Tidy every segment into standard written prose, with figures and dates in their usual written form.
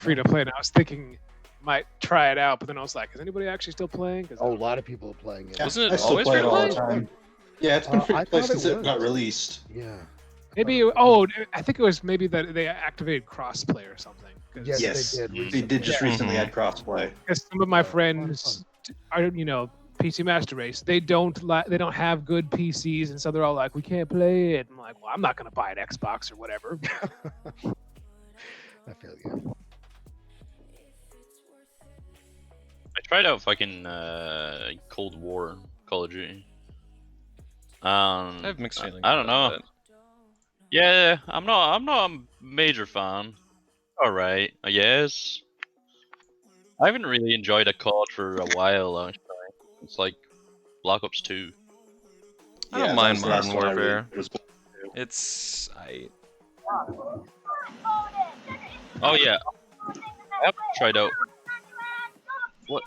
free to play, and I was thinking might try it out, but then I was like, is anybody actually still playing? A lot of people are playing it. Yeah, Wasn't it I still always play it free to all the play? time. Yeah, it's been free I to play thought it since it got was. released. Yeah. Maybe. Oh, I think it was maybe that they activated crossplay or something. Yes, Yes, they did. they Recently. did just Yeah. recently add crossplay. Because some of my Yeah, a lot of friends are, PC Master Race. They don't have good PCs, and so they're all like, we can't play it. I'm like, well, I'm not gonna buy an Xbox or whatever. I feel you. I tried out fucking Cold War Call of Duty. I have mixed feelings. I don't know. about Yeah, I'm not a major fan. All right, I guess. I haven't really enjoyed a COD for a while. Actually, it's like Black Ops 2. I don't Yeah, mind that was the last Modern one I really Warfare. was- that. It's Oh yeah, I have tried out. What?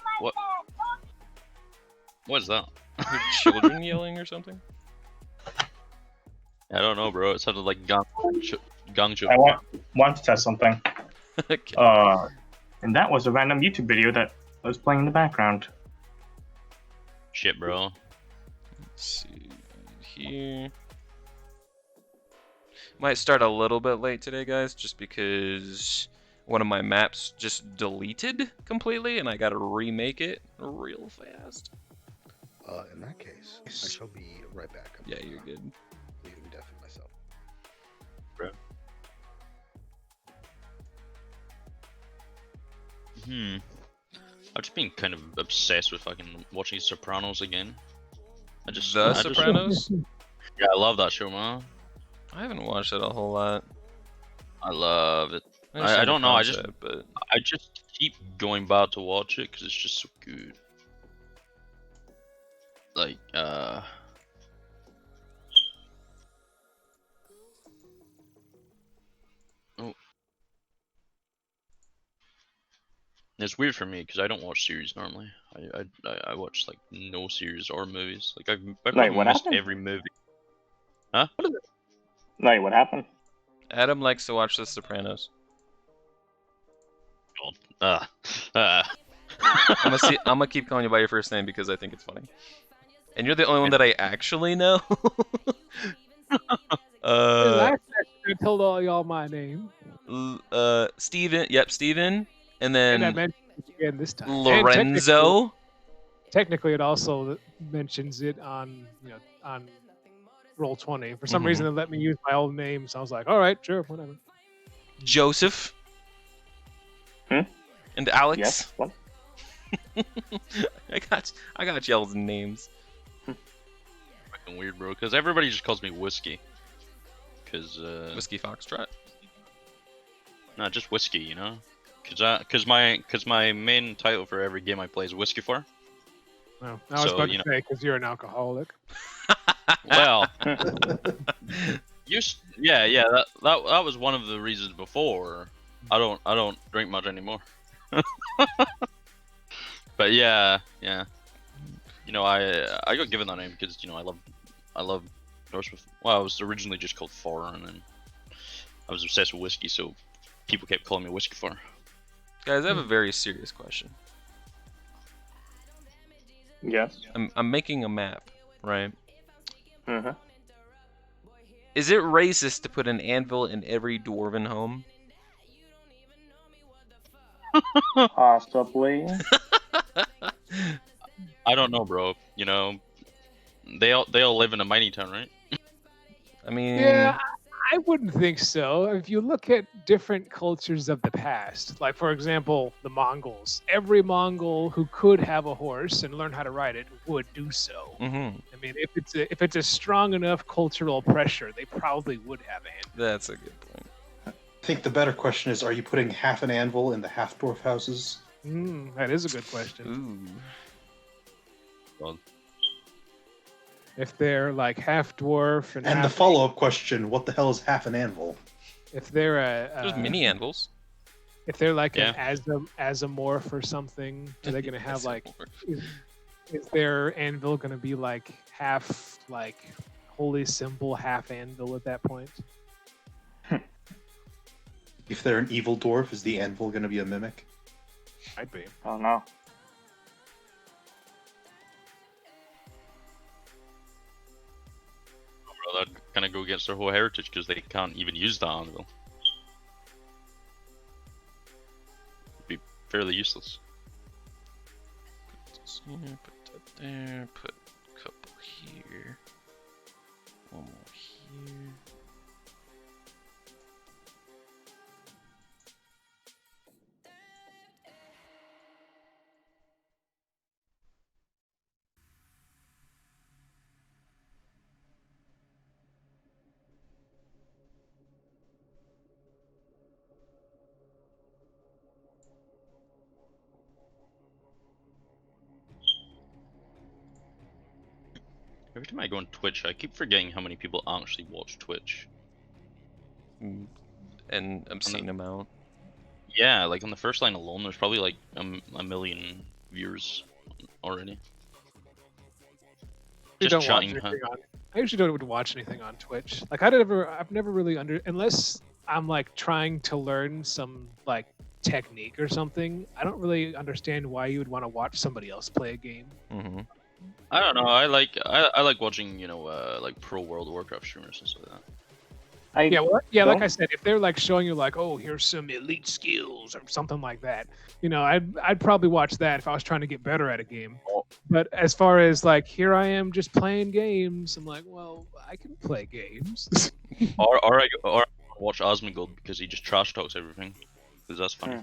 What is that? children yelling or something. I don't know, bro. It sounded like Gangjo. I want to test something. Okay. And that was a random YouTube video that was playing in the background. Shit, bro. Let's see here. Might start a little bit late today, guys, just because one of my maps just deleted completely, and I gotta remake it real fast. In that case, I shall be right back. I'm Yeah, you're good. leaving death for myself. I've just been kind of obsessed with fucking watching Sopranos again. The I Sopranos? Yeah, I love that show, man. I haven't watched it a whole lot. I love it. understand I don't the know, concept, but I just keep going back to watch it because it's just so good. Like, oh. It's weird for me because I don't watch series normally. I watch like no series or movies. Like I've Wait, what missed happened? every movie. Huh? Wait, what happened? Adam likes to watch The Sopranos. Uh, I'm gonna keep calling you by your first name because I think it's funny. And you're the only one that I actually know. Last session, I told all y'all my name, Steven. Yep, Steven. And and I then mentioned it again this time. And Lorenzo. technically, it also mentions it on on Roll20. For some Mhm. reason, they let me use my old name, so I was like, all right, sure, whatever. Joseph. Hmm? And Alex. Yes. What? I got y'all's names. fucking weird, bro. Because everybody just calls me Whiskey. Because Whiskey Foxtrot. not just Whiskey, you know. Because my main title for every game I play is Whiskey 4. No, I was So, about you to know. say because you're an alcoholic. Well, yeah. That was one of the reasons before. I don't drink much anymore. But yeah. You know, I got given that name because I love Norse. Well, I was originally just called 4, and then I was obsessed with whiskey, so people kept calling me Whiskey 4. Guys, I have a very serious question. Yes. I'm making a map, right? Mm-hmm. Is it racist to put an anvil in every dwarven home? Possibly. I don't know, bro. You know, they all live in a mining town, right? I mean, Yeah, I wouldn't think so. If you look at different cultures of the past, like for example, the Mongols, every Mongol who could have a horse and learn how to ride it would do so. mhm, I mean, if it's a strong enough cultural pressure, they probably would have a hand. that's a good point. I think the better question is, are you putting half an anvil in the half-dwarf houses? That is a good question. Ooh. Well, If they're like half dwarf and And the half, follow-up question, what the hell is half an anvil? if they're There's mini anvils. if they're like Yeah. an asomorph or something, are they gonna have That's like? important. Is their anvil gonna be like half like holy symbol, half anvil at that point? If they're an evil dwarf, is the anvil going to be a mimic? Might be. Oh no. Bro, that'd kind of go against their whole heritage because they can't even use the anvil. It'd be fairly useless. Put this here, put that there, put a couple here. One more here. Every time I go on Twitch, I keep forgetting how many people actually watch Twitch. An obscene amount. Yeah, like on the first line alone, there's probably like a million viewers already. You Just don't watch chatting, huh? anything on. I usually don't even watch anything on Twitch. Like I've never really unless I'm like trying to learn some like technique or something. I don't really understand why you would want to watch somebody else play a game. Mm-hmm. I don't know. I like watching, you know, like pro World of Warcraft streamers and stuff like that. Yeah, well, yeah, like don't- I said, if they're like showing you like, oh, here's some elite skills or something like that, you know, I'd probably watch that if I was trying to get better at a game. But as far as like, here I am just playing games, I'm like, well, I can play games. Or I watch Osmongold because he just trash talks everything. Because that's funny. Hmm.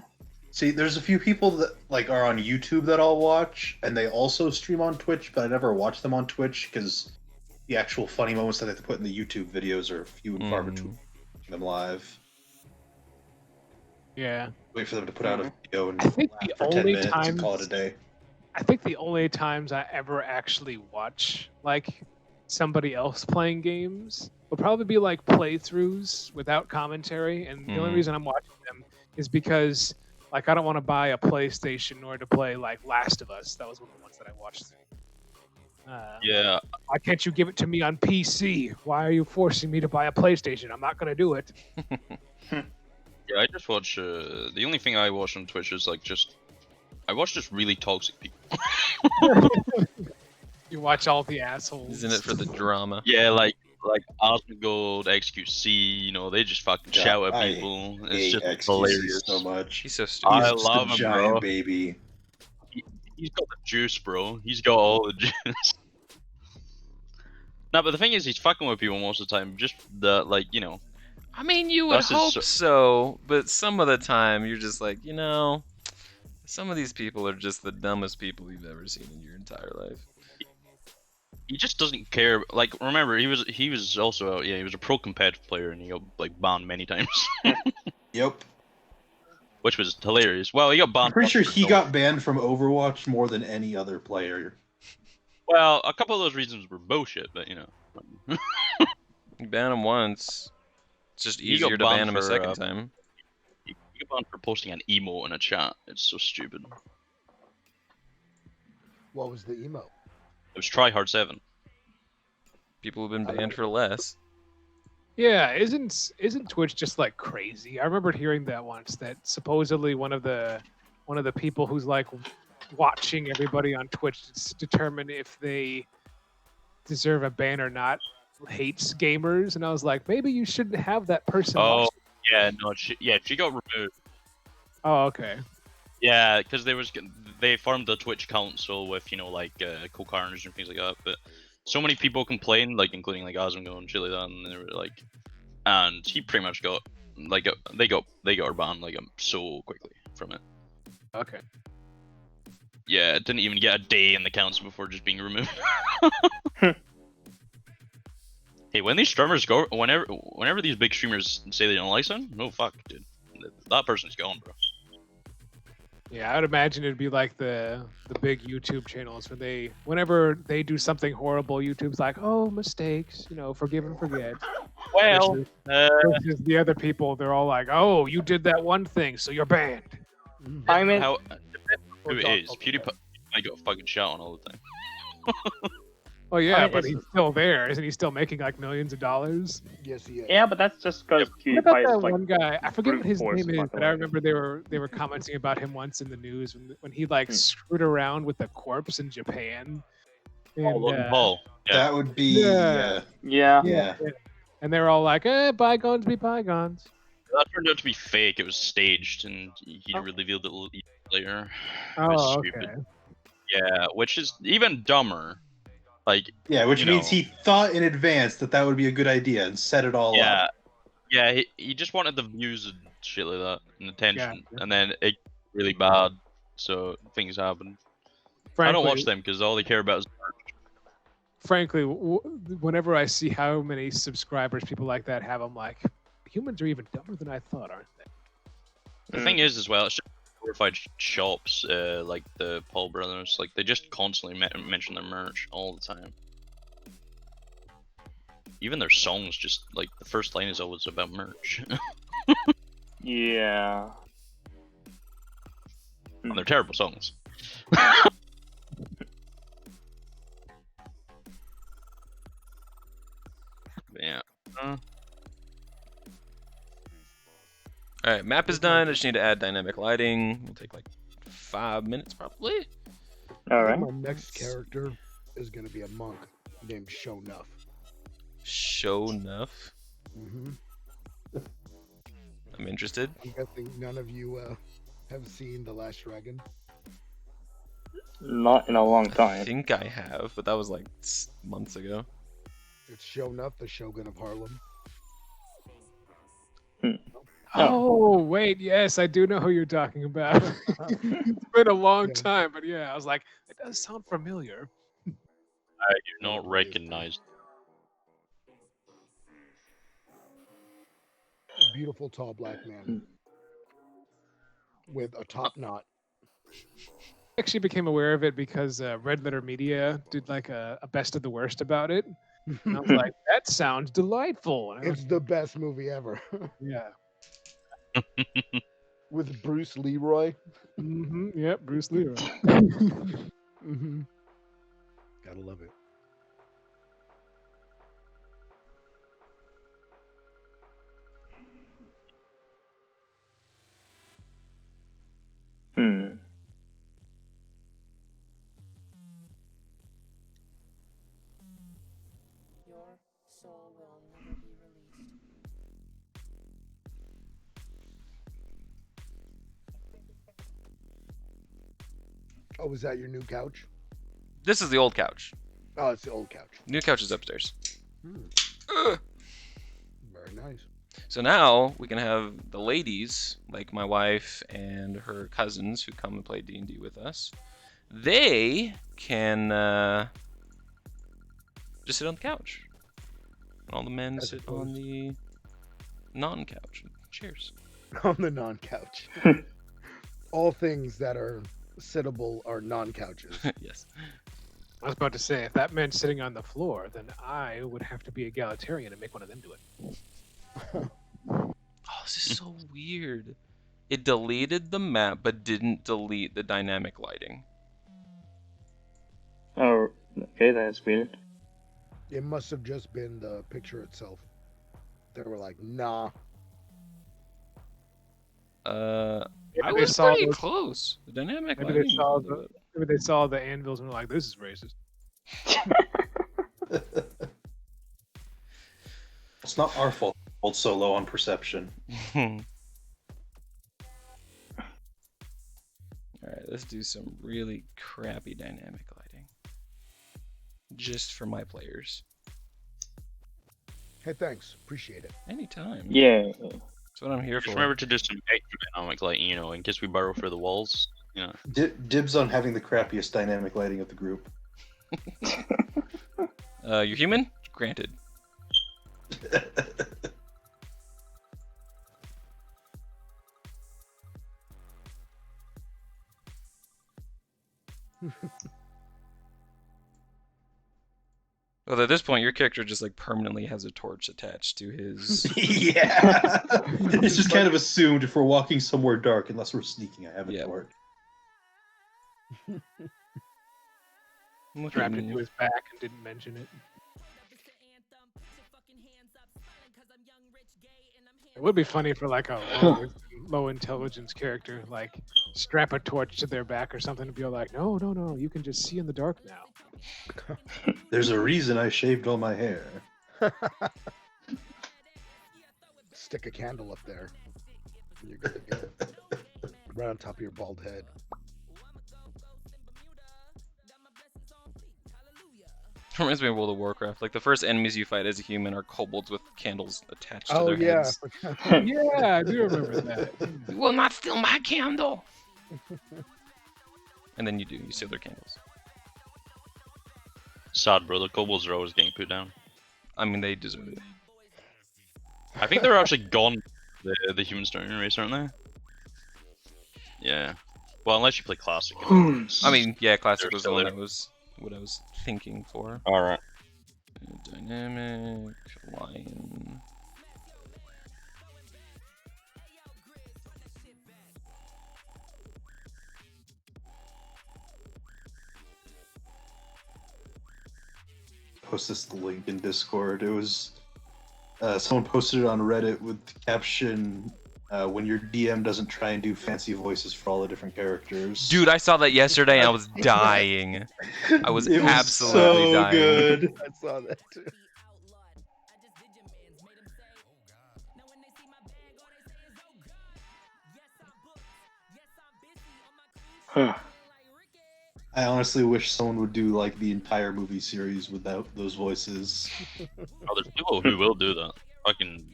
See, there's a few people that like are on YouTube that I'll watch, and they also stream on Twitch, but I never watch them on Twitch because the actual funny moments that they have to put in the YouTube videos are few and far between. Watching them live. Yeah, Wait for them to put out a video and I think laugh the for 10 only minutes and call it a times- day. I think the only times I ever actually watch like somebody else playing games will probably be like playthroughs without commentary, and the only Mhm. reason I'm watching them is because like I don't want to buy a PlayStation nor to play like Last of Us. That was one of the ones that I watched. Yeah, Why can't you give it to me on PC? Why are you forcing me to buy a PlayStation? I'm not gonna do it. yeah. I just watch. The only thing I watch on Twitch is like I watch just really toxic people. You watch all the assholes. Isn't it for the drama? Yeah, like Osmongold, XQC. You know, they just fucking Yeah, shout at I people. hate It's just XQC hilarious. so much. He's so stupid. I He's just love a him, giant bro. baby. He's got the juice, bro. He's got all the juice. No, but the thing is, he's fucking with people most of the time. Just the like, you know. I mean, you would That's just hope so, but some of the time you're just like, you know, some of these people are just the dumbest people you've ever seen in your entire life. He just doesn't care. Like, remember, he was also he was a pro competitive player, and he got like banned many times, Yep. which was hilarious. Well, he got banned. I'm pretty sure once for he no- got banned from Overwatch more than any other player. Well, a couple of those reasons were bullshit, but you know. You ban him once, it's just He got easier to ban banned him a for, second time. He got banned for posting an emote in a chat. It's so stupid. What was the emo? It was tryhard7. People have been banned for less. Yeah, isn't Twitch just like crazy? I remember hearing that once. That supposedly one of the people who's like watching everybody on Twitch to determine if they deserve a ban or not hates gamers, and I was like, maybe you shouldn't have that person. Oh, watch- yeah, no, she got removed. Oh, okay. Yeah, because they formed the Twitch council with, you know, like co-carnage and things like that. But so many people complained, like including like Osmongold and shit like that, and they were like, and he pretty much got like they got her banned like so quickly from it. Okay. Yeah, it didn't even get a day in the council before just being removed. Hey, when these streamers go, whenever these big streamers say they don't like something, no fuck, dude, that person's gone, bro. Yeah, I would imagine it'd be like the big YouTube channels whenever they do something horrible, YouTube's like, oh, mistakes, you know, forgive and forget. Well, Versus the other people, they're all like, oh, you did that one thing, so you're banned. I mean, how who it is? PewDiePie got fucking shot on all the time. Oh yeah, mean, but it's- he's still there, isn't he? Still making like millions of dollars. Yes, he is. Yeah, but that's just because What about PewDiePie that is like. one guy? I forget what brute his force name is, but I popularity. remember they were commenting about him once in the news when he like screwed around with a corpse in Japan. Oh, And, Logan Paul. Yeah. That would be Yeah. Yeah. yeah. and they were all like, bygones be bygones. That turned out to be fake. It was staged, and he revealed it later. It was Oh, stupid. okay. Yeah, which is even dumber. Like, Yeah, which You means know. he thought in advance that that would be a good idea and set it all yeah, up. yeah, he just wanted the views and shit like that, and attention, Yeah. and then it really bad. So things happen. Frankly, I don't watch them because all they care about is Frankly, whenever I see how many subscribers people like that have, I'm like, humans are even dumber than I thought, aren't they? The thing is, as well, it's just glorified shops like the Paul brothers. Like they just constantly mention their merch all the time. Even their songs, just like the first line is always about merch, Yeah. and they're terrible songs. Yeah. Alright, map is done. I just need to add dynamic lighting. It'll take like 5 minutes probably. All right. My next character is going to be a monk named Shonuff. Show enough. Mm-hmm. I'm interested. I'm guessing none of you have seen The Last Dragon. Not in a long I time. think I have, but that was like months ago. It's Shonuff, the Shogun of Harlem. Oh, wait, yes, I do know who you're talking about. It's been a long Yeah. time, but yeah, I was like, it does sound familiar. I do not recognize. A beautiful, tall black man with a top knot. Actually became aware of it because Red Letter Media did like a best of the worst about it. And I was like, that sounds delightful. And I was, It's the best movie ever. yeah. With Bruce Leroy. Yep, Bruce Leroy. Mm-hmm. Gotta love it. Hmm. Your soul will never be released. Oh, is that your new couch? This is the old couch. Oh, it's the old couch. New couch is upstairs. Hmm. Ugh. Very nice. So now we can have the ladies, like my wife and her cousins who come and play D&D with us. They can just sit on the couch. And all the men I sit on suppose. the non-couch chairs. On the non-couch. All things that are sittable are non-couches. Yes. I was about to say, if that meant sitting on the floor, then I would have to be egalitarian and make one of them do it. Oh, this is so weird. It deleted the map, but didn't delete the dynamic lighting. Oh, okay, that's weird. It must have just been the picture itself. They were like, nah. I Maybe they was saw pretty those- close. The dynamic Maybe they lighting. saw was a the- little bit- Maybe they saw the anvils and were like, this is racist. It's not our fault. It's so low on perception. Alright, let's do some really crappy dynamic lighting. Just for my players. Hey, thanks. Appreciate it. Anytime. Yeah. That's what I'm here Just for. remember to do some extra dynamic lighting, you know, in case we borrow for the walls. You know. Dibs on having the crappiest dynamic lighting of the group. You're human? Granted. Well, at this point, your character just like permanently has a torch attached to his. Yeah. It's just kind of assumed if we're walking somewhere dark, unless we're sneaking, I have a Yeah. torch. Look at Strapped it me. to his back and didn't mention it. It would be funny for like a low intelligence character, like strap a torch to their back or something to be like, no, no, no, you can just see in the dark now. There's a reason I shaved all my hair. Stick a candle up there. And you're good to go. Right on top of your bald head. Reminds me of World of Warcraft. Like the first enemies you fight as a human are kobolds with candles attached to Oh their yeah. heads. Yeah, I do remember that. You will not steal my candle. And then you do. You steal their candles. Sad, bro. The kobolds are always getting put down. I mean, they deserve it. I think they're actually gone. The human starting race, aren't they? Yeah. Well, unless you play classic. I mean, yeah, classic They're was the still one there. that was what I was thinking for. All right. Dynamic lion. Post this link in Discord. It was someone posted it on Reddit with the caption, "When your DM doesn't try and do fancy voices for all the different characters." Dude, I saw that yesterday and I was dying. I was It absolutely so dying. good. I saw that too. I honestly wish someone would do like the entire movie series without those voices. Oh, there's people who will do that. Fucking.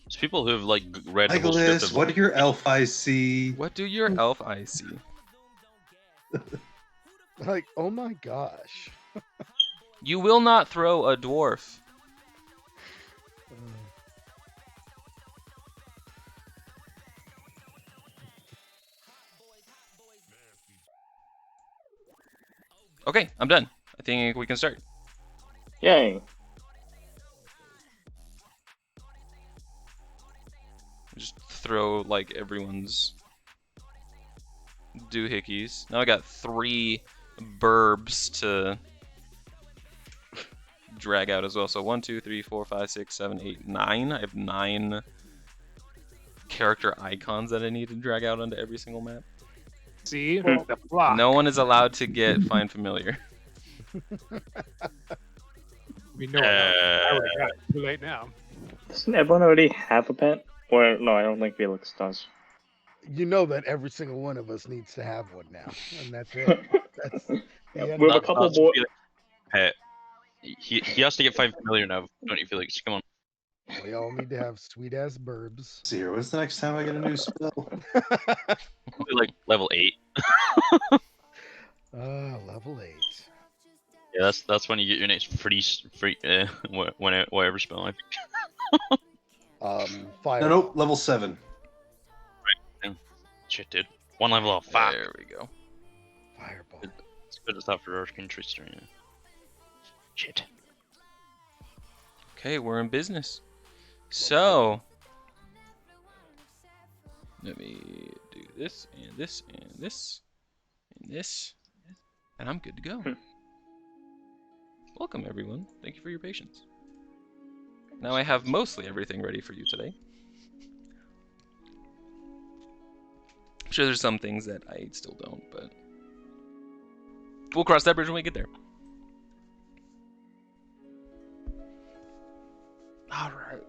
There's people who have like read the whole script. Legolas, what do your elf eyes see? What do your elf eyes see? Like, oh my gosh. You will not throw a dwarf. Okay, I'm done. I think we can start. Yay. Just throw like everyone's doohickeys. Now I got 3 burbs to drag out as well. So 1, 2, 3, 4, 5, 6, 7, 8, 9. I have 9 character icons that I need to drag out onto every single map. See? The block. No one is allowed to get find familiar. We know it. I already got it. Too late now. Doesn't everyone already have a pet? Or no, I don't think Felix does. You know that every single one of us needs to have one now, and that's it. That's the end With of a it. couple That's more. Felix' pet. He has to get 5 familiar now, don't you, Felix? Come on. We all need to have sweet ass burbs. See here, when's the next time I get a new spell? Probably like level 8. Level 8. Yeah, that's when you get your next free whatever spell. I think. Fire. No, nope, level 7. Shit, dude. 1 level off. Fuck. There we go. Fireball. It's good as that for Arcane Trickster. Yeah. Shit. Okay, we're in business. So let me do this and this and this and this, and I'm good to go. Welcome everyone. Thank you for your patience. Now I have mostly everything ready for you today. I'm sure there's some things that I still don't, but we'll cross that bridge when we get there. All right.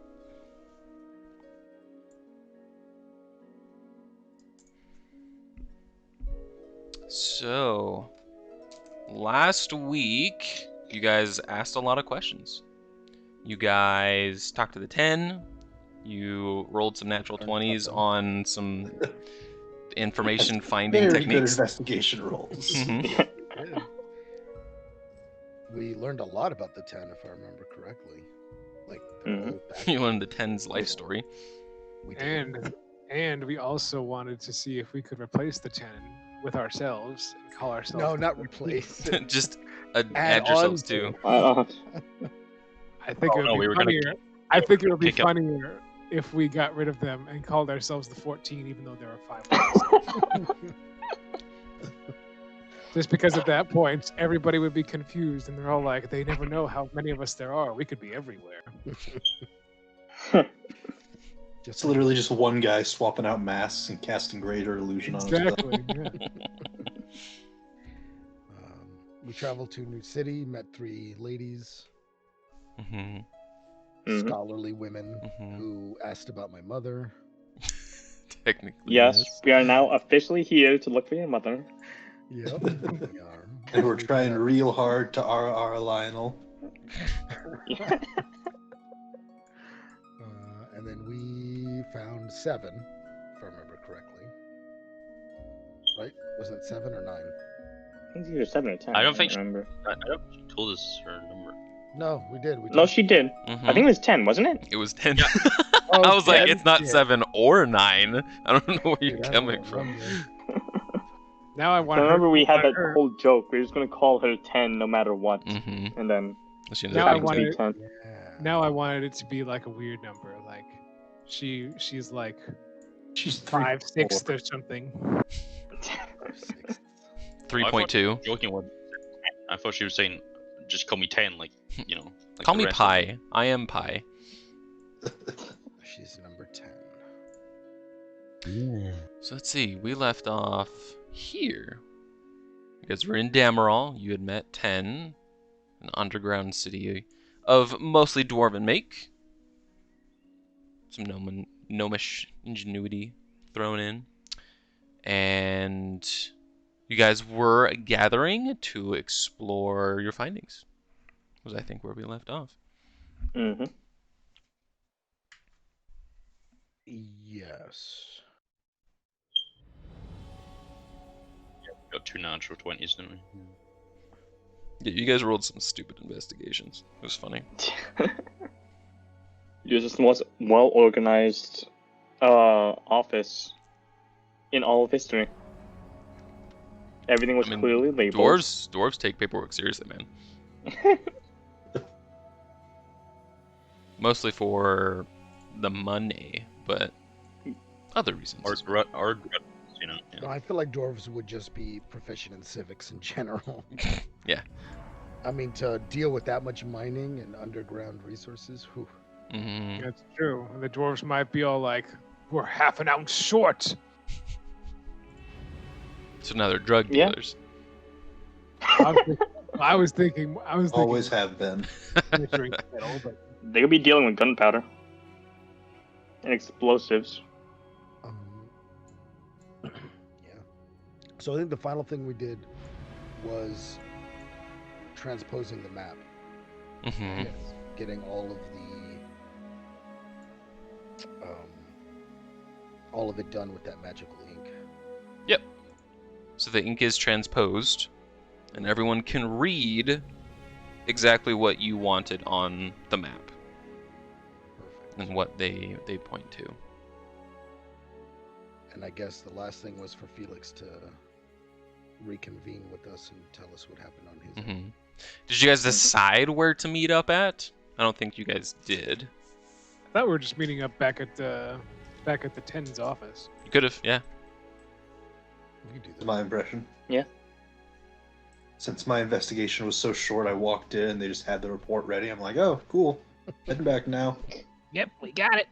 So, last week, you guys asked a lot of questions. You guys talked to the 10. You rolled some natural 20s on some information finding Very good techniques. investigation rolls. Mhm. Yeah. We learned a lot about the 10, if I remember correctly. Like, the Mhm. whole back- You learned the 10's life story. we did. And we also wanted to see if we could replace the 10 with ourselves and call ourselves. No, not replace. it. Just Add add yourselves on to. I think Oh, it would no, be we were gonna funnier. I think it would be kick up- funnier if we got rid of them and called ourselves the 14, even though there are 5. Just because at that point everybody would be confused, and they're all like, they never know how many of us there are. We could be everywhere. Just It's literally just one guy swapping out masks and casting greater illusion on himself. Exactly. Yeah. We traveled to New City, met 3 ladies, Mm-hmm. Mhm. scholarly women Mhm. who asked about my mother. Technically, Yes, we are now officially here to look for your mother. Yep, we are. And we're trying real hard to RR Lionel. And then we found 7, if I remember correctly. Right? Wasn't it 7 or 9? I think it's either 7 or 10. I don't think she- remember. I don't think she told us her number. No, we did. We No, talked- she did. Mhm. I think it was 10, wasn't it? It was 10. Oh, I was like, 10? it's not Yeah. 7 or 9. I don't know where you're Dude, I coming don't from. remember. Now I I want. remember we had that her. whole joke. We were just gonna call her 10 no matter what, Mm-hmm. and then She ended Now up I being want 10. it- 10. Yeah. Now I wanted it to be like a weird number, like she's like She's 5 3'4". 6 or something. 6. 3.2. Joking one. I thought she was saying, just call me 10, like, you know. Like Call the me rest of them. Pi. I am Pi. She's number 10. So let's see. We left off here. You guys were in Damarol. You had met 10, an underground city of mostly dwarven make. Some gnomish ingenuity thrown in. And you guys were gathering to explore your findings. Was I think where we left off. Mm-hmm. Yes. Got 2 natural 20s, didn't we? Yeah, you guys rolled some stupid investigations. It was funny. You're just the most well organized office in all of history. Everything was I mean, clearly labeled. Dwarves take paperwork seriously, man. Mostly for the money, but other reasons. Our grudges, you know. No, I feel like dwarves would just be proficient in civics in general. Yeah. I mean, to deal with that much mining and underground resources, whew. Mhm. That's true. The dwarves might be all like, "We're half an ounce short." So now they're drug Yeah. dealers. I was thinking. Always have been. picturing metal, but They could be dealing with gunpowder and explosives. Yeah. So I think the final thing we did was transposing the map. Mhm. Getting all of it done with that magical ink. So the ink is transposed, and everyone can read exactly what you wanted on the map Perfect. and what they point to. And I guess the last thing was for Felix to reconvene with us and tell us what happened on his end. Mhm. Did you guys decide where to meet up at? I don't think you guys did. I thought we were just meeting up back at the 10's office. You could have, yeah. We could do That's that. my impression. Yeah. Since my investigation was so short, I walked in and they just had the report ready. I'm like, oh, cool. Heading back now. Yep, we got it.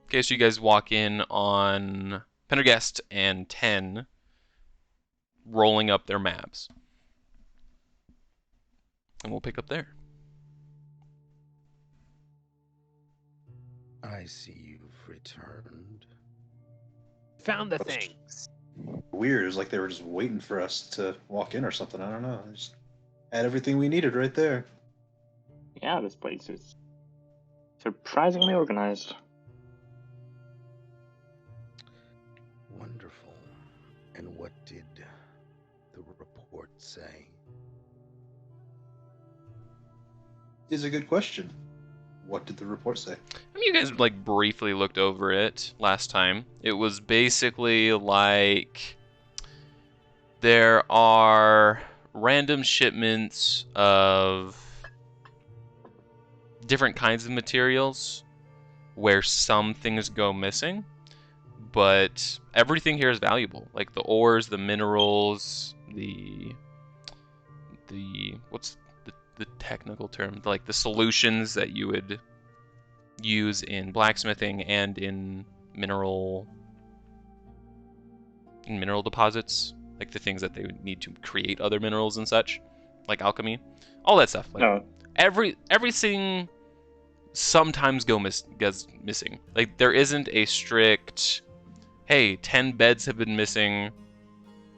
Okay, so you guys walk in on Pendergast and 10 rolling up their maps. And we'll pick up there. I see you've returned. Found the things. Weird. It was like they were just waiting for us to walk in or something. I don't know. They just had everything we needed right there. Yeah, this place is surprisingly organized. Wonderful. And what did the report say? Is a good question. What did the report say? I mean, you guys like briefly looked over it last time. It was basically like there are random shipments of different kinds of materials where some things go missing, but everything here is valuable. Like the ores, the minerals, the what's the technical term? Like the solutions that you would use in blacksmithing and in mineral deposits, like the things that they would need to create other minerals and such, like alchemy, all that stuff. Like No. everything sometimes gets missing. Like there isn't a strict, hey, 10 beds have been missing,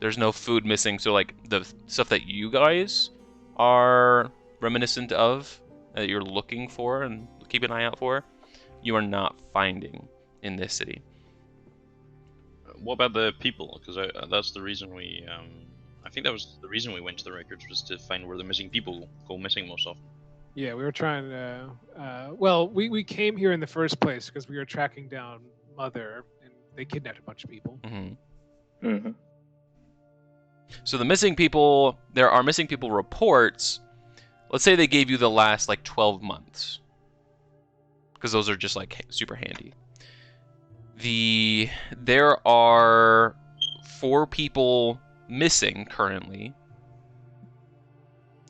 there's no food missing. So like the stuff that you guys are reminiscent of, that you're looking for and keep an eye out for, you are not finding in this city. What about the people? Because that's the reason we. I think that was the reason we went to the records, was to find where the missing people go missing most often. Yeah, we were trying to. Well, we came here in the first place because we were tracking down Mother, and they kidnapped a bunch of people. Mm-hmm. Mm-hmm. So the missing people, there are missing people reports. Let's say they gave you the last like 12 months, because those are just like super handy. There are 4 people missing currently,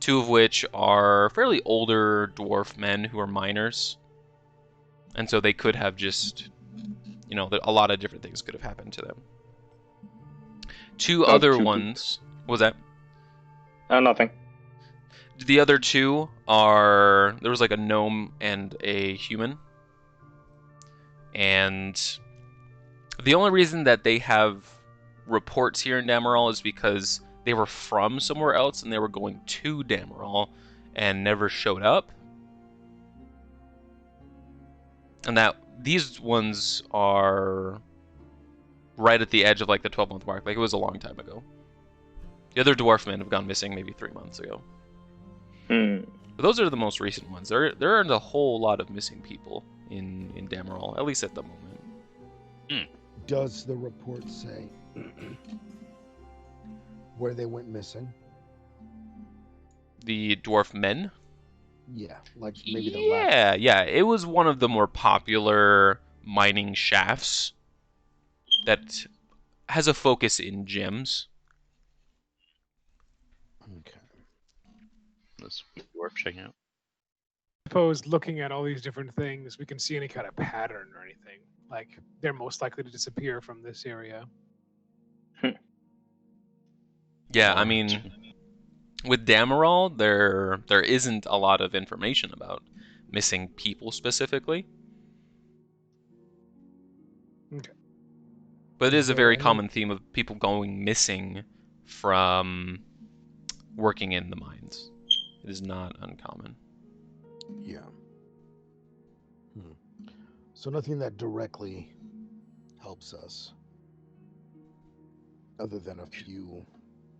2 of which are fairly older dwarf men who are minors, and so they could have just, you know, a lot of different things could have happened to them. 2 other ones. What was that? Nothing. The other 2 are, there was like a gnome and a human, and the only reason that they have reports here in Damarol is because they were from somewhere else and they were going to Damarol and never showed up. And that these ones are right at the edge of like the 12-month mark. Like it was a long time ago. The other dwarf men have gone missing maybe 3 months ago. Hmm. But those are the most recent ones. There aren't a whole lot of missing people in Damarol, at least at the moment. Does the report say where they went missing? The dwarf men? Yeah, like maybe the last. Yeah. It was one of the more popular mining shafts that has a focus in gems. Okay. That's worth checking out. Suppose looking at all these different things, we can see any kind of pattern or anything. Like they're most likely to disappear from this area. Yeah, I mean, with Damarol, there isn't a lot of information about missing people specifically. Okay. But it is a Is there very any- common theme of people going missing from working in the mines. It is not uncommon. Yeah. So nothing that directly helps us, other than a few,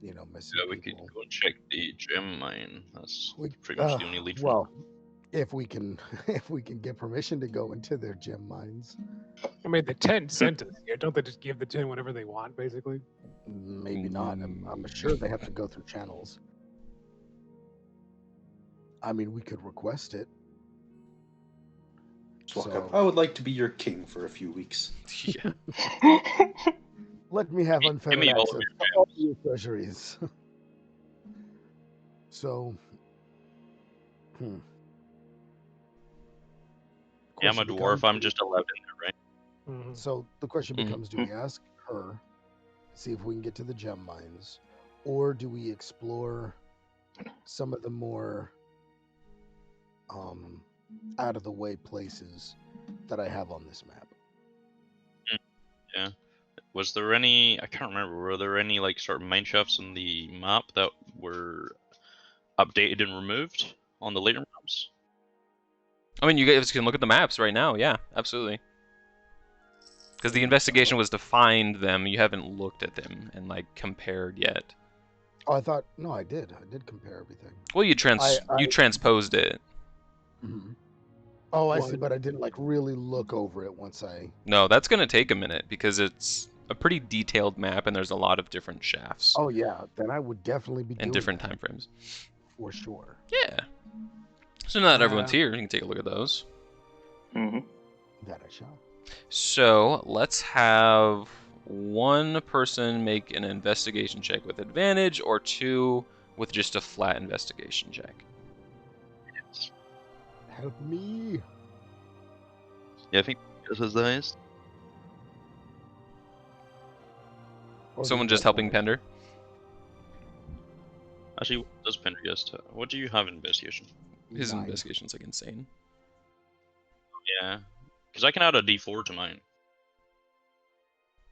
missing Yeah, we could people. go and check the gem mine. That's We- pretty much the only lead. Well, if we can, if we can get permission to go into their gem mines, I mean, the 10 sent us here. Don't they just give the 10 whatever they want, basically? maybe not. I'm sure they have to go through channels. I mean, we could request it. Just walk So- up. I would like to be your king for a few weeks. Yeah. Let me have Give unfettered me all access of to all your treasuries. So, Yeah, I'm a question dwarf. becomes, I'm just 11, right? Mhm. So the question Mhm. becomes: do we ask her, see if we can get to the gem mines, or do we explore some of the more out of the way places that I have on this map? Was there any? I can't remember. Were there any like sort of mine shafts on the map that were updated and removed on the later maps? I mean, you guys can look at the maps right now. Yeah, absolutely. Because the investigation was to find them. You haven't looked at them and like compared yet. Oh, I thought no, I did. I did compare everything. Well, you transposed it. Oh, I Well, see, but I didn't like really look over it once I. No, that's gonna take a minute because it's a pretty detailed map and there's a lot of different shafts Oh yeah, then I would definitely be and doing different that, time frames. for sure. Yeah. So now that everyone's Yeah. here, you can take a look at those. Hmm. That I shall. So let's have one person make an investigation check with advantage, or two with just a flat investigation check. Help me. Yeah, I think this is the highest. Or Someone does just that helping matter? Pender. Actually, what does Pender guess? What do you have in investigation? His 9. investigation's like insane. Yeah, because I can add a D4 to mine.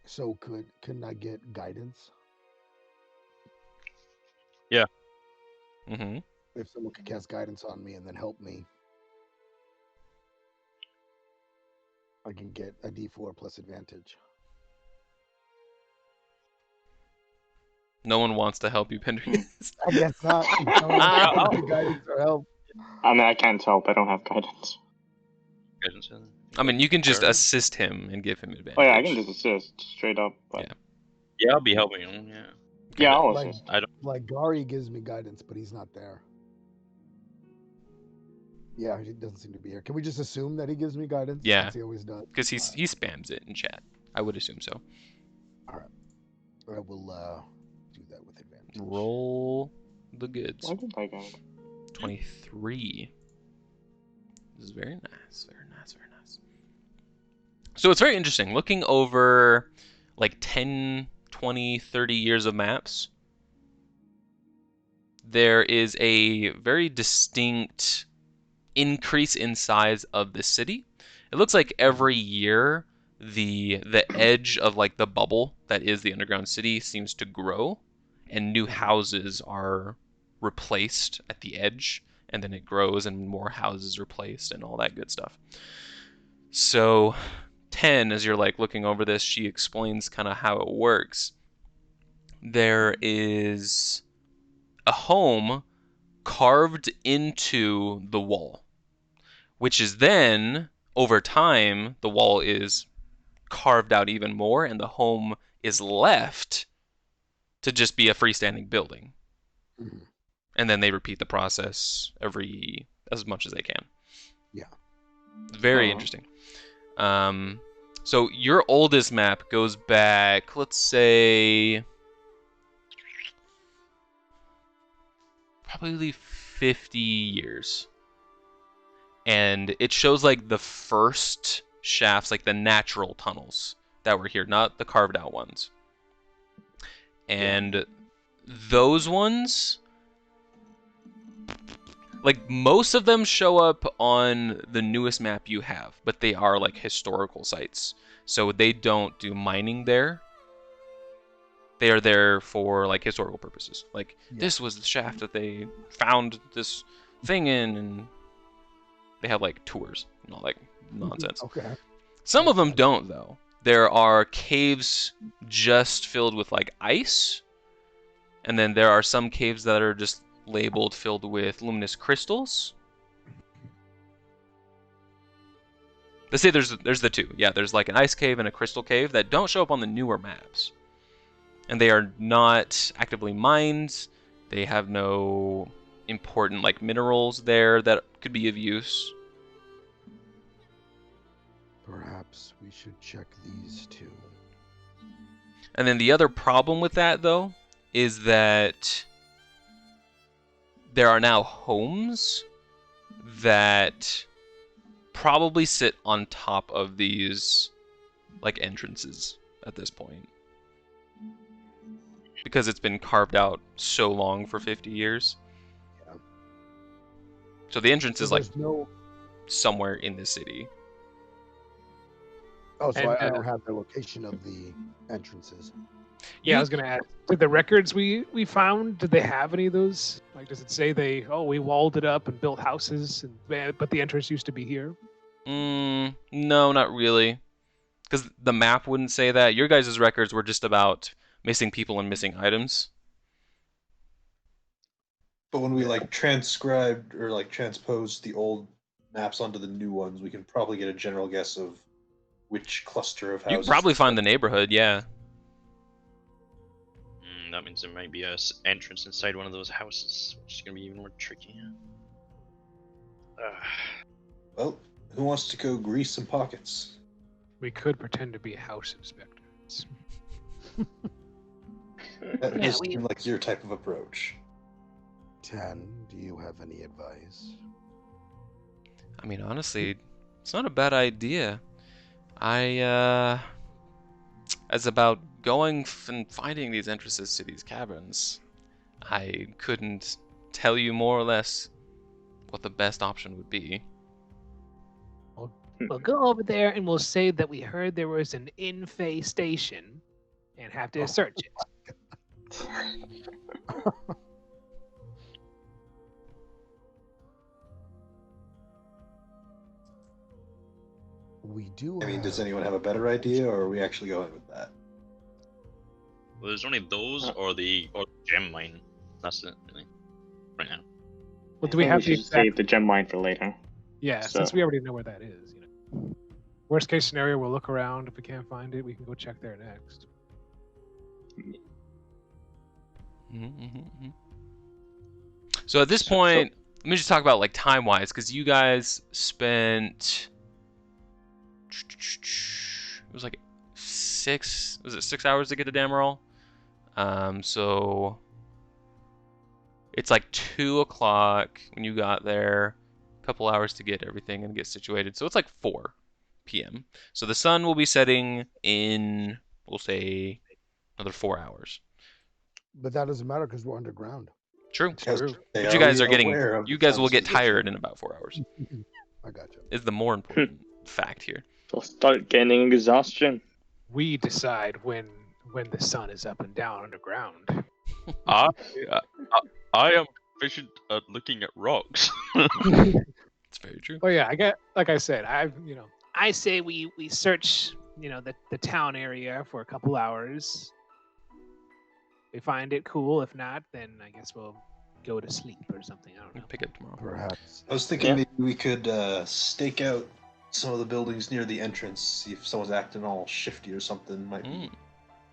So couldn't I get guidance? Mm-hmm. If someone could cast guidance on me and then help me, I can get a D4 plus advantage. No one wants to help you, Pender. I guess not. No one wants to get guidance or help. I mean, I can't help. I don't have guidance. Guidance, I mean, you can just Sure. assist him and give him advantage. Oh yeah, I can just assist straight up. But Yeah. Yeah, I'll be helping him. Yeah. yeah, I'll Like, assist. I don't. like Gary gives me guidance, but he's not there. Yeah, he doesn't seem to be here. Can we just assume that he gives me guidance? Yeah. Since he always does. Because he spams it in chat. I would assume so. I will do that with advantage. Roll the goods. Why did I get it? 23. This is very nice. Very nice. Very nice. So it's very interesting. Looking over like 10, 20, 30 years of maps, there is a very distinct increase in size of the city. It looks like every year the edge of like the bubble that is the underground city seems to grow, and new houses are replaced at the edge, and then it grows and more houses are replaced and all that good stuff. So 10, as you're like looking over this, she explains kind of how it works. There is a home carved into the wall, which is then, over time, the wall is carved out even more, and the home is left to just be a freestanding building. Mhm. And then they repeat the process as much as they can. Yeah. Very interesting. So your oldest map goes back, let's say, probably 50 years. And it shows like the first shafts, like the natural tunnels that were here, not the carved out ones. And those ones, like most of them show up on the newest map you have, but they are like historical sites. So they don't do mining there. They are there for like historical purposes. Like this was the shaft that they found this thing in, and they have like tours and all that nonsense. Okay. Some of them don't though. There are caves just filled with like ice, and then there are some caves that are just labeled filled with luminous crystals. Let's say there's the two. Yeah, there's like an ice cave and a crystal cave that don't show up on the newer maps. And they are not actively mined. They have no important like minerals there that could be of use. Perhaps we should check these two. And then the other problem with that though is that there are now homes that probably sit on top of these like entrances at this point, because it's been carved out so long for 50 years. Yeah. So the entrance is like there's no. somewhere in the city. Oh, so And, I don't have the location of the entrances. Yeah, I was gonna ask. Did the records we found? Did they have any of those? Like, does it say we walled it up and built houses, but the entrance used to be here? No, not really, because the map wouldn't say that. Your guys' records were just about missing people and missing items. But when we like transcribed or like transposed the old maps onto the new ones, we can probably get a general guess of which cluster of houses. You can probably find the neighborhood, yeah. That means there might be a entrance inside one of those houses, which is gonna be even more tricky. Well, who wants to go grease some pockets? We could pretend to be house inspectors. That Yeah, does we- seem like your type of approach. 10, do you have any advice? I mean, honestly, it's not a bad idea. As about going and finding these entrances to these caverns, I couldn't tell you more or less what the best option would be. We'll go over there and we'll say that we heard there was an infestation and have to search it. We do. I mean, does have- anyone have a better idea, or are we actually going with that? Well, there's only those or the gem mine. That's it, really. Right now. Well, do we I have think the should save exact? the gem mine for later. Yeah, so- since we already know where that is. You know. Worst case scenario, we'll look around. If we can't find it, we can go check there next. So at this So- point, let me just talk about like time-wise, because you guys spent it was like 6 hours to get to Damerol? So it's like 2 o'clock when you got there, a couple hours to get everything and get situated. So it's like 4 p.m. So the sun will be setting in, we'll say, another 4 hours. But that doesn't matter because we're underground. True. True. But you guys are getting, aware of you the guys will get consequences? tired in about 4 hours. I gotcha. Is the more important fact here. They'll start gaining exhaustion. We decide when the sun is up and down underground. I am efficient at looking at rocks. It's very true. Oh yeah, like I said, I say we search the town area for a couple hours. We find it cool. If not, then I guess we'll go to sleep or something. I don't know. Pick it tomorrow. Perhaps. I was thinking Yeah. maybe we could stake out some of the buildings near the entrance, see if someone's acting all shifty or something. Might be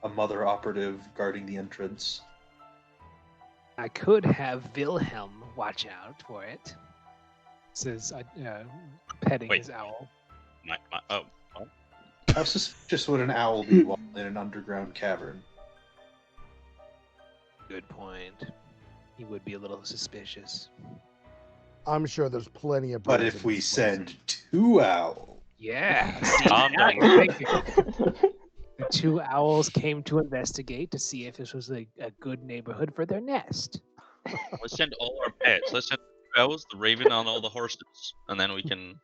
a mother operative guarding the entrance. I could have Wilhelm watch out for it. Says petting Wait. his owl. Oh, How suspicious would an owl be while in an underground cavern? Good point. He would be a little suspicious. I'm sure there's plenty of. But birds if in we this place. send 2 owls, Yeah. I'm now down. you're thinking. The 2 owls came to investigate to see if this was a good neighborhood for their nest. let's send all our pets. Let's send the owls, the raven, and all the horses, and then we can.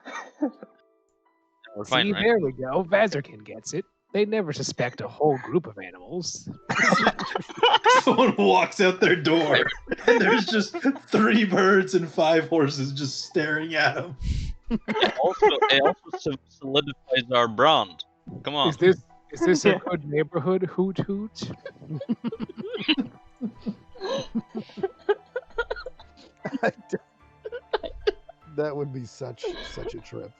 We're fine, See, right? there we go. Vazirkin gets it. They never suspect a whole group of animals. someone walks out their door and there's just 3 birds and 5 horses just staring at them. It also solidifies our brand. Come on. Is this a good neighborhood? Hoot hoot. That would be such a trip.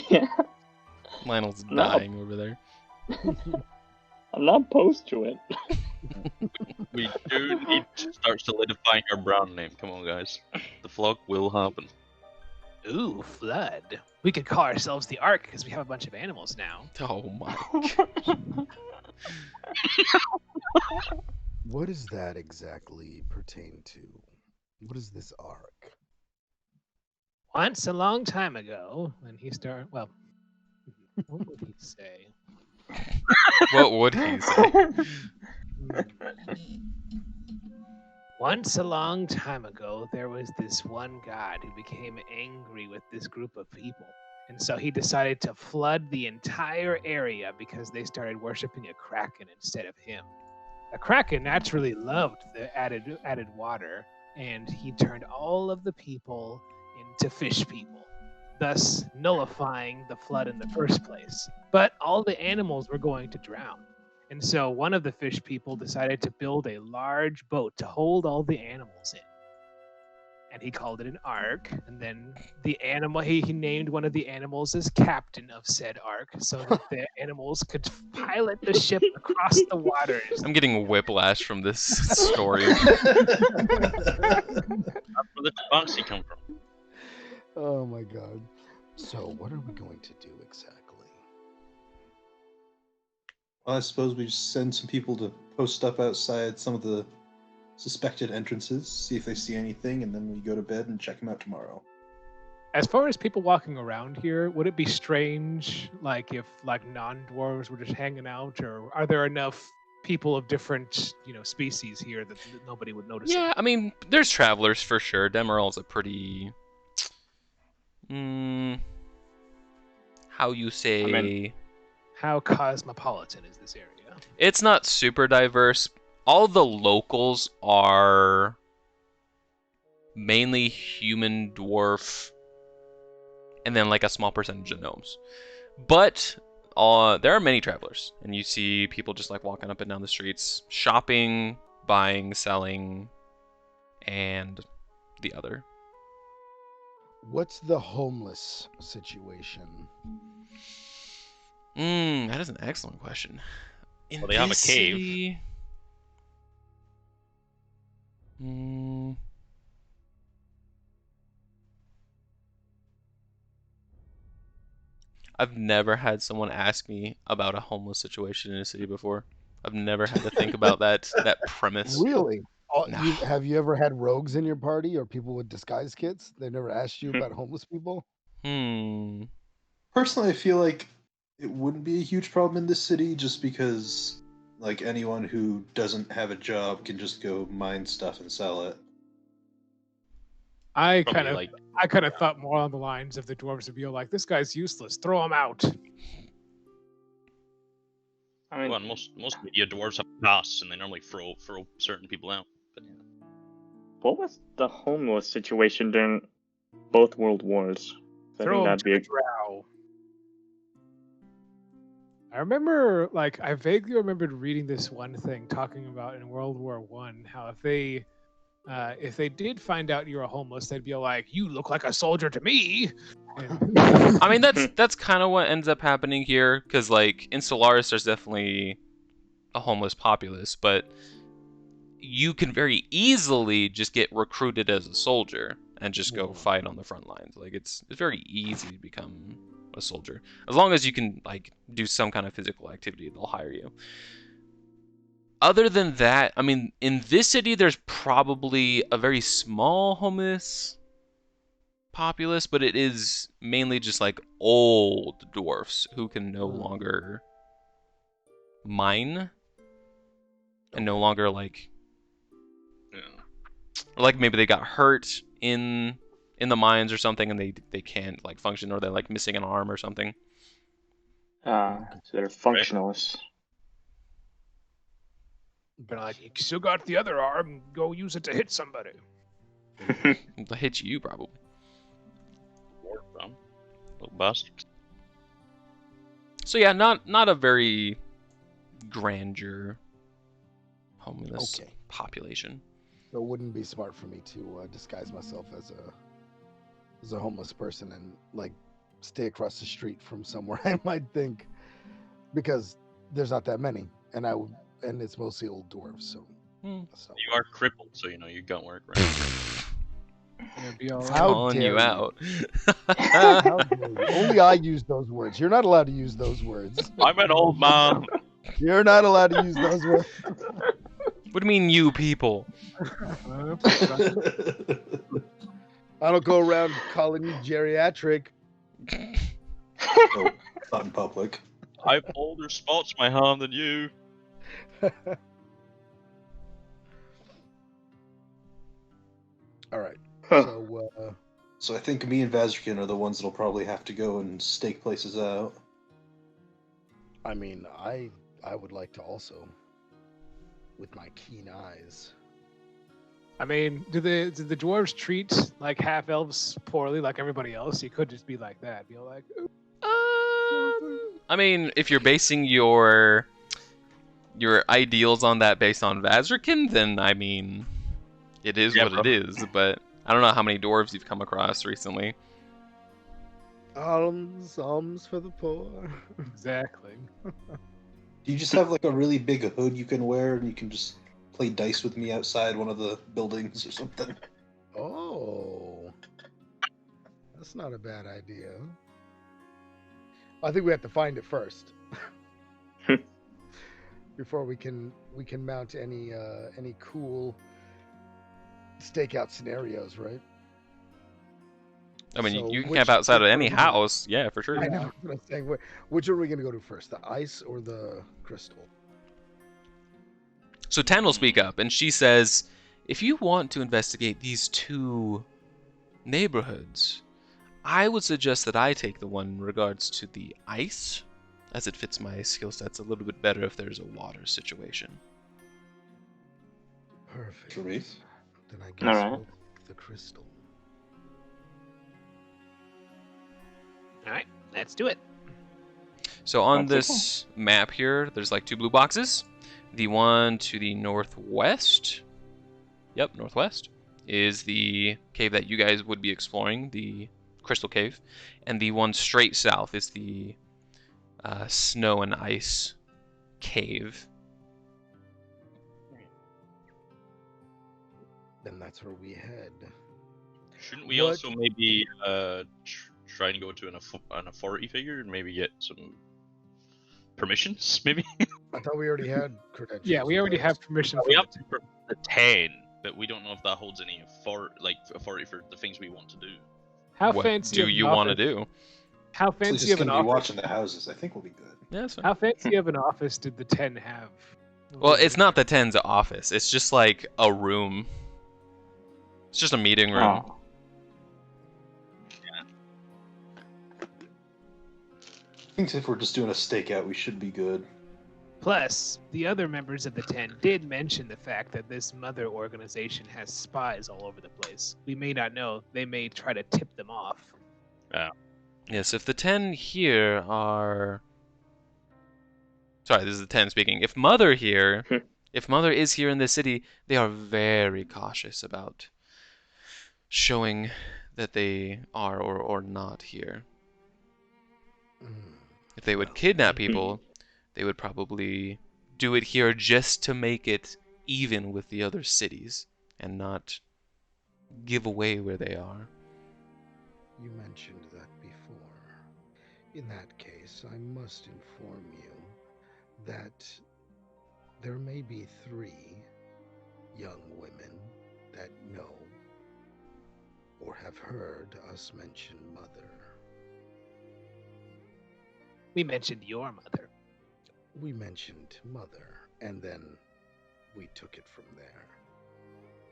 Yeah, Lionel's No. dying over there. I'm not opposed to it. We do need to start solidifying our brand name. Come on, guys. The flock will happen. Ooh, flood. We could call ourselves the Ark because we have a bunch of animals now. Oh my. What does that exactly pertain to? What is this arc? Once a long time ago, when he started, well, what would he say? What would he say? Once a long time ago, there was this one god who became angry with this group of people. And so he decided to flood the entire area because they started worshiping a kraken instead of him. The kraken naturally loved the added water, and he turned all of the people into fish people, thus nullifying the flood in the first place. But all the animals were going to drown. And so one of the fish people decided to build a large boat to hold all the animals in. And he called it an ark. And then the animal, he named one of the animals as captain of said ark so that the animals could pilot the ship across the waters. I'm getting whiplash from this story. That's where the bouncy come from. Oh my god. So what are we going to do exactly? Well, I suppose we just send some people to post stuff outside some of the suspected entrances, see if they see anything, and then we go to bed and check them out tomorrow. As far as people walking around here, would it be strange, like if like non-dwarves were just hanging out, or are there enough people of different, species here that nobody would notice? Yeah, I mean, there's travelers for sure. Demeral's a pretty, how you say? I mean- How cosmopolitan is this area? It's not super diverse. All the locals are mainly human, dwarf, and then like a small percentage of gnomes. But there are many travelers, and you see people just like walking up and down the streets, shopping, buying, selling, and the other. What's the homeless situation? That is an excellent question. In Well, they have a this cave. city- I've never had someone ask me about a homeless situation in a city before. I've never had to think about that premise. Really? No. Have you ever had rogues in your party or people with disguise kits? They never asked you about homeless people? Personally, I feel like it wouldn't be a huge problem in this city just because, like, anyone who doesn't have a job can just go mine stuff and sell it. I Probably kind of thought more on the lines of the dwarves would be like, this guy's useless, throw him out. I mean, Well, most media dwarves have costs, and they normally throw certain people out. But yeah. what was the homeless situation during both World Wars? I Throw think him that'd to be the drow. I remember, I vaguely remembered reading this one thing talking about in World War One how if they did find out you were homeless, they'd be like, "You look like a soldier to me." And I mean, that's kind of what ends up happening here, because like in Solaris, there's definitely a homeless populace, but you can very easily just get recruited as a soldier and just go fight on the front lines. Like it's very easy to become a soldier as long as you can like do some kind of physical activity. They'll hire you. Other than that, I mean, in this city, there's probably a very small homeless populace, but it is mainly just like old dwarfs who can no longer mine and no longer like maybe they got hurt in the mines or something and they can't like function, or they're like missing an arm or something. so they're functionalists. been like, "You still got the other arm, go use it to hit somebody." They'll hit you probably. Little bastard. So yeah, not a very grandeur homeless Okay. population. So it wouldn't be smart for me to disguise myself as a homeless person and like stay across the street from somewhere I might think, because there's not that many, and it's mostly old dwarves. So that's not You are crippled, so you got work, right? It'd be all right. How Calling dare you you. out. How dare you. Only I use those words. You're not allowed to use those words. I'm an old man. You're not allowed to use those words. What do you mean, you people? I don't go around calling you geriatric. Oh, not in public. I've older spots my harm than you. All right. Huh. So I think me and Vazrikin are the ones that'll probably have to go and stake places out. I mean, I would like to also, with my keen eyes. I mean, do the dwarves treat like half elves poorly like everybody else? You could just be like that. Be like, I mean, if you're basing your ideals on that based on Vazrikin, then I mean, it is Yeah, what bro. it is. But I don't know how many dwarves you've come across recently. Alms for the poor. exactly. Do you just have like a really big hood you can wear and you can just play dice with me outside one of the buildings or something? Oh, that's not a bad idea. I think we have to find it first. before we can mount any cool stakeout scenarios, right? I mean, So you can which- camp outside of which any one are we gonna- house. Yeah, for sure. I know what I'm saying. Which are we going to go to first, the ice or the crystal? So Tan will speak up, and she says, if you want to investigate these two neighborhoods, I would suggest that I take the one in regards to the ice, as it fits my skill sets a little bit better if there's a water situation. Perfect. For me. Then I guess Alright. we'll pick the crystal. All right, let's do it. So on That's this map here, there's like two blue boxes. The one to the northwest, yep, northwest, is the cave that you guys would be exploring, the Crystal Cave. And the one straight south is the Snow and Ice Cave. Then that's where we head. Shouldn't we What- also maybe try and go to an authority figure and maybe get some permissions? Maybe I thought we already had credentials. Yeah, we already have permission we from have to for the 10, but we don't know if that holds any authority for the things we want to do. How What fancy do of an you want to office- do? How So fancy just of an gonna be office? watching the houses. I think we'll be good. Yeah, that's fine. How fancy of an office did the 10 have? Well, it's not the 10's office. It's just like a room. It's just a meeting room. Oh. I think if we're just doing a stakeout, we should be good. Plus, the other members of the 10 did mention the fact that this mother organization has spies all over the place. We may not know. They may try to tip them off. Yes, if the 10 here are... Sorry, this is the 10 speaking. If Mother here... Hmm. If Mother is here in the city, they are very cautious about showing that they are or not here. Mm. If they would kidnap people, they would probably do it here just to make it even with the other cities and not give away where they are. You mentioned that before. In that case, I must inform you that there may be 3 young women that know or have heard us mention Mother. We mentioned your mother. We mentioned Mother, and then we took it from there.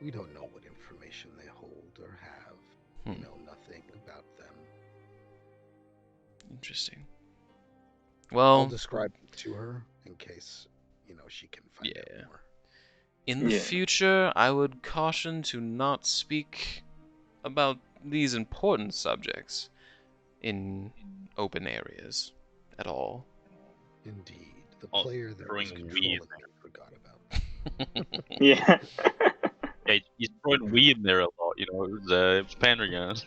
We don't know what information they hold or have. We Hmm. know nothing about them. Interesting. I'll Well, describe it to her in case, she can find Yeah. out more. in the Yeah. future, I would caution to not speak about these important subjects in open areas at all. Indeed, the Oh, player that was throwing controlling weed. me forgot about. Yeah. Yeah, he's throwing weed in there a lot. It was Pendergast.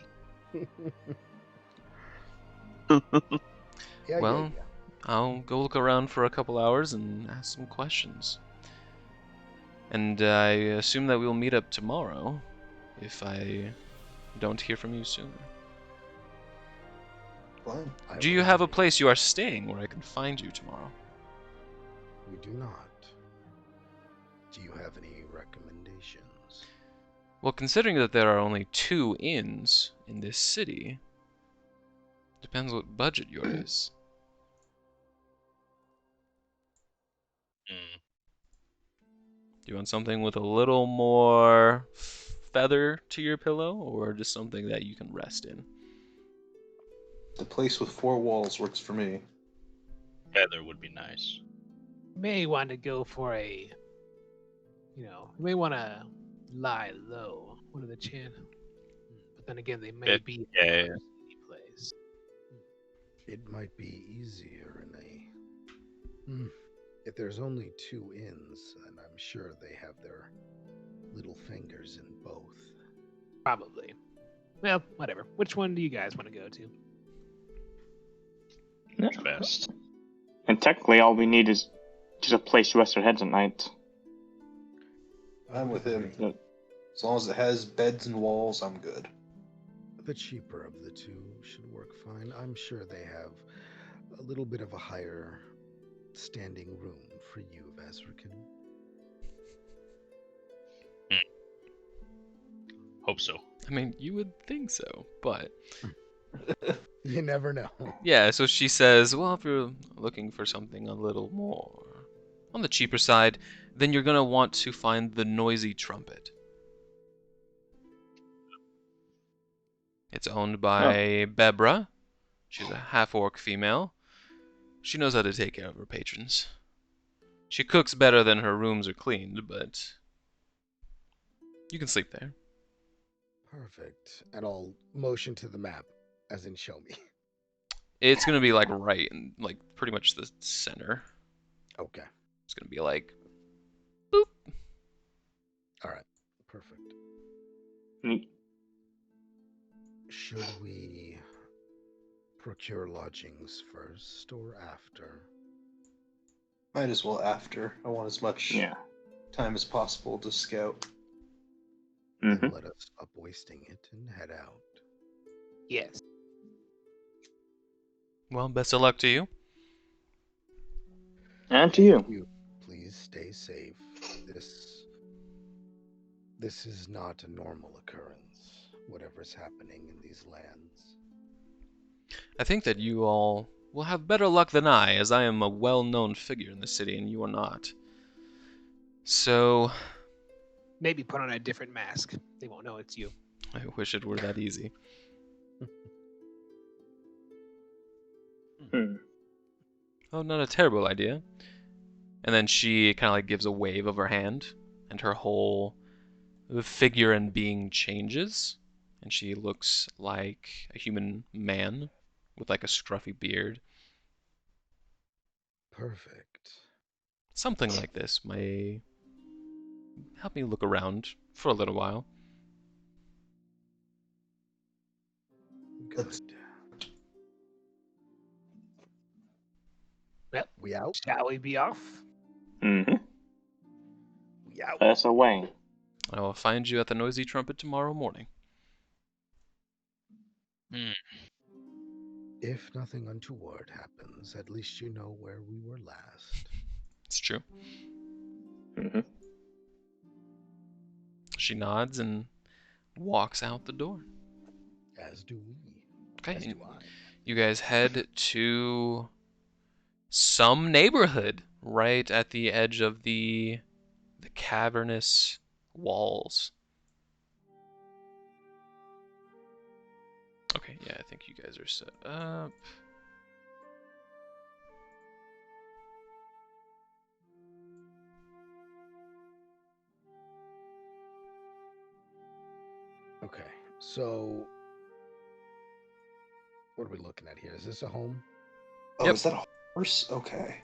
Yeah, Well, I'll go look around for a couple hours and ask some questions. And I assume that we'll meet up tomorrow, if I don't hear from you sooner. Fine. I Do you will have a agree. place you are staying where I can find you tomorrow? We do not. Do you have any recommendations? Well, considering that there are only 2 inns in this city, depends what budget yours is. Mm. Do you want something with a little more feather to your pillow, or just something that you can rest in? The place with 4 walls works for me. Heather would be nice. May want to go for a, you may want to lie low. What are the chances? But then again, they may Yeah, be yeah, in yeah. a city place. It might be easier in a. If there's only 2 inns, then I'm sure they have their little fingers in both. Probably. Well, whatever. Which one do you guys want to go to? Which best? And technically, all we need is just a place to rest our heads at night. I'm with him. Yeah. As long as it has beds and walls, I'm good. The cheaper of the 2 should work fine. I'm sure they have a little bit of a higher standing room for you, Vasrican. Hope so. I mean, you would think so, but You never know. yeah. So she says, "Well, if you're looking for something a little more on the cheaper side, then you're gonna want to find the Noisy Trumpet. It's owned by Bebra. She's a half-orc female. She knows how to take care of her patrons. She cooks better than her rooms are cleaned, but you can sleep there." Perfect. And I'll motion to the map, as in show me. It's gonna be like right in like pretty much the center. Okay. It's gonna be like All right. Perfect. Neat. Should we procure lodgings first or after? Might as well after. I want as much Yeah. time as possible to scout. Hmm. Let us stop wasting it and head out. Yes. well, best of luck to you. And to you. Please stay safe. This is not a normal occurrence, whatever's happening in these lands. I think that you all will have better luck than I, as I am a well-known figure in the city and you are not. So, Maybe put on a different mask. They won't know it's you. I wish it were that easy. Hmm. Oh, not a terrible idea. And then she kind of like gives a wave of her hand, and her whole figure and being changes, and she looks like a human man with like a scruffy beard. Perfect. Something like this may help me look around for a little while. Good. Well, We out? shall we be off? Hmm. We out. That's away. I will find you at the Noisy Trumpet tomorrow morning. If nothing untoward happens, at least you know where we were last. It's true. Hmm. She nods and walks out the door. As do we. Okay, As and do I. you guys head to some neighborhood right at the edge of the cavernous walls. Okay, yeah, I think you guys are set up. Okay, so what are we looking at here? Is this a home? Oh, Yep. is that a horse? Okay.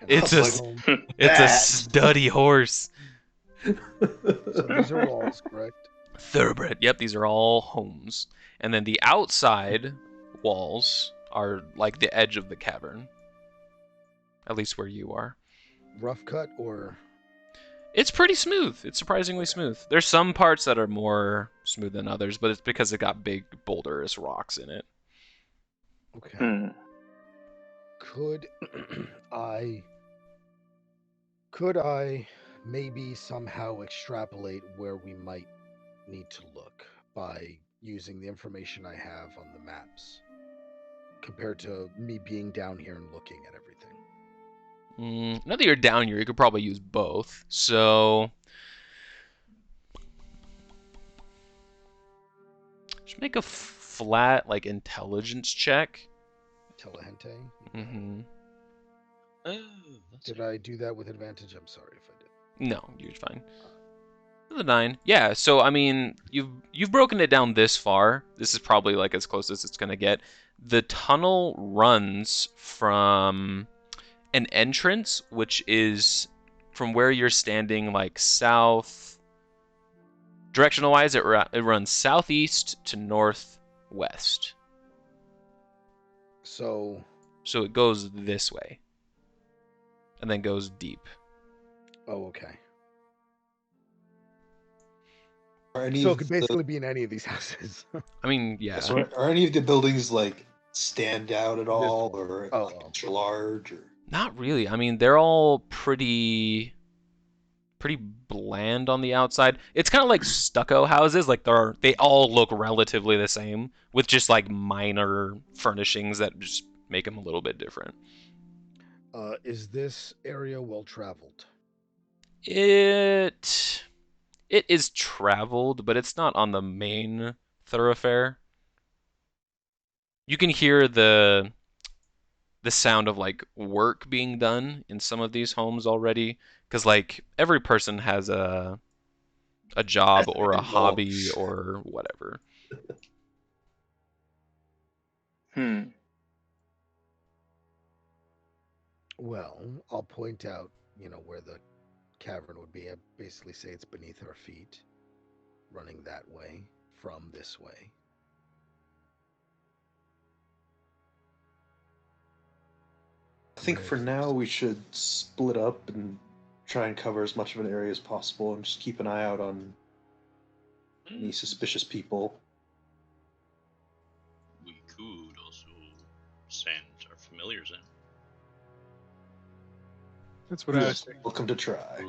It's I a was home. it's a that. stutty horse. So these are walls, correct? Thoroughbred. Yep, these are all homes. And then the outside walls are like the edge of the cavern. At least where you are. Rough cut or It's pretty smooth. It's surprisingly smooth. There's some parts that are more smooth than others, but it's because it got big boulderous rocks in it. okay? Hmm. Could I maybe somehow extrapolate where we might need to look by using the information I have on the maps compared to me being down here and looking at everything? Now that you're down here, you could probably use both. So, just make a flat, like, intelligence check. Telehente? Mm-hmm. Did I do that with advantage? I'm sorry if I did. No, you're fine. The 9. Yeah, so I mean, you've broken it down this far. This is probably like as close as it's gonna get. The tunnel runs from an entrance, which is from where you're standing, like south. Directional wise, it runs southeast to northwest. So it goes this way, and then goes deep. oh, okay. Are any So it of could the- basically be in any of these houses. I mean, yeah. are any of the buildings like stand out at all, or Oh, like extra large? Or Not really. I mean, they're all pretty bland on the outside. It's kind of like stucco houses. Like they all look relatively the same, with just like minor furnishings that just make them a little bit different. Is this area well traveled? It is traveled, but it's not on the main thoroughfare. You can hear the sound of like work being done in some of these homes already, because like every person has a job or a Well. hobby or whatever. Well, I'll point out, where the cavern would be. I basically say it's beneath our feet, running that way from this way. I think for Where's now this? we should split up and try and cover as much of an area as possible, and just keep an eye out on any suspicious people. We could also send our familiars in. That's what I was thinking. Welcome to try.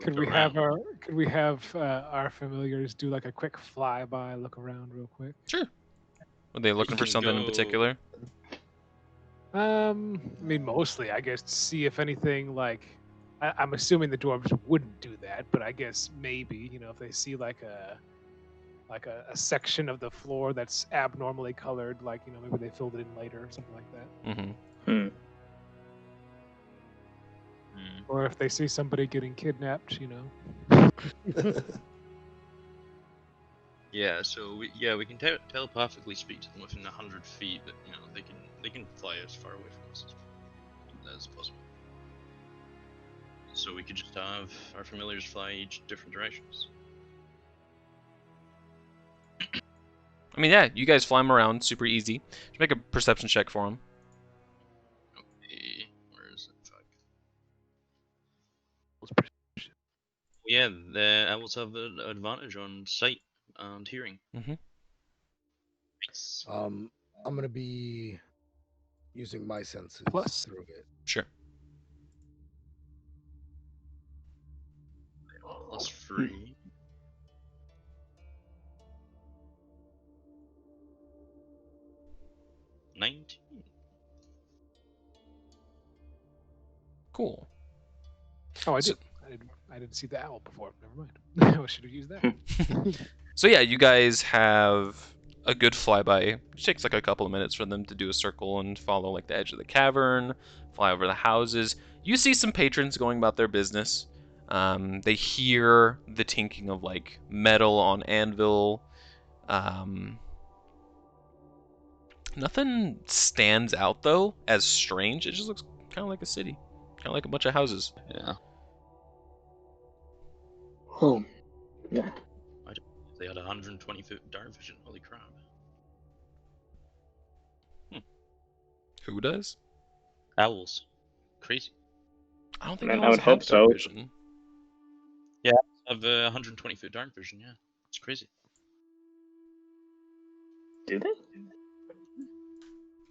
Could we have our familiars do like a quick flyby, look around real quick? Sure. Were they looking for can something in go- particular? I mean, mostly, I guess, to see if anything like. I'm assuming the dwarves wouldn't do that, but I guess maybe, if they see like a section of the floor that's abnormally colored, like maybe they filled it in later or something like that. Mm-hmm. Or if they see somebody getting kidnapped, Yeah, so we can telepathically speak to them within 100 feet, but they can fly as far away from us as possible. So we could just have our familiars fly each different directions. I mean, yeah, you guys fly them around, super easy. Just make a perception check for them. Okay, where is it? Fuck. Yeah, the owls have an advantage on sight and hearing. Mm-hmm. Nice. I'm gonna be using my senses Plus. through it. Sure. Plus 3. $19. Cool. Oh, I So- did. I didn't see the owl before. Never mind. I should have used that. So yeah, you guys have a good flyby. It takes like a couple of minutes for them to do a circle and follow like the edge of the cavern, fly over the houses. You see some patrons going about their business. They hear the tinking of like metal on anvil. Nothing stands out though as strange. It just looks kind of like a city, kind of like a bunch of houses. Yeah. Oh, yeah. They had 120-foot dark vision. Holy crap. Who does? Owls. Crazy. I don't think Man, I owls would have hope dark so. vision. Have 120-foot dark vision, yeah. It's crazy. Do they?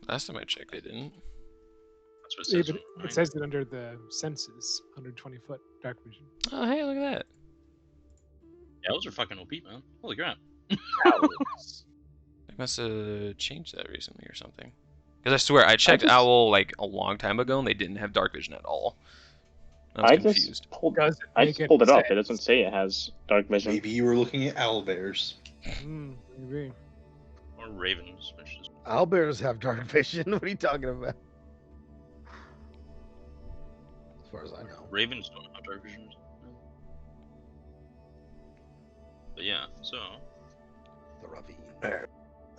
Last time I checked, they didn't. That's what it Yeah, says. but right? it says it under the senses, 120-foot dark vision. Oh, hey, look at that. Owls are fucking OP, man. Holy crap. They must have changed that recently or something. Because I swear, I checked just- Owl like a long time ago, and they didn't have dark vision at all. I was I confused. just pulled. Does it I make just pulled it any up. It doesn't sense? say it has dark vision. Maybe you were looking at owl bears. Maybe. Or ravens, which is Owlbears have dark vision. What are you talking about? As far as I know. ravens don't have dark vision. But yeah, so The ravine. Alright.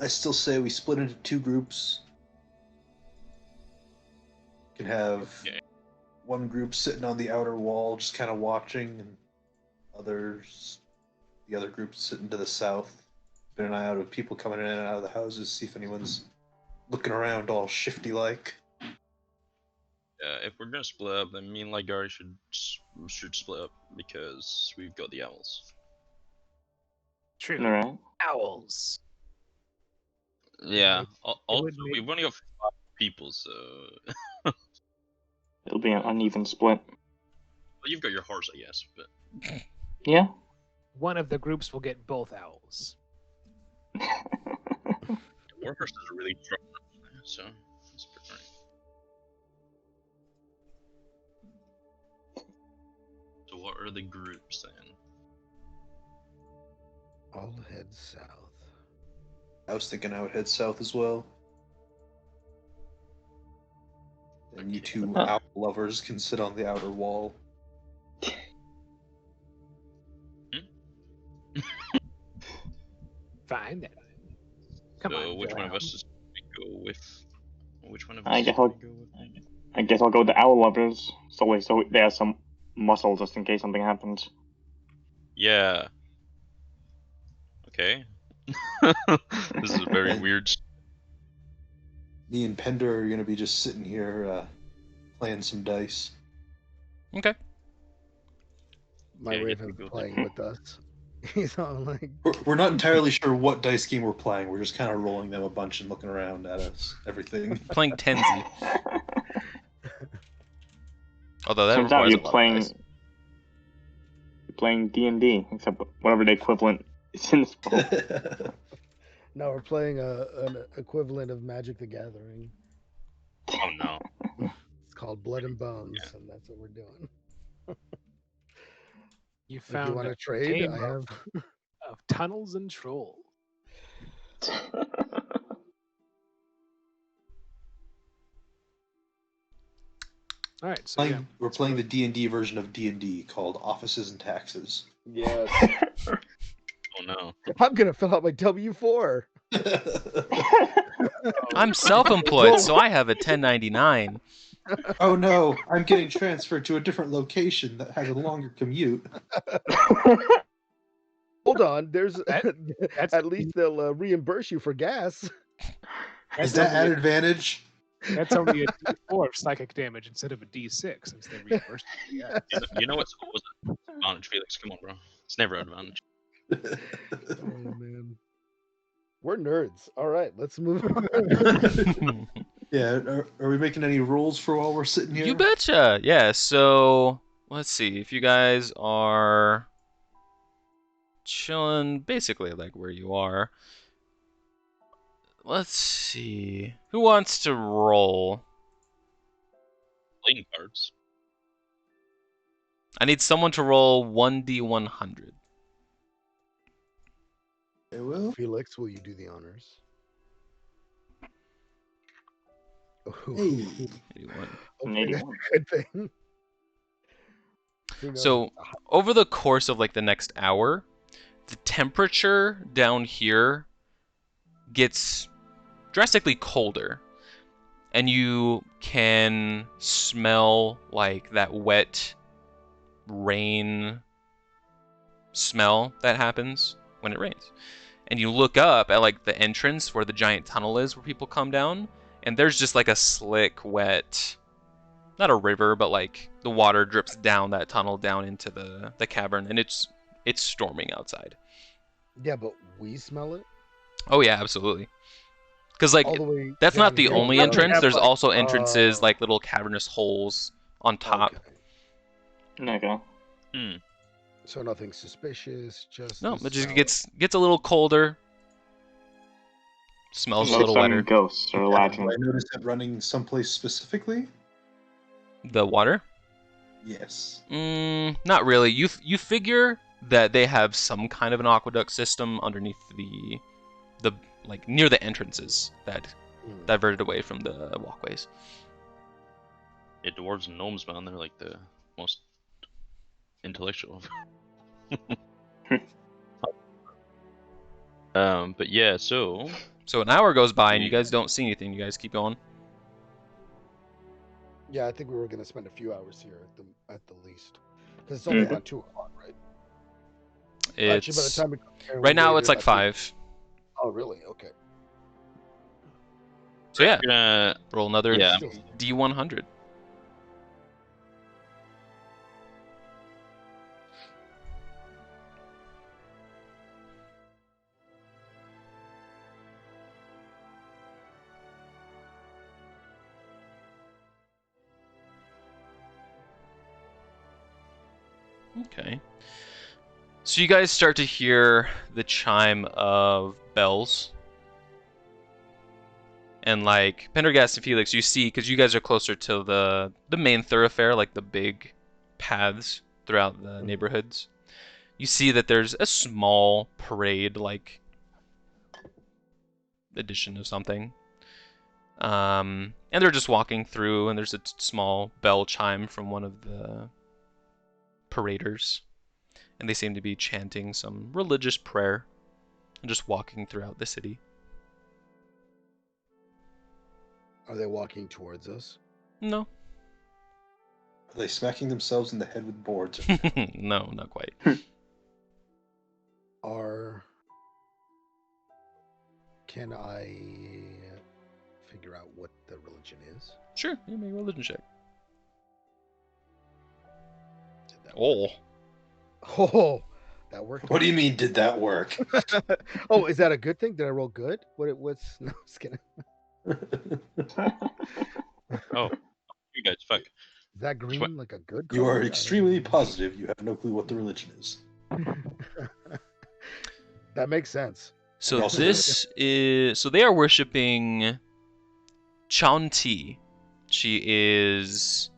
I still say we split into 2 groups. You can have Okay. one group sitting on the outer wall, just kind of watching, and the other group sitting to the south, keeping an eye out of people coming in and out of the houses, see if anyone's looking around all shifty like. if we're gonna split up, then me and Ligari should split up because we've got the owls. True. Alright. Owls. Yeah. would Also, make- we've only got 5 people, so It'll be an uneven split. Well, you've got your horse, I guess, but Yeah. One of the groups will get both owls. the horse is really strong, so that's pretty right. So what are the groups then? I'll head south. I was thinking I would head south as well. And you two Huh. owl lovers can sit on the outer wall. Fine then. Come So on, which one of Brown. us is we go with? Which one of I us guess do we I'll- go with? I guess I'll go with the owl lovers. So they have some muscle just in case something happens. Yeah. Okay. This is a very weird. Me and Pender are gonna be just sitting here playing some dice. Okay. My Yeah, I guess we Raven's go playing with us. He's on like. We're not entirely sure what dice game we're playing. We're just kind of rolling them a bunch and looking around at us. Everything. Playing Tenzi. Although that Turns out requires you're a lot of playing. dice. You're playing D&D, except whatever the equivalent is in this book. No, we're playing an equivalent of Magic the Gathering. Oh no. It's called Blood and Bones, Yeah. and that's what we're doing. You If you found want a to trade, game I have. of tunnels and trolls. All right, so yeah. We're playing the D&D version of D&D called Offices and Taxes. Yes. Oh no. I'm gonna fill out my W-4. I'm self-employed, so I have a 1099. Oh no, I'm getting transferred to a different location that has a longer commute. Hold on, there's That's at least they'll reimburse you for gas. Is that an advantage? That's only a D4 of psychic damage instead of a D6 since they reversed it. Yeah. You know what's advantage, Felix? Come on, bro. It's never an advantage. Oh man, we're nerds. All right, let's move on. Yeah, are we making any rules for while we're sitting here? You betcha. Yeah, so let's see. If you guys are chilling basically like where you are. Let's see. Who wants to roll? Playing cards. I need someone to roll 1d100. I will. Felix, will you do the honors? Hey. 81. Okay, that's 81. a good thing. Who knows? So, over the course of like the next hour, the temperature down here gets drastically colder. And you can smell like that wet rain smell that happens when it rains. And you look up at like the entrance where the giant tunnel is where people come down, and there's just like a slick, wet, not a river, but like the water drips down that tunnel down into the cavern, and it's storming outside. Yeah, but we smell it Oh yeah, absolutely. Because like all the way. that's down not the here. only Yeah, entrance. have, There's like, also entrances Oh. like little cavernous holes on top. Okay. Okay. Hmm. So nothing suspicious. Just No, the it just smell. gets a little colder. Smells a Looks little like wetter. ghosts or Do latching. I notice it running someplace specifically? The water? Yes. Not really. You figure that they have some kind of an aqueduct system underneath the like near the entrances that Hmm. diverted away from the walkways. Yeah, dwarves and gnomes, man, they're like the most intellectual. But yeah, so So an hour goes by and you guys don't see anything. You guys keep going. Yeah, I think we were gonna spend a few hours here at the least, because it's only Mhm. about 2 o'clock, right? It's Actually, by the time we come here, right we'll now be it's here like about 5. Oh, really? Okay. So yeah, we're gonna roll another Yeah. Still- D100. Okay. So you guys start to hear the chime of bells. And like Pendergast and Felix, you see, because you guys are closer to the main thoroughfare, like the big paths throughout the neighborhoods. You see that there's a small parade, like edition of something. And they're just walking through, and there's a small bell chime from one of the paraders. And they seem to be chanting some religious prayer and just walking throughout the city. Are they walking towards us? No. Are they smacking themselves in the head with boards? No, not quite. Can I figure out what the religion is? Sure, you make a religion check. Did that Oh. Oh, that worked. What do you mean, did that work? Oh, is that a good thing? Did I roll good? What's no, just kidding. Oh, you guys, fuck. Is that green like a good You color? I are don't extremely know. positive you have no clue what the religion is. That makes sense. So Also- this is so they are worshiping Chanti. She is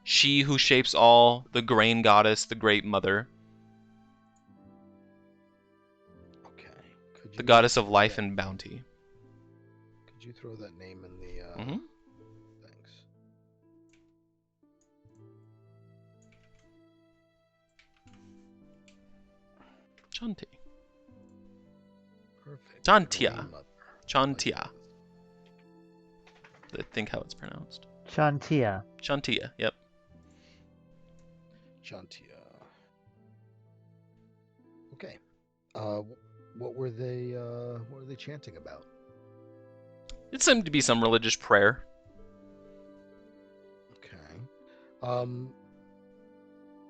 she who shapes all, the grain goddess, the great mother, Okay. Could the you goddess of throw life that- and bounty. Could you throw that name in the? Mhm. Thanks. Chanti. Perfect. Chantia. Grain mother. Chantia. I think how it's pronounced. Chantia. Chantia. Yep. Chantia. Okay. What were they? What were they chanting about? It seemed to be some religious prayer. Okay.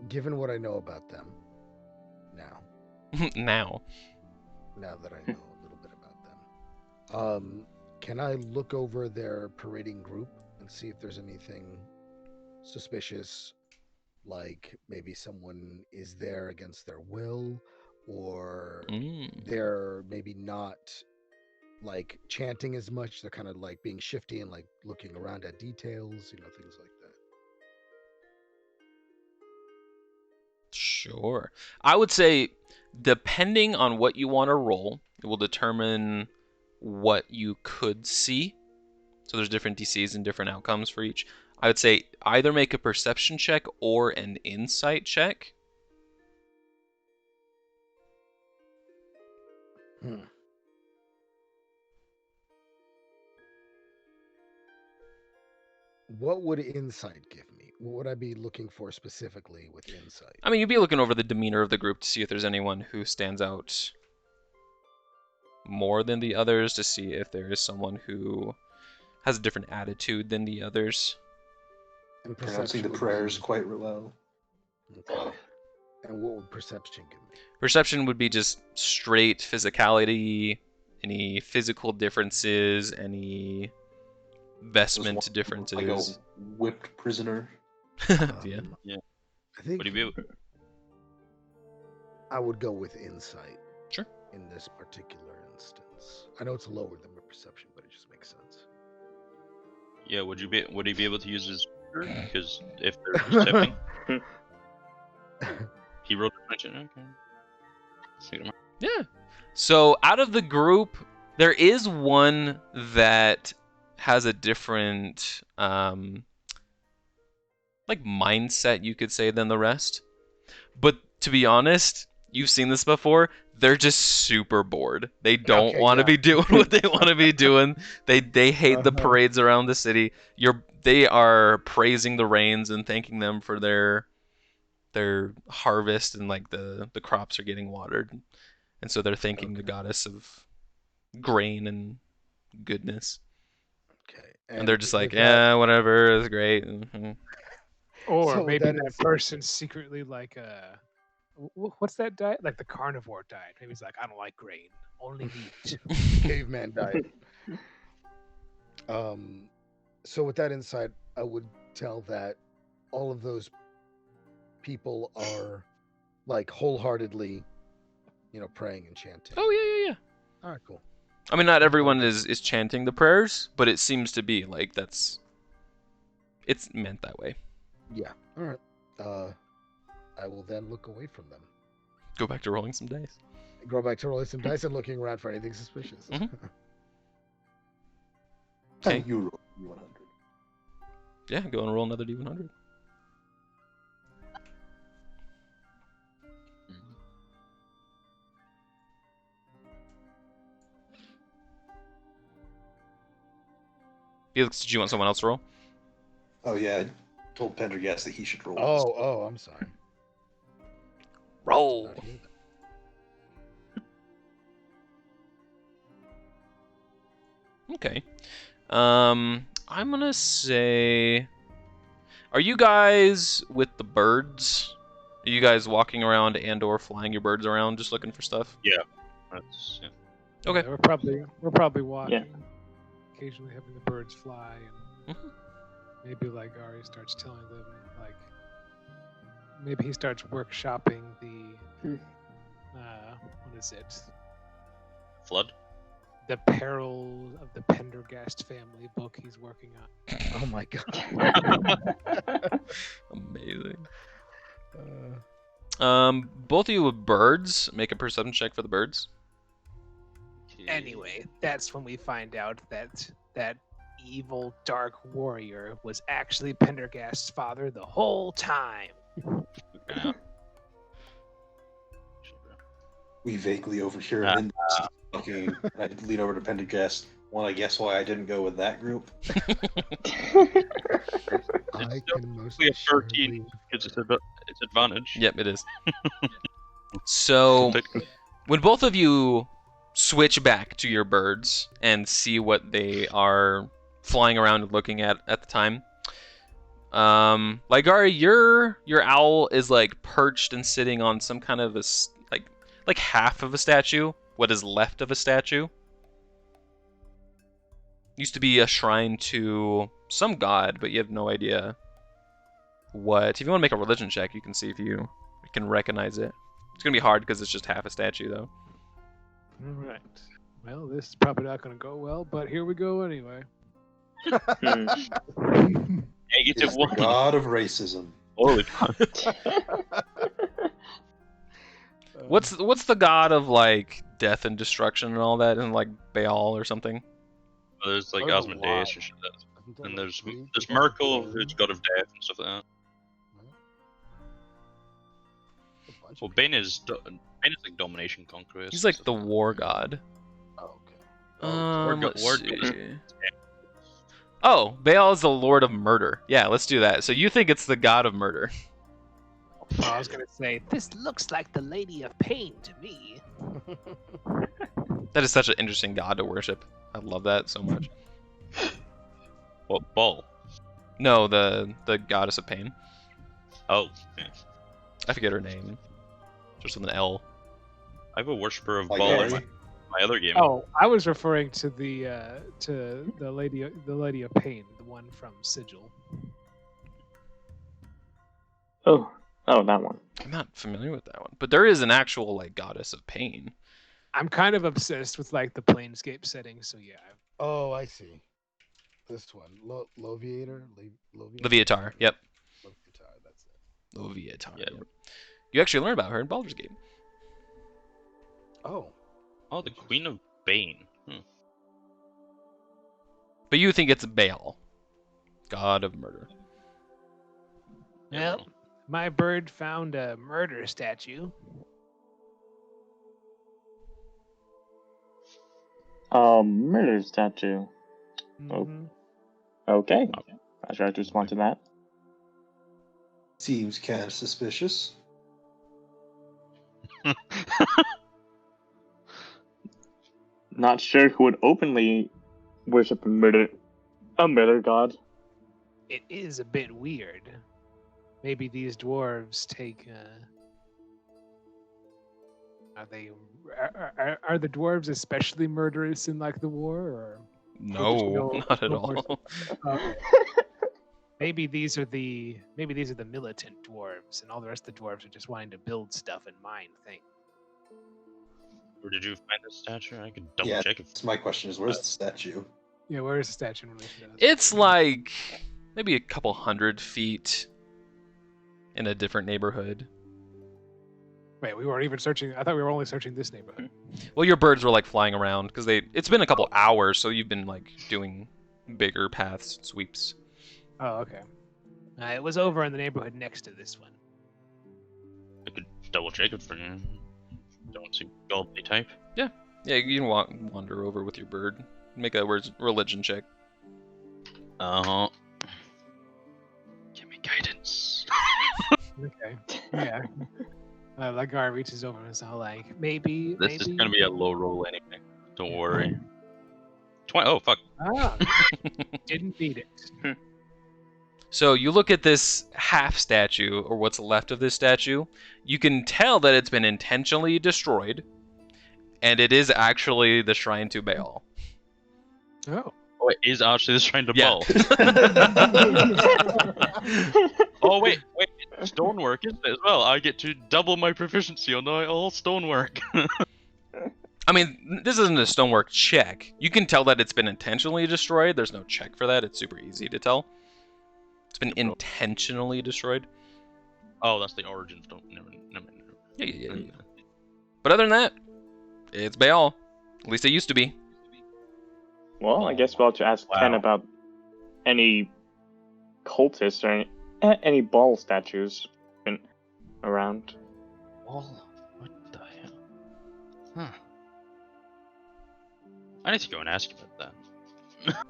Given what I know about them now, Now. now that I know a little bit about them, can I look over their parading group and see if there's anything suspicious, like maybe someone is there against their will, or they're maybe not like chanting as much, they're kind of like being shifty and like looking around at details, things like that. Sure. I would say, depending on what you want to roll, it will determine what you could see. So there's different DCs and different outcomes for each. I would say either make a perception check or an insight check. What would insight give me? What would I be looking for specifically with insight? I mean, you'd be looking over the demeanor of the group to see if there's anyone who stands out more than the others, to see if there is someone who has a different attitude than the others. And Pronouncing the would prayers be- quite well. Okay. And what would perception give me? Perception would be just straight physicality, any physical differences, any vestment Like a differences. whipped prisoner. Yeah. Yeah. I think Would you be able? I would go with insight. Sure. In this particular instance, I know it's lower than my perception, but it just makes sense. Yeah. Would you be? Would he be able to use his? Because if they're percepting, he rolled a 20. Okay. Take him out. Yeah. So out of the group, there is one that has a different like mindset, you could say, than the rest. But to be honest, you've seen this before. They're just super bored. They don't Okay, want to yeah. be doing what they want to be doing. They hate the Uh-huh. parades around the city. They are praising the rains and thanking them for their harvest, and like the crops are getting watered. And so they're thanking the Okay. goddess of grain and goodness. Okay. And they're just like, with that- yeah, whatever, it's great. Mhm. Or So maybe that that is- person's secretly like what's that diet? Like the carnivore diet. Maybe he's like, I don't like grain, only meat. caveman diet. So with that insight, I would tell that all of those people are like wholeheartedly, praying and chanting. Oh yeah. All right, cool. I mean, not everyone is chanting the prayers, but it seems to be like it's meant that way. Yeah. All right. I will then look away from them. Go back to rolling some dice. Go back to rolling some dice and looking around for anything suspicious. Mhm. Okay. And you roll D100. Yeah, go and roll another D100. Felix, did you want someone else to roll? Oh yeah, I told Pendergast that he should roll. Oh, I'm sorry. Roll. Not here, then. Okay. I'm gonna say, are you guys with the birds? Are you guys walking around and/or flying your birds around, just looking for stuff? That's, yeah. Okay. Yeah, we're probably walking, occasionally having the birds fly, and Mhm. maybe like Ari starts telling them, like maybe he starts workshopping the what is it? Flood. The Peril of the Pendergast Family book he's working on. Oh my god. Amazing. Uh, Both of you with birds, make a perception check for the birds. Anyway, that's when we find out that evil dark warrior was actually Pendergast's father the whole time. Yeah. We vaguely overhear him. Fucking, I lean over to Pendergast. Want to guess why I didn't go with that group? I It's can most definitely a 13 assuredly- because it's advantage. Yep, it is. So, when both of you switch back to your birds and see what they are flying around and looking at the time, Ligari, your owl is like perched and sitting on some kind of like half of a statue, what is left of a statue. Used to be a shrine to some god, but you have no idea what. If you want to make a religion check, you can see if you can recognize it. It's gonna be hard because it's just half a statue, though. All right. Well, this is probably not going to go well, but here we go anyway. It's Negative the 1. god of racism. Holy What's the god of like death and destruction and all that, and like Baal or something? There's like Oh, Osmodeus wow. and shit. Isn't there And like there's three? Merkel, who's god of death and stuff like that. A bunch Well, of Bane is like domination conquest. He's like stuff the like that. war god. Oh, okay. Let's War see. god. Oh, Baal is the lord of murder. Yeah, let's do that. So you think it's the god of murder? I was going to say, this looks like the Lady of Pain to me. That is such an interesting god to worship. I love that so much. What ball? No, the goddess of pain. Oh, yeah. I forget her name. Just with an L. I have a worshiper of Like ball in Ari? my other game. Oh, I was referring to the Lady of Pain, the one from Sigil. Oh, that one. I'm not familiar with that one, but there is an actual like goddess of pain. I'm kind of obsessed with like the Planescape setting, so yeah. Oh, I see. This one, Loviator. Leviatar. Yep. Loviatar. That's it. Leviatar. Yeah. Yep. You actually learn about her in Baldur's Gate. Oh, Oh, the Queen of Bane. But you think it's Baal, god of murder. Well, my bird found a murder statue. Murder statue. Oh. Mhm. Okay. Not sure how to respond to that. Seems kind of suspicious. Not sure who would openly worship a murder god. It is a bit weird. Maybe these dwarves take. Are the dwarves especially murderous in like the war, or No, no- not at no all. maybe these are the militant dwarves dwarves, and all the rest of the dwarves are just wanting to build stuff and mine things. Where did you find this statue? I could double Yeah, check if that's my question. Is where's the statue? Yeah, where is the statue in relation to this? It's like maybe a couple 100 feet in a different neighborhood. Wait, we weren't even searching. I thought we were only searching this neighborhood. Well, your birds were like flying around because it's been a couple hours, so you've been like doing bigger paths, sweeps. Oh, okay. It was over in the neighborhood next to this one. I could double check it for you. Don't see godly type. Yeah, you can wander over with your bird. Make a religion check. Uh-huh. Give me guidance. Okay. Yeah. Lagar reaches over and is all like, maybe. This is gonna be a low roll anyway. Don't worry. 20. Oh fuck. Ah, didn't need it. So you look at this half statue, or what's left of this statue. You can tell that it's been intentionally destroyed, and it is actually the shrine to Baal. Oh. Oh, it is actually the shrine to Yeah. Baal. Oh wait, stonework isn't it as well? I get to double my proficiency on all stonework. I mean, this isn't a stonework check. You can tell that it's been intentionally destroyed. There's no check for that. It's super easy to tell. It's been intentionally destroyed. Oh, that's the origin stone. Never. Yeah. But other than that, it's Baal. At least it used to be. Well, I guess we'll have to ask Ken Wow. about any cultists or any ball statues been around. Wall? What the hell? Huh. I need to go and ask about that.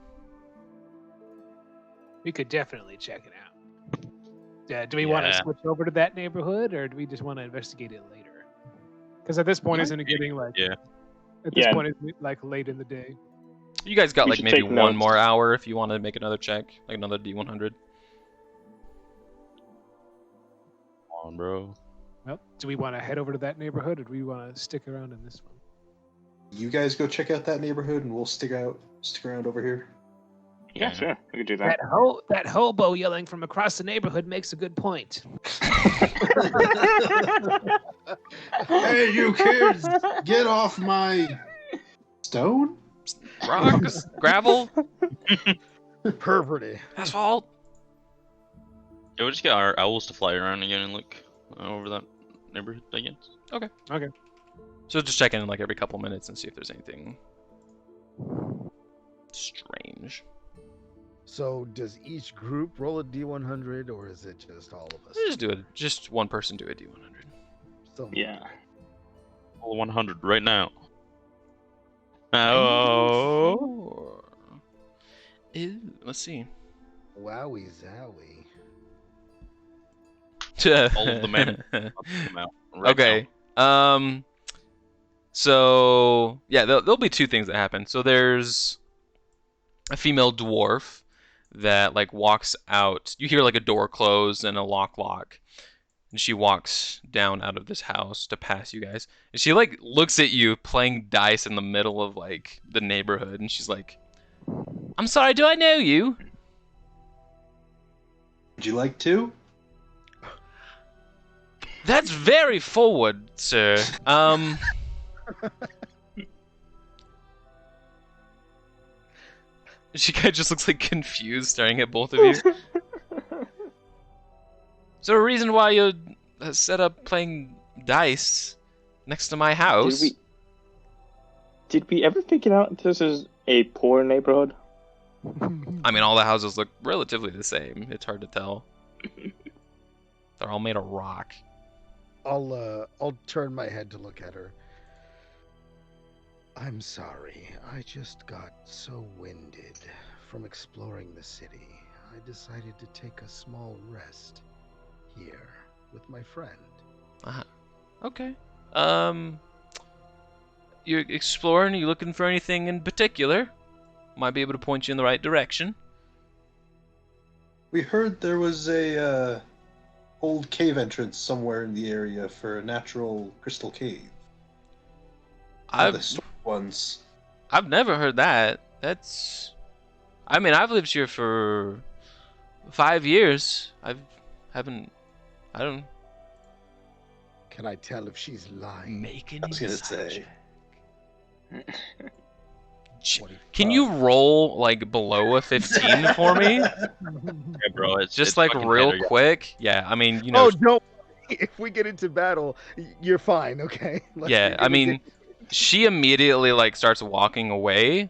We could definitely check it out. Do we want to Yeah. switch over to that neighborhood, or do we just want to investigate it later? Because at this point, isn't it getting like? Yeah. At this Yeah. point, it's like late in the day. You guys got We like should maybe take one notes. more hour if you want to make another check, like another D100. Come on, bro. Well, do we want to head over to that neighborhood, or do we want to stick around in this one? You guys go check out that neighborhood, and we'll stick around over here. Yeah, Yeah. sure. We could do that. That hobo yelling from across the neighborhood makes a good point. Hey, you kids! Get off my stone! Rocks, gravel, Perverty. asphalt. Yeah, we'll just get our owls to fly around again and look over that neighborhood again. So just check in like every couple minutes and see if there's anything strange. So does each group roll a D100, or is it just all of us? Just do it. Just one person do a D100. So, Yeah. Roll 100 right now. Oh. Four. Ew, let's see. Wowie zowie. All of the men. Come out right Okay. So yeah, there'll be two things that happen. So there's a female dwarf that like walks out. You hear like a door close and a lock, and she walks down out of this house to pass you guys. And she like looks at you playing dice in the middle of like the neighborhood, and she's like, "I'm sorry, do I know you?" Would you like to? That's very forward, sir. She kind of just looks like confused, staring at both of you. Is there a reason why you set up playing dice next to my house? Did we ever figure out this is a poor neighborhood? I mean, all the houses look relatively the same. It's hard to tell. They're all made of rock. I'll turn my head to look at her. I'm sorry. I just got so winded from exploring the city. I decided to take a small rest here with my friend. Okay. You're exploring? Are you looking for anything in particular? Might be able to point you in the right direction. We heard there was a old cave entrance somewhere in the area for a natural crystal cave. The storm ones. I've never heard that. I mean, I've lived here for 5 years. I don't Can I tell if she's lying? Make an I was gonna insight say. check. 25. Can you roll like below a 15 for me? Yeah, bro. It's Just it's like fucking real better, yeah. quick? Yeah, I mean, you know, Oh, don't worry. If we get into battle, you're fine, okay? yeah, I mean, she immediately like starts walking away.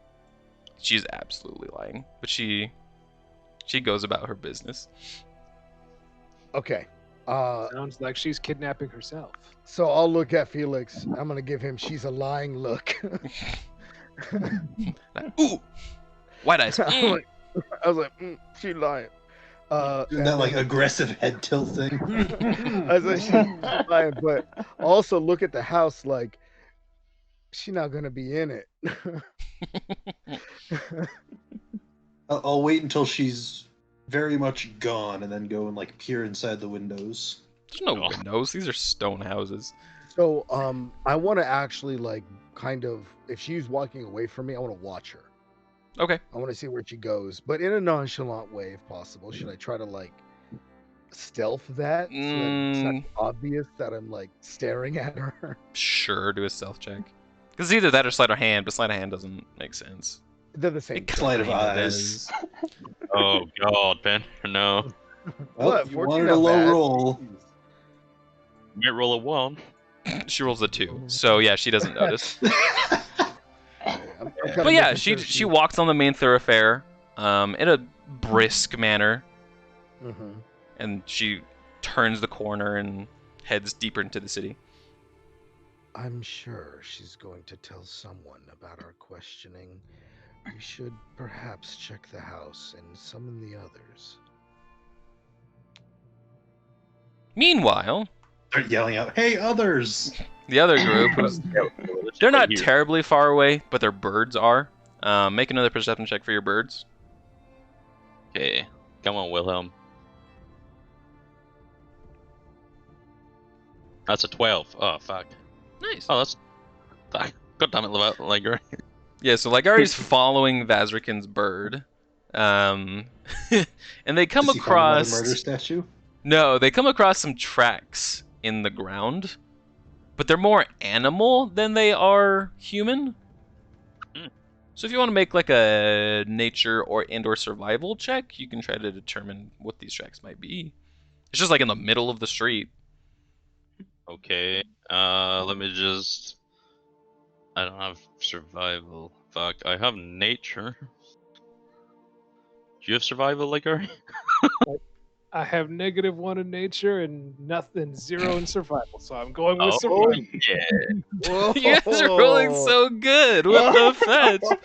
She's absolutely lying, but she goes about her business. Okay. Sounds like she's kidnapping herself. So I'll look at Felix. I'm gonna give him she's a lying look. Ooh, white eyes. I was like, she lying. Doing that like aggressive head tilt thing. I was like, she's lying, but also look at the house like she's not gonna be in it. I'll wait until she's very much gone, and then go and like peer inside the windows. There's no windows. These are stone houses. So I want to actually like kind of, if she's walking away from me, I want to watch her. Okay. I want to see where she goes, but in a nonchalant way if possible. Should I try to like stealth that so that it's not obvious that I'm like staring at her? Sure, do a stealth check. Because either that or sleight of hand, but sleight of hand doesn't make sense. They're the same. It Sleight of kinda eyes. does. Oh god, Ben. No. Well, What, you 14 wanted not a low bad. roll. Might roll a 1. She rolls a 2, so yeah, she doesn't notice. I'm kinda But yeah, making sure she walks on the main thoroughfare, in a brisk manner, Mhm. and she turns the corner and heads deeper into the city. I'm sure she's going to tell someone about our questioning. We should perhaps check the house and summon the others. Meanwhile, Start yelling out, "Hey, others!" the other group, who's, they're not Here. terribly far away, but their birds are. Make another perception check for your birds. Okay. Come on, Wilhelm. That's a 12. Oh, fuck. Nice. Oh, that's... Fuck. God damn it, Liger. Yeah, so Ligari's following Vazrikin's bird, and they come Does he find another across. murder statue. No, they come across some tracks in the ground, but they're more animal than they are human. Hmm. So if you want to make like a nature or survival check, you can try to determine what these tracks might be. It's just like in the middle of the street. Okay. Let me just... I don't have survival. Fuck. I have nature. Do you have survival, Liger? I have -1 in nature and nothing, 0 in survival, so I'm going with Oh, survival. yeah. Whoa. You guys are rolling so good. What the fetch? Oh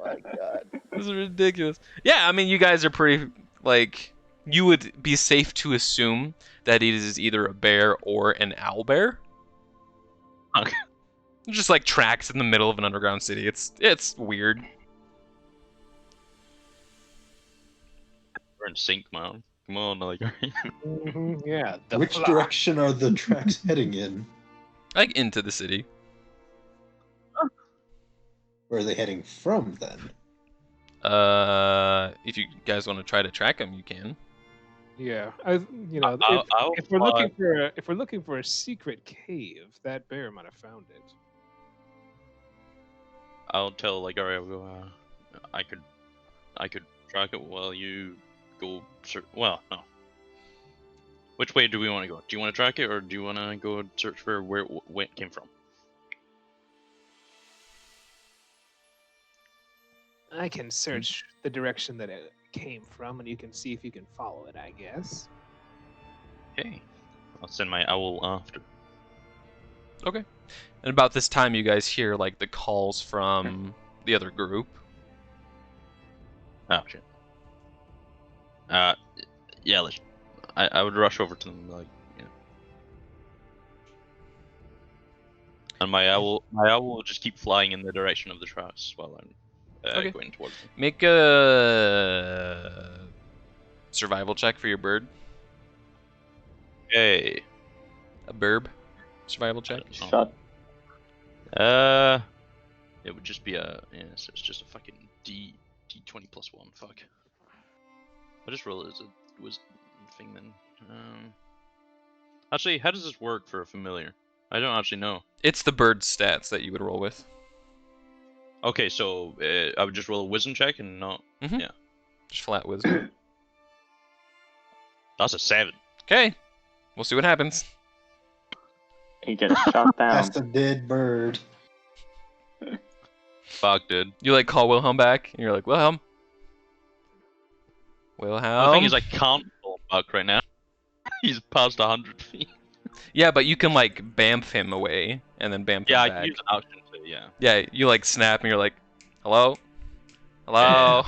my god. This is ridiculous. Yeah, I mean, you guys are pretty, like, you would be safe to assume that it is either a bear or an owlbear. Okay. Just like tracks in the middle of an underground city. It's weird. We're in sync, man. Come on, Liger. Yeah. the Which fly. direction are the tracks heading in? Like into the city. Where are they heading from then? If you guys want to try to track them, you can. Yeah, if, I'll if we're fly. looking for a secret cave, that bear might have found it. I'll tell Liger I'll go, I could track it while you go well, no. Which way do we want to go? Do you want to track it, or do you want to go search for where it came from? I can search the direction that it came from, and you can see if you can follow it, I guess. Okay. I'll send my owl after. Okay. And about this time, you guys hear like the calls from the other group. Oh shit. Yeah, I would rush over to them, like, you know. And my owl will just keep flying in the direction of the tracks while I'm Okay. going towards them. Make a survival check for your bird. Okay. A burb survival check. Shut. It would just be so it's just a fucking D20 plus 1. Fuck. I'll just roll it as a wisdom thing then. Actually, how does this work for a familiar? I don't actually know. It's the bird stats that you would roll with. Okay, so I would just roll a wisdom check and not. Just flat wisdom. That's a 7. Okay. We'll see what happens. He gets shot down. That's a dead bird. Fuck, dude. You like call Wilhelm back, and you're like, Wilhelm. Wilhelm. The thing is, I can't pull him back right now. He's past 100 feet. Yeah, but you can like bamf him away, and then bamf Yeah, I him back. can use an action too. Yeah. Yeah, you like snap, and you're like, hello, hello,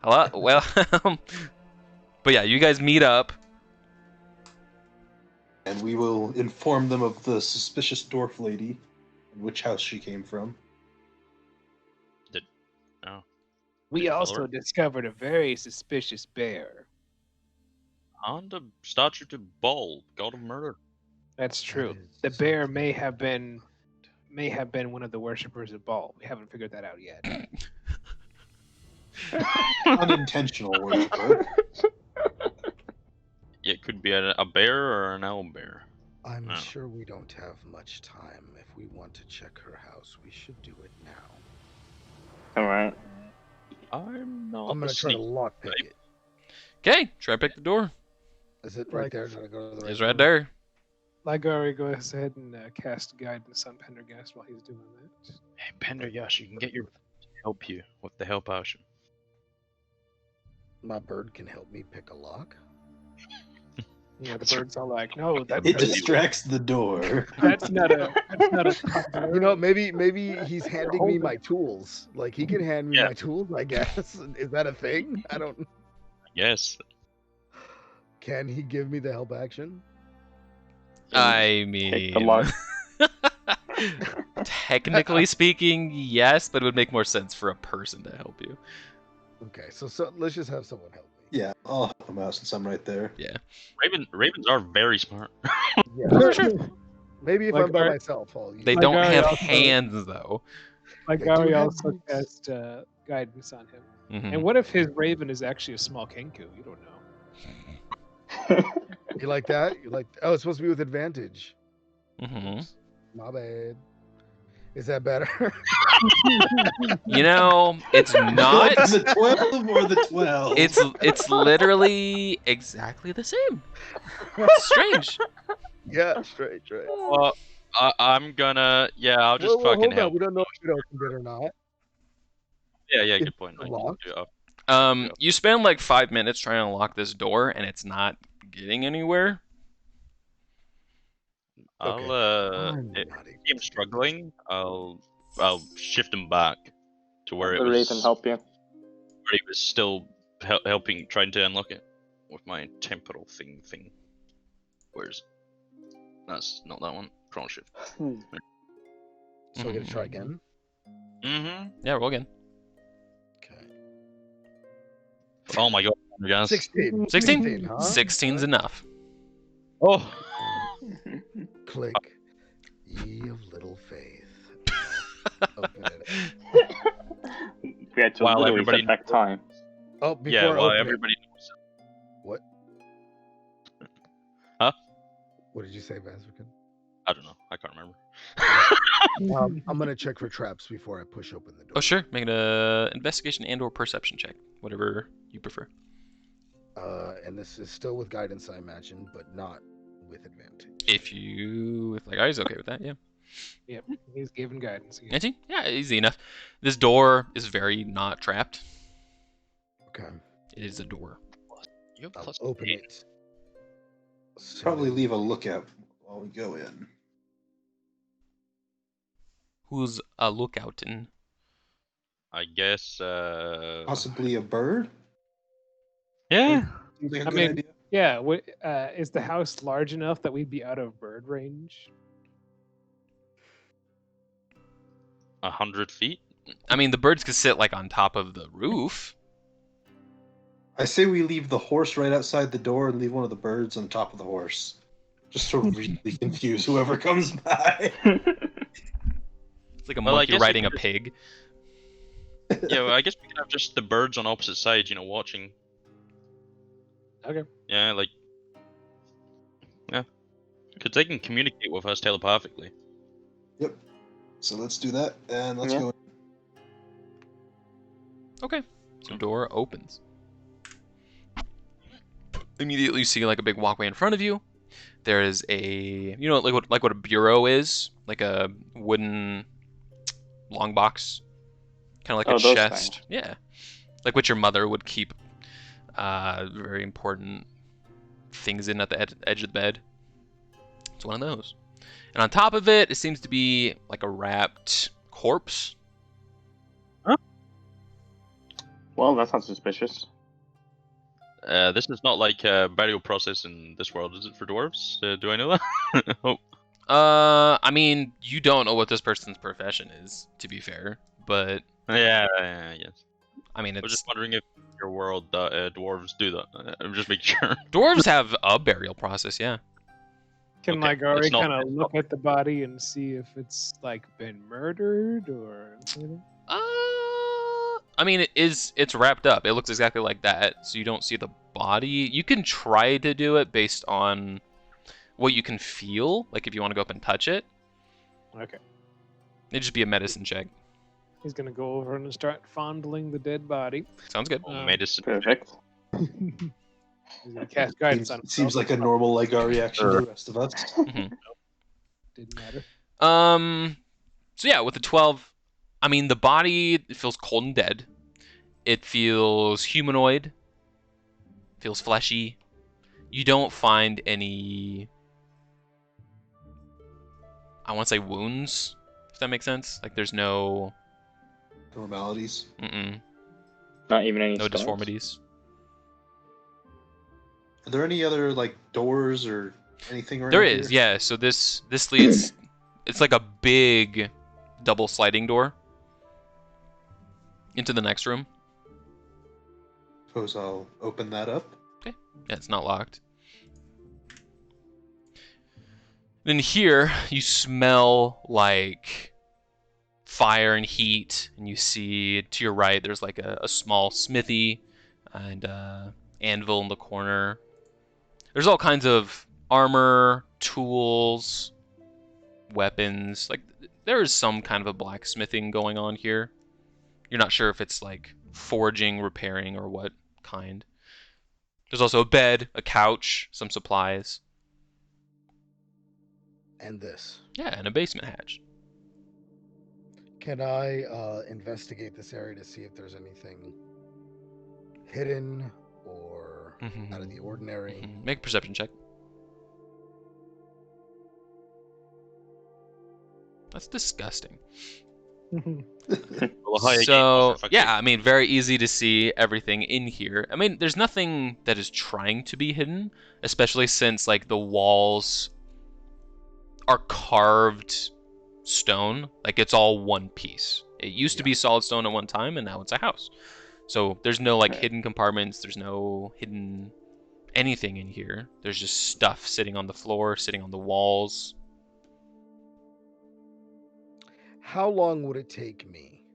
hello, Wilhelm. But yeah, you guys meet up. And we will inform them of the suspicious dwarf lady and which house she came from. We also Follower. discovered a very suspicious bear. And a statue to Baal, god of murder. That's true. That The is bear something. may have been one of the worshippers of Baal. We haven't figured that out yet. Unintentional worship. Yeah, it could be a bear or an owl bear. I'm No. sure we don't have much time. If we want to check her house, we should do it now. Alright. I'm not. I'm gonna try to lockpick it. Okay, try to pick the door. Is it right there? Should I go to the right It's right door? there. Ligari goes ahead and cast guidance on Pendergast while he's doing that. Hey, Pendergast, you can get your help you with the help potion. My bird can help me pick a lock. Yeah, the bird's all like, no, It that's distracts the door. that's not a You know, maybe he's handing me my tools. Like he can hand me Yeah. my tools, I guess. Is that a thing? I don't. Yes. Can he give me the help action? I Take mean, the luck. technically speaking, yes, but it would make more sense for a person to help you. Okay, so let's just have someone help me. Yeah, I'll help him out since I'm right there. Ravens are very smart. Yeah. Maybe if Like I'm by our- myself, I'll use They it. don't Ligari have also- hands though. They do Ligari have also boots. cast guidance on him. Mhm. And what if his raven is actually a small kenku? You don't know. You like that? You like? Oh, it's supposed to be with advantage. Mhm. My bad. Is that better? You know, it's not. the 12 or the 12? It's literally exactly the same. Strange. Yeah, straight. Well, I'm gonna. Yeah, I'll just Well, fucking hold on. help. We don't know if it opened it or not. Yeah, good It's point. I can locked. do it. You spend like 5 minutes trying to unlock this door, and it's not getting anywhere. I'll I'm if not even- I'm struggling, I'll shift him back to where it the was. raven help you. Where he was still helping, trying to unlock it with my temporal thing. Where's? That's not that one. Chrono shift. Hmm. So we're gonna try again. Mm-hmm. Yeah, roll again. Okay. Oh my god, guys. 16. 16? Huh? 16's enough. Oh. Click. Ye of little faith. Open it. We had to While literally everybody- set back time. Oh, before Yeah, I well, open it- everybody knows. What? Huh? What did you say, Vazvikin? I don't know. I can't remember. I'm gonna check for traps before I push open the door. Oh sure, make an investigation and/or perception check, whatever you prefer. And this is still with guidance, I imagine, but not with advantage. If like, I was okay with that, yeah. Yep, he's given guidance again. 19? Yeah, easy enough. This door is very not trapped. Okay, It is a door. You have I'll plus open 8. it. So- Probably leave a lookout while we go in. Who's a lookoutin'? I guess. Possibly a bird? Yeah. Seems like a I good mean- idea. Yeah, is the house large enough that we'd be out of bird range? 100 feet. I mean, the birds could sit like on top of the roof. I say we leave the horse right outside the door and leave one of the birds on top of the horse. Just to really confuse whoever comes by. It's like a Well, I monkey guess we riding a could- pig. Yeah, well, I guess we can have just the birds on opposite sides, watching. Okay. Yeah, like. Because they can communicate with us telepathically. Yep. So let's do that, and let's Yeah. go. Okay. So door opens. Immediately you see like a big walkway in front of you. There is a like what a bureau is, like a wooden long box, kind of like Oh, a those chest. things. Yeah, like what your mother would keep very important things in at the edge of the bed. It's one of those. And on top of it, it seems to be like a wrapped corpse. Well, that sounds suspicious. This is not like a burial process in this world, is it, for dwarves? Do I know that? Oh, I mean, you don't know what this person's profession is, to be fair, but yes. I mean, I was it's just wondering if in your world dwarves do that. I'm just making sure. dwarves have a burial process, yeah. Can Okay, Ligari it's not- kind of look at the body and see if it's like been murdered or anything? I mean, it's wrapped up. It looks exactly like that, so you don't see the body. You can try to do it based on what you can feel, like if you want to go up and touch it. Okay. It'd just be a medicine check. He's gonna go over and start fondling the dead body. Sounds good. Medicine. Perfect. He's gonna cast guidance on Seems himself. like a normal Ligar reaction to the rest of us. Didn't matter. So yeah, with the 12, I mean, the body, it feels cold and dead. It feels humanoid. Feels fleshy. You don't find any, I want to say, wounds, if that makes sense. Like, there's no Normalities. Not even any no scars? deformities. Are there any other like doors or anything around There here? is, yeah. So this leads, it's like a big double sliding door into the next room. Suppose I'll open that up. Yeah, it's not locked. Then here you smell like fire and heat, and you see to your right there's like a small smithy and anvil in the corner. There's all kinds of armor, tools, weapons. Like there is some kind of a blacksmithing going on here. You're not sure if it's like forging, repairing, or what kind. There's also a bed, a couch, some supplies. And this. Yeah, and a basement hatch. Can I investigate this area to see if there's anything hidden or out of the ordinary? Make a perception check. That's disgusting. So, yeah, I mean, very easy to see everything in here. I mean, there's nothing that is trying to be hidden, especially since, like, the walls are carved stone. Like, it's all one piece. It used to be solid stone at one time, and now it's a house. So there's no, like, hidden compartments. There's no hidden anything in here. There's just stuff sitting on the floor, sitting on the walls. How long would it take me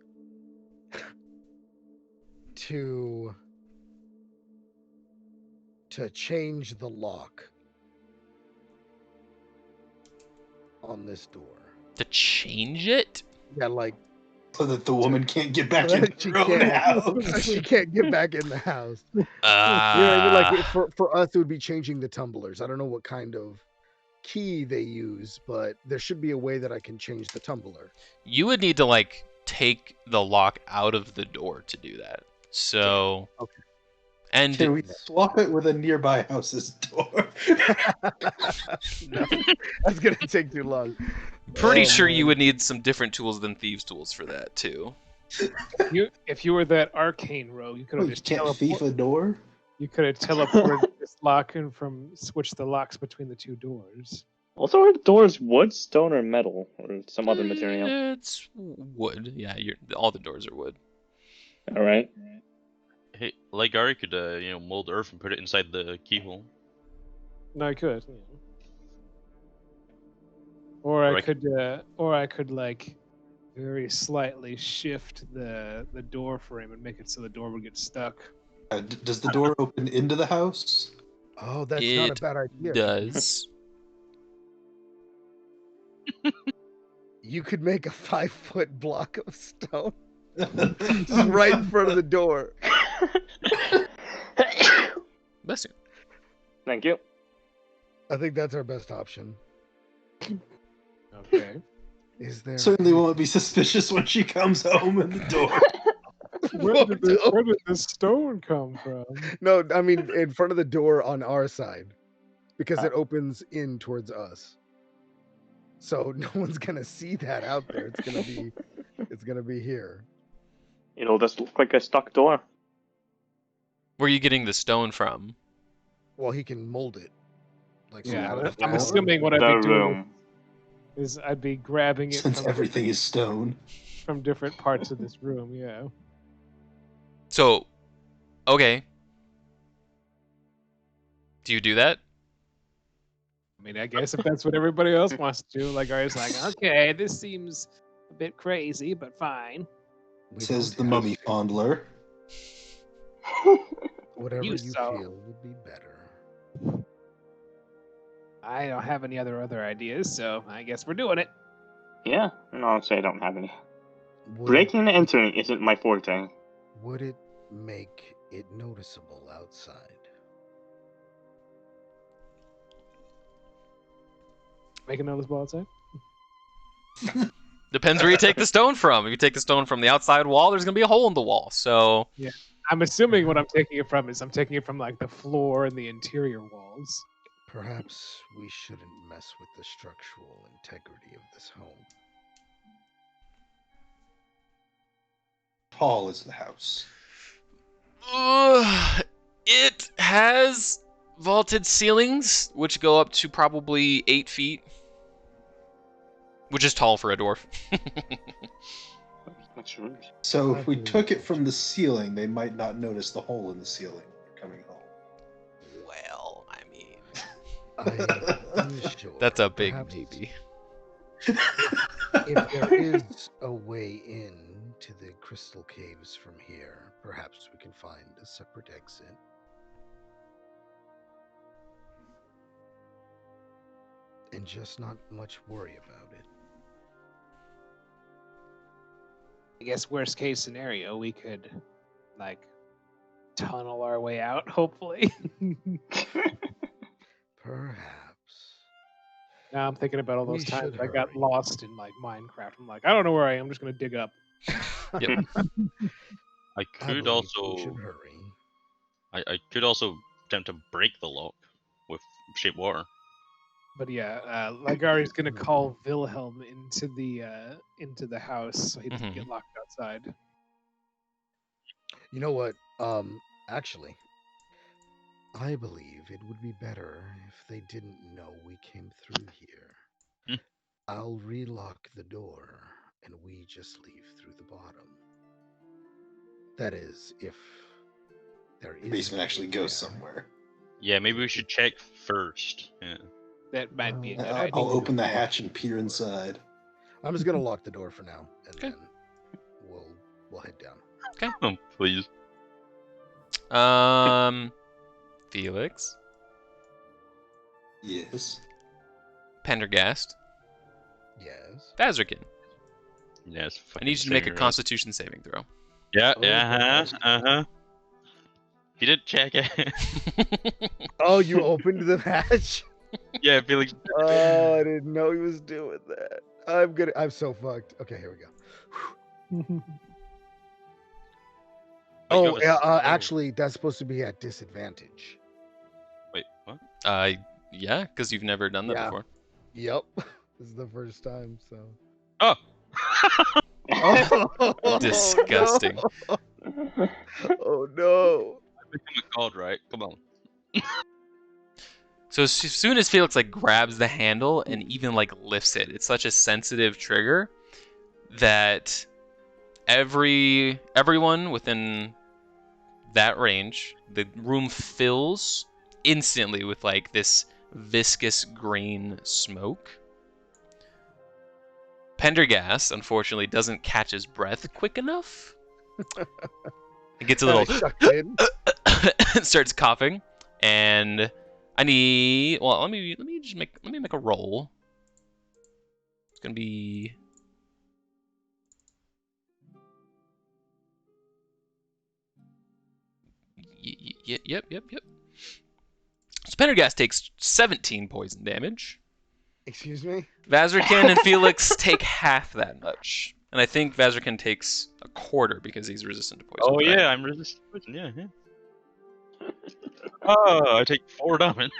to change the lock on this door? To change it? Yeah, like so that the woman can't get back in she her own house. she can't get back in the house. You know, like for us, it would be changing the tumblers. I don't know what kind of key they use, but there should be a way that I can change the tumbler. You would need to like take the lock out of the door to do that. So Okay. And Can we swap it with a nearby house's door? No, that's gonna take too long. pretty Oh, sure man. you would need some different tools than thieves' tools for that too. If you were that arcane rogue, you could have You just can't thief a door? You could have teleported this lock and switch the locks between the two doors. Also, are doors wood, stone, or metal, or some other material? It's wood. Yeah, all the doors are wood. All right. Hey, like Gary could, mold earth and put it inside the keyhole. No, I could. Yeah. Or I could like very slightly shift the door frame and make it so the door would get stuck. Does the door open into the house? Oh, that's not It a bad idea. does. You could make a 5-foot block of stone just right in front of the door. Bless you. Thank you. I think that's our best option. Okay. Is there Certainly won't be suspicious when she comes home in the door. Where did the stone come from? No, I mean in front of the door on our side, because it opens in towards us. So no one's gonna see that out there. It's gonna be here. It'll just look like a stuck door. Where are you getting the stone from? Well, he can mold it. Like so Yeah, out of the I'm floor. assuming what The I'd be doing room. is I'd be grabbing it Since from, everything is stone. from different parts of this room. Yeah. So, okay. Do you do that? I mean, I guess if that's what everybody else wants to do, like, I was like, okay, this seems a bit crazy, but fine. We Says don't the have mummy to. fondler. Whatever You you saw. feel would be better. I don't have any other ideas, so I guess we're doing it. Yeah, no, I'll say I don't have any. Would Breaking and entering isn't my forte. would it make it noticeable outside? Make a notice ball outside. Depends where you take the stone from. If you take the stone from the outside wall, there's gonna be a hole in the wall. So I'm assuming what I'm taking it from is I'm taking it from like the floor and the interior walls. Perhaps we shouldn't mess with the structural integrity of this home. Tall is the house. It has vaulted ceilings, which go up to probably 8 feet, which is tall for a dwarf. That's rude. So if we Actually, took it from the ceiling, they might not notice the hole in the ceiling coming home. Well, I mean, I'm sure. that's a big perhaps maybe. If there is a way in to the crystal caves from here, perhaps we can find a separate exit. And just not much worry about it. I guess worst case scenario, we could like tunnel our way out, hopefully. Perhaps. Now I'm thinking about all We those times should I got hurry. lost in like Minecraft. I'm like, I don't know where I am. I'm just gonna dig up. Yep. I I could believe also we should hurry. I could also attempt to break the lock with shape water. But yeah, Ligari's gonna call Wilhelm into the house so he doesn't get locked outside. You know what? Actually, I believe it would be better if they didn't know we came through here. Hmm. I'll relock the door and we just leave through the bottom. That is, if there is. The basement actually goes there. somewhere. Yeah, maybe we should check first. Yeah. That might be a good I idea. I'll think open the we'll hatch lock and peer inside. I'm just gonna lock the door for now, and Okay. then we'll head down. Oh, please. Felix, Yes. Pendergast, Yes. Vazrikin. Yes. I need you to make a Constitution saving throw. Yeah. Oh, Yeah. God. Uh-huh. He did check it. Oh, you opened the hatch? Yeah, Felix. Oh, I didn't know he was doing that. I'm so fucked. Okay, here we go. Oh, actually, that's supposed to be at disadvantage. Wait, what? Yeah, because you've never done that Yeah. before. Yep. This is the first time, so. Oh. Oh, Disgusting. No. Oh no. Become a god, right? Come on. So as soon as Felix like grabs the handle and even like lifts it, it's such a sensitive trigger that everyone within that range, the room fills instantly with like this viscous green smoke. Pendergast, unfortunately, doesn't catch his breath quick enough. It gets a little Sucked in. starts coughing, and I need. Well, let me make a roll. gonna be. Yep. So Pendergast takes 17 poison damage. Excuse me? Vazirkin and Felix take half that much. And I think Vazirkin takes a quarter because he's resistant to poison. Oh correct? yeah, I'm resistant to poison. Yeah. Oh, I take 4 damage.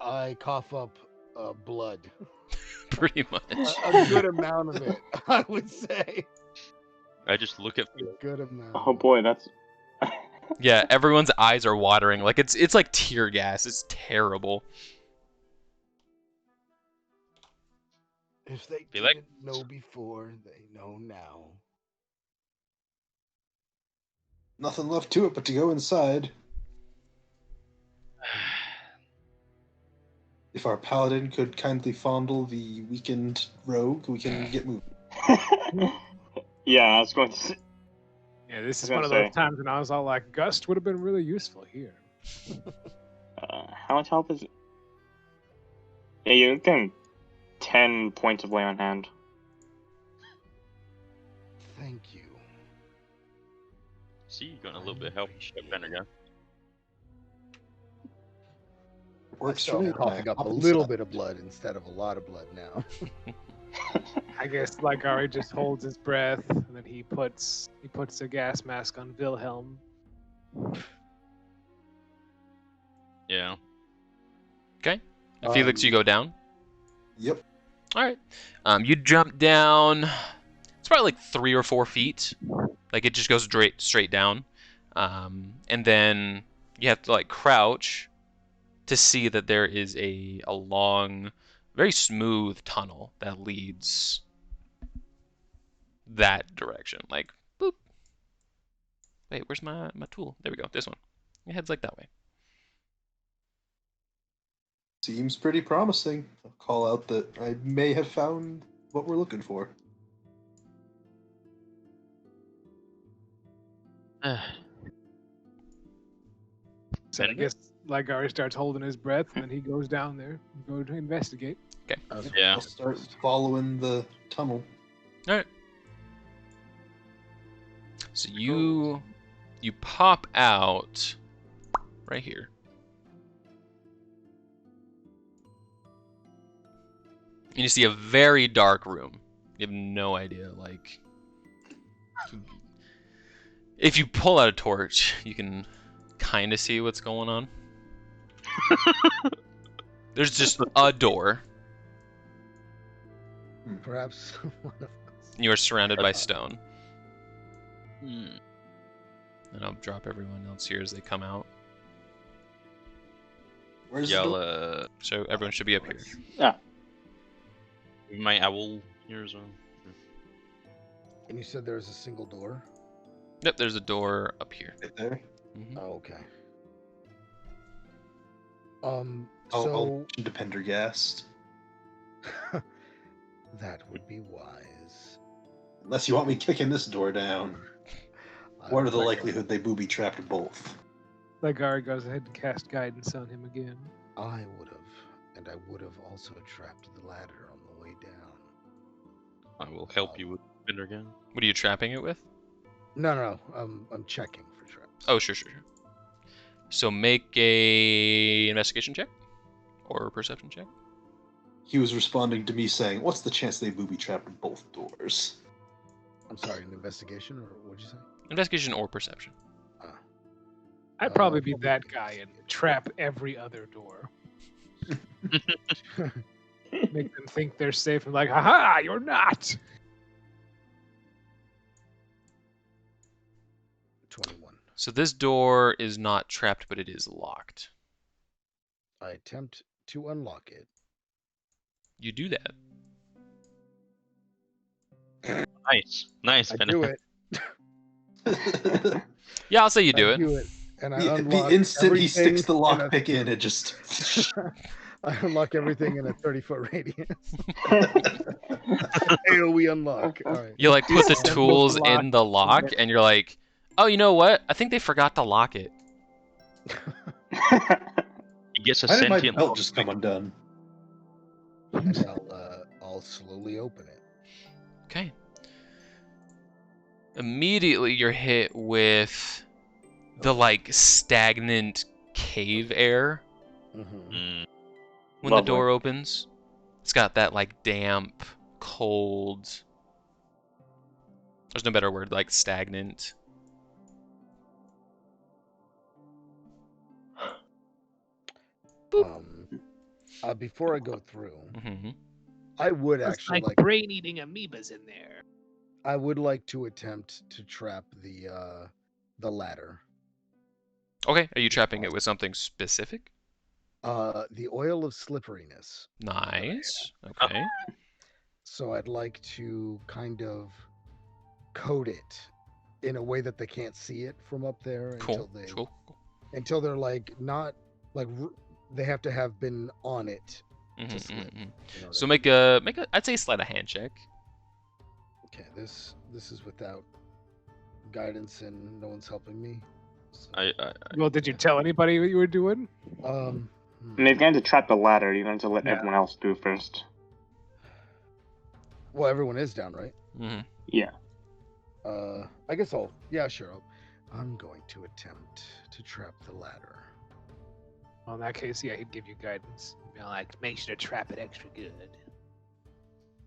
I cough up blood. Pretty much. A good amount of it, I would say. I just look at. A good amount. Oh boy, that's Yeah, everyone's eyes are watering. Like it's like tear gas. It's terrible. If they Felix? didn't know before, they know now. Nothing left to it but to go inside. If our paladin could kindly fondle the weakened rogue, we can get moving. yeah. I was going to say, Yeah, this is I one was of gonna those times when I was all like, Gust would have been really useful here. how much health is it? Yeah, you're getting 10 points of lay on hand. Thank you. See, you got a little bit of help. Pendergast. Works So for I'm me. coughing up a little bit of blood instead of a lot of blood now. I guess Ligari just holds his breath, and then he puts a gas mask on Wilhelm. Yeah. And Felix, you go down. Yep. All right. You jump down. It's probably like 3 or 4 feet. Like it just goes straight down. And then you have to like crouch to see that there is a long, very smooth tunnel that leads that direction. Like, boop. Wait, where's my tool? There we go. This one. It heads like that way. Seems pretty promising. I'll call out that I may have found what we're looking for. So I guess Ligari starts holding his breath, and then he goes down there and go to investigate. Yeah. I'll start following the tunnel. All right. So you pop out right here. And you see a very dark room. You have no idea, like, if you pull out a torch, you can kind of see what's going on. There's just a door. Perhaps one of us. You are surrounded by stone. Hmm. And I'll drop everyone else here as they come out. Where's Yeah, the I'll, door? So everyone should be up here. my owl here as well. And you said there's a single door? Yep, there's a door up here. Right there. Mhm. Oh, okay. I'll So mention to Pendergast. that would be wise. Unless you want me kicking this door down. I What are the would likelihood they booby trapped both? Ligari goes ahead and cast guidance on him again. I would have, and I would have also trapped the ladder on the way down. I will help you with Pendergast. What are you trapping it with? No. I'm checking for traps. Oh, sure. So make a investigation check or a perception check. He was responding to me saying, "What's the chance they booby trapped both doors?" I'm sorry, an investigation, or what'd you say? Investigation or perception. I'd probably be that guy and trap every other door. Make them think they're safe and like, haha, you're not. 21. So this door is not trapped, but it is locked. I attempt to unlock it. You do that. Nice. I do it. Yeah, I'll say you do I it. do it. And I The unlock instant he everything sticks the in a- lockpick in, it just. I unlock everything in a 30-foot radius. AoE unlock. All right. You like put the Disassemble tools the lock. in the lock, and you're like, oh, you know what? I think they forgot to lock it. He gets a Why did my sentient. belt just come undone? And I'll slowly open it. Okay. Immediately you're hit with the like stagnant cave air Mm-hmm. Mm, when the Lovely. door opens. It's got that like damp, cold. There's no better word, like stagnant. Before I go through, Hmm. I would It's actually like brain-eating amoebas in there. I would like to attempt to trap the ladder. Okay, are you trapping it with something specific? The oil of slipperiness. Nice. Okay. So I'd like to kind of coat it in a way that they can't see it from up there Cool. Cool. until they're like not like they have to have been on it Mhm, to slip. mhm. You know what So I make a I'd say sleight of hand check. Okay, this is without guidance and no one's helping me. So, I Well, did you tell anybody what you were doing? hmm. And if you're going to trap the ladder, you're going to let Yeah. everyone else do first. Well, everyone is down, right? Hmm. Yeah. I guess sure. I'm going to attempt to trap the ladder. Well, in that case, yeah, he'd give you guidance. You know, like, make sure to trap it extra good.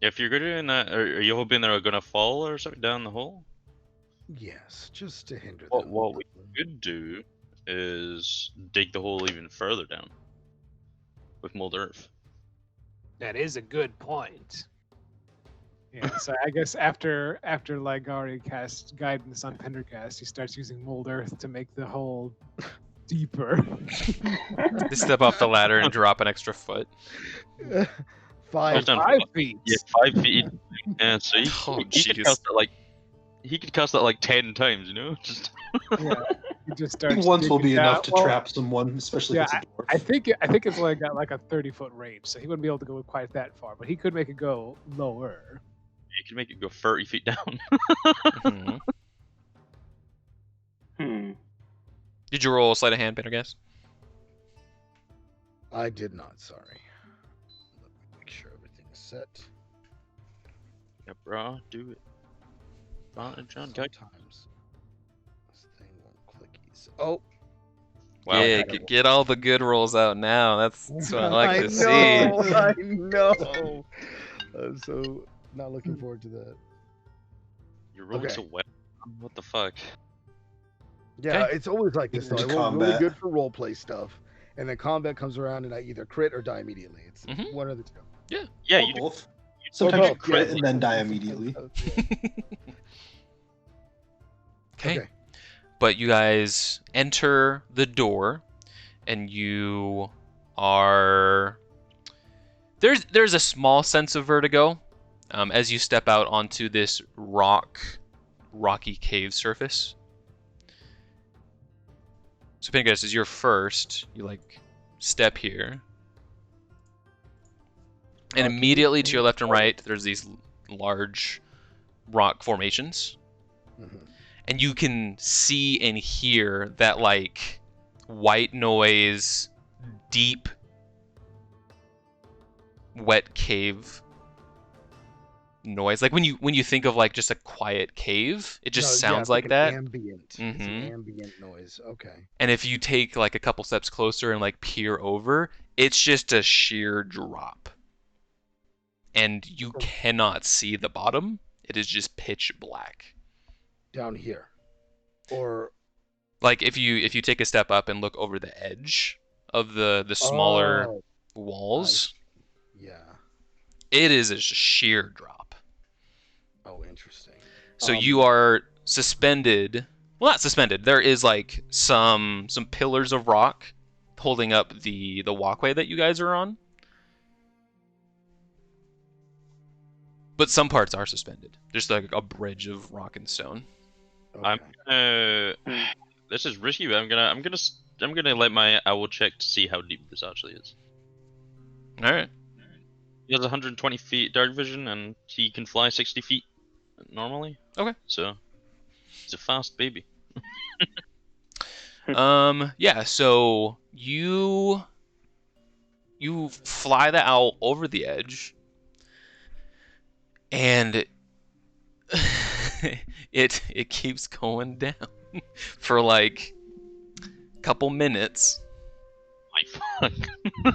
if you're doing that, are you hoping they're gonna fall or something down the hole? Yes, just to hinder What them. what we could do is dig the hole even further down with mold earth. That is a good point. Yeah, so I guess after Ligari casts guidance on Pendergast, he starts using mold earth to make the hole deeper. They step off the ladder and drop an extra foot. 5 I've done 5 feet. Yeah, 5 feet. Yeah, so he Oh, could jeez. cast that like he could cast that like 10 times, you know? Just Yeah, he just I think starts once will digging be down. enough to Well, trap someone, especially yeah, if it's a dwarf. I think it's only got like a 30-foot range, so he wouldn't be able to go quite that far, but he could make it go lower. you can make it go 30 feet down. Mhm. Hmm. Did you roll a sleight of hand, Pendergast? I did not, sorry. Let me make sure everything is set. Yeah, bro, do it. Advantage on guy. Sometimes this thing won't click easy. Oh, Wow. Yeah, get all the good rolls out now. That's what I like to see. I know. I'm so not looking forward to that. You're rolling Okay. so well. What the fuck? Yeah, Okay. it's always like this though. I Into roll really combat. good for roleplay stuff, and then combat comes around and I either crit or die immediately. It's Mhm. one of the two. Yeah, Or you do. both. Sometimes you both, crit yeah. and then die immediately. Okay. But you guys enter the door, and you are there's a small sense of vertigo as you step out onto this rocky cave surface. So Pendergast, as you're first, you like step here, and immediately to your left and right, there's these large rock formations. Mhm. And you can see and hear that like white noise, deep, wet cave noise. Like when you think of like just a quiet cave, it just No, yeah, sounds it's like an that. Ambient. It's an Mhm. ambient noise. Okay. And if you take like a couple steps closer and like peer over, it's just a sheer drop. And you cannot see the bottom. It is just pitch black. Down here, or Like if you take a step up and look over the edge of the smaller Oh, walls, yeah. it is a sheer drop. Oh, interesting. So you are suspended. Well, not suspended. There is like some pillars of rock holding up the walkway that you guys are on. But some parts are suspended. There's like a bridge of rock and stone. Okay. This is risky, but I'm gonna let my owl check to see how deep this actually is. All right. He has 120 feet dark vision, and he can fly 60 feet normally. Okay. So he's a fast baby. Yeah, so You fly the owl over the edge, and it keeps going down for like a couple minutes. My fuck.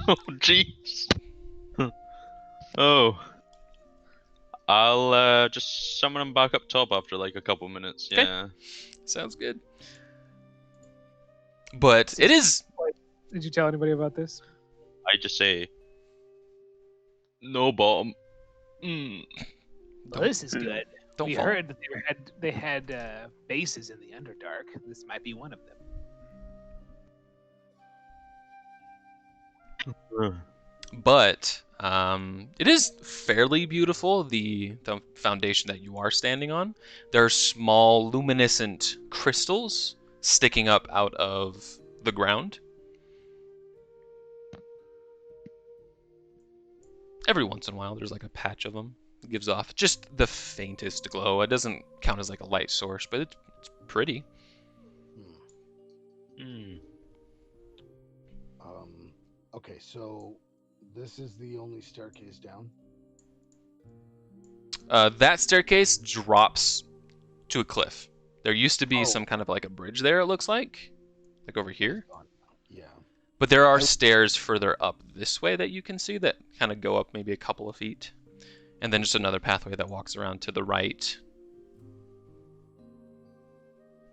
Oh, jeez. Oh. I'll just summon him back up top after like a couple minutes. Okay. Yeah. Sounds good. But it is. Did you tell anybody about this? I just say no bottom. Mm. Well, this is good. Don't We fall. heard that they had bases in the Underdark. This might be one of them. But it is fairly beautiful, the foundation that you are standing on. There are small luminescent crystals sticking up out of the ground. Every once in a while, there's like a patch of them. It gives off just the faintest glow. It doesn't count as like a light source, but it's pretty. Mm. Okay, so this is the only staircase down. That staircase drops to a cliff. There used to be Oh. some kind of like a bridge there, it looks like over here. Yeah. But there are I- stairs further up this way that you can see that kind of go up maybe a couple of feet. And then just another pathway that walks around to the right.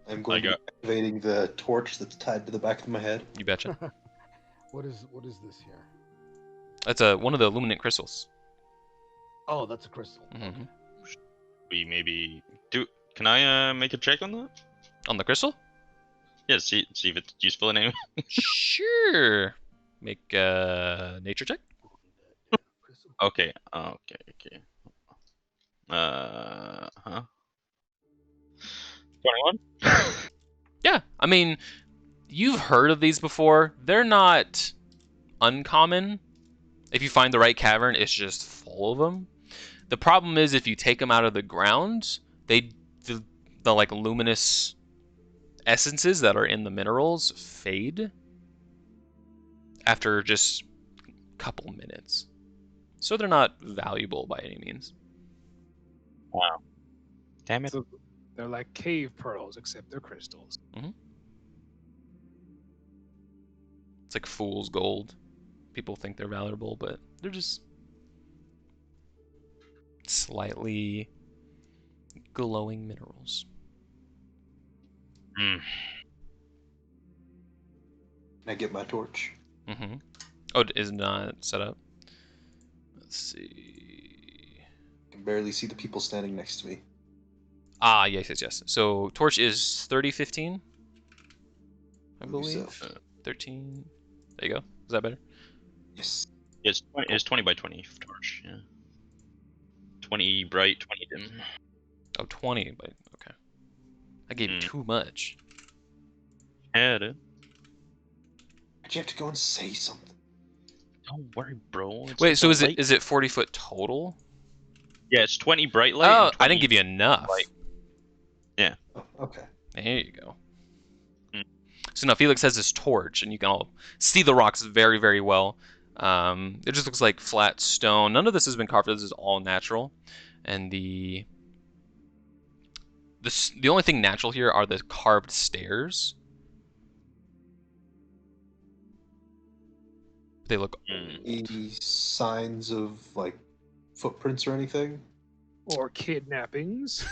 I'm going to be activating the torch that's tied to the back of my head. You betcha. What is this here? That's one of the luminant crystals. Oh, that's a crystal. hmm We maybe do. Can I make a check on that? On the crystal? Yeah, see if it's useful anyway. Sure. Make a nature check. Okay. Okay. Huh? 21. Yeah, I mean, you've heard of these before. They're not uncommon. If you find the right cavern, it's just full of them. The problem is if you take them out of the ground, the like luminous essences that are in the minerals fade after just a couple minutes. So they're not valuable by any means. Wow. Damn it. So they're like cave pearls, except they're crystals. It's like fool's gold. People think they're valuable, but they're just slightly glowing minerals. Mm. Can I get my torch? Mm-hmm. Oh, it is not set up. Let's see. I can barely see the people standing next to me. Ah, yes. So torch is 3015, I Believe believe. so. 13. There you go. Is that better? Yes. It's 20 by 20 torch. Yeah. 20 bright, 20 dim. Oh, 20, but okay. I gave you too much. Yeah, dude. Why'd you have to go and say something? Don't worry, bro. It's Wait, so not light. is it 40 foot total? Yeah, it's 20 bright light. Oh, and I didn't 20 give you enough. light. Oh, okay. There you go. Mm. So now Felix has this torch, and you can all see the rocks very, very well. It just looks like flat stone. None of this has been carved. This is all natural, and the only thing natural here are the carved stairs. They look Any signs of like footprints or anything? Or kidnappings.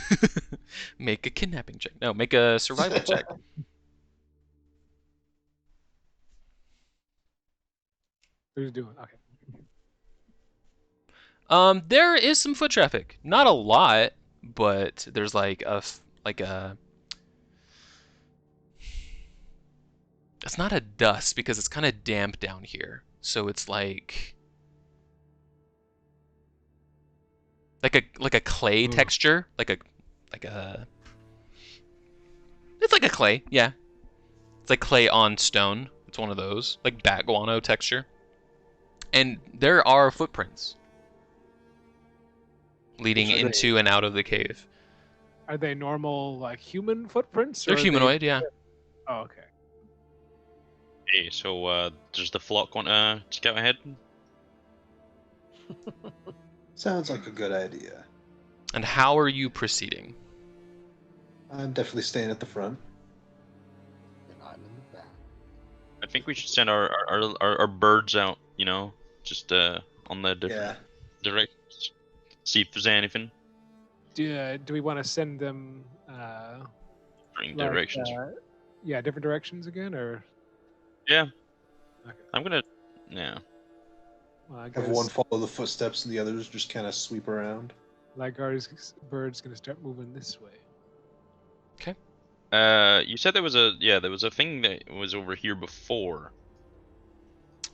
Make a kidnapping check. No, make a survival check. Who's doing? Okay. There is some foot traffic. Not a lot, but there's like a it's not a dust because it's kind of damp down here. So it's like a clay texture, like a it's like a clay, yeah. It's like clay on stone. It's one of those, like bat guano texture. And there are footprints leading Which are they? into and out of the cave. Are they normal, like human footprints? They're or are they- humanoid, yeah. Oh, okay. Okay, so does the flock want to scout ahead? Sounds like a good idea. And how are you proceeding? I'm definitely staying at the front. And I'm in the back. I think we should send our birds out. You know, just on the different directions. See if there's anything. Do we want to send them Different like, directions. yeah, different directions again, or Yeah. Okay. I'm gonna. Yeah. well, I Have one guess follow the footsteps and the others just kind of sweep around. Lygar's bird's gonna start moving this way. You said there was a thing that was over here before.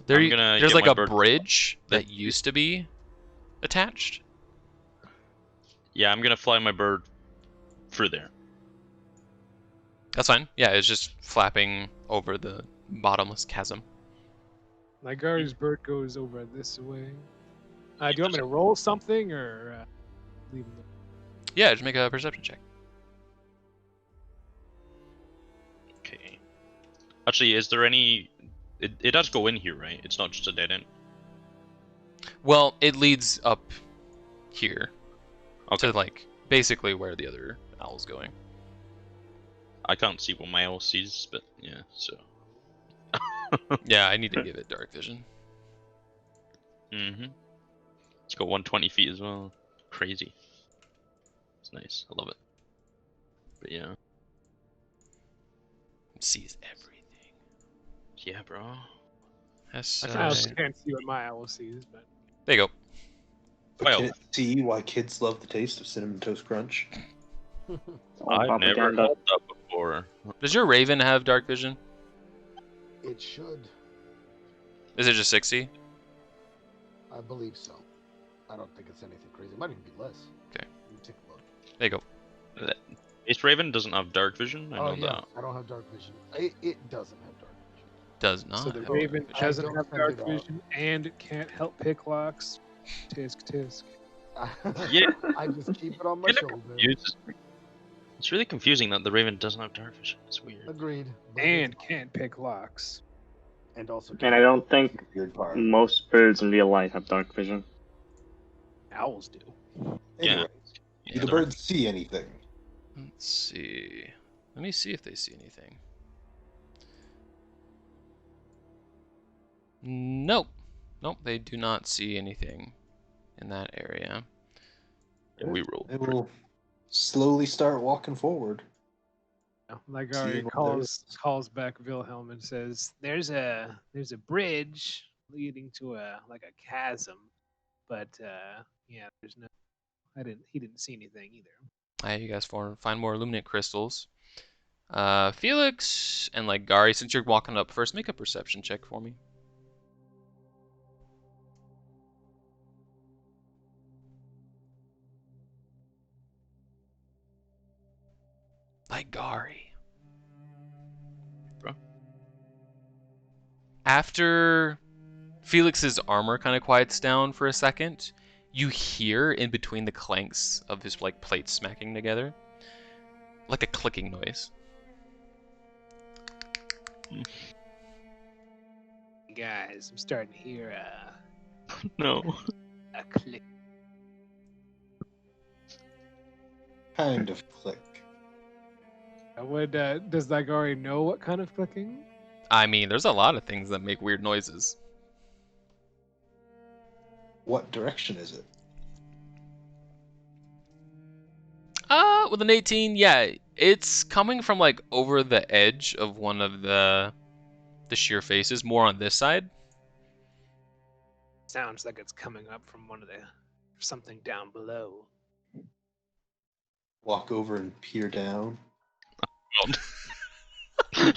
There's get like my a bird- bridge that used to be attached. Yeah, I'm gonna fly my bird through there. That's fine. Yeah, it's just flapping over the bottomless chasm. Lygar's bird goes over this way. Do you want me to roll something or leave him there? Yeah, just make a perception check. Okay. Actually, is there any? It does go in here, right? It's not just a dead end. Well, it leads up here Okay. to like basically where the other owl's going. I can't see what my owl sees, but yeah. So. Yeah, I need to give it dark vision. Mhm. It's got 120 feet as well. Crazy. It's nice. I love it. But yeah. Sees everything. Yeah, bro. That's, I also can't see what my owl sees, but there you go. Well, Can it see why kids love the taste of Cinnamon Toast Crunch? It's all I've never propaganda. heard that before. Does your raven have dark vision? It should. Is it just 60? I believe so. I don't think it's anything crazy. It might even be less. Okay. Let me take a look. There you go. Ace Raven doesn't have dark vision. I know yeah, that. I don't have dark vision. It doesn't have dark vision. Does not. so the have raven dark vision. doesn't don't have send dark it out. vision and it can't help pick locks. Tisk tisk. Yeah. I just keep it on my Kinda shoulder. confused. It's really confusing that the Raven doesn't have dark vision. It's weird. Agreed. But And can't pick locks. and also. And I don't think weird part. most birds in real life have dark vision. Owls do. Yeah. Anyway, Yeah, do the they're- birds see anything? Let's see. Let me see if they see anything. Nope. Nope, they do not see anything in that area. Yeah, we rolled. They will slowly start walking forward. Lygari what calls back Wilhelm and says, "There's a bridge leading to a chasm, but yeah, there's no. He didn't see anything either." Alright, you guys find more illuminate crystals. Felix and like Gary, since you're walking up first, make a perception check for me. Like Gary. Bro. After Felix's armor kind of quiets down for a second, you hear in between the clanks of his like plates smacking together, like a clicking noise. Guys, I'm starting to hear No. a click. Kind of click. Does Lygari know what kind of clicking? I mean, there's a lot of things that make weird noises. What direction is it? With an 18, yeah, it's coming from like over the edge of one of the sheer faces, more on this side. Sounds like it's coming up from something down below. Walk over and peer down.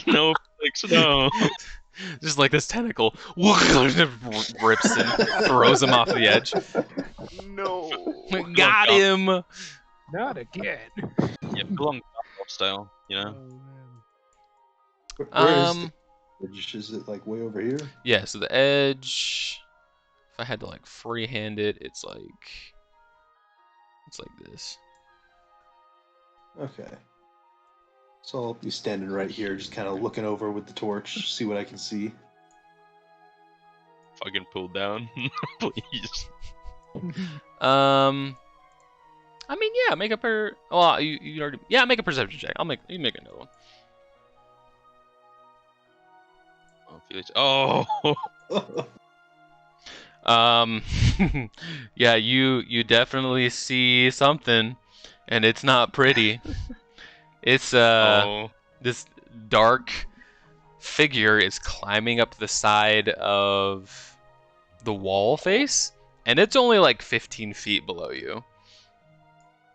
No, Felix, no. Just like this tentacle rips and throws him off the edge. No. Got him. Not again. Yeah, belong style, you know. Oh, man. Where is the bridge? Is it like way over here? Yeah, so the edge, if I had to like freehand it, it's like this. Okay. So I'll be standing right here, just kind of looking over with the torch, see what I can see. Fucking pull down, please. I mean, yeah, make a per. Well, you already. Yeah, make a perception check. You make another one. Oh, Felix. Oh. Yeah, you definitely see something, and it's not pretty. It's Oh. this dark figure is climbing up the side of the wall face, and it's only like 15 feet below you.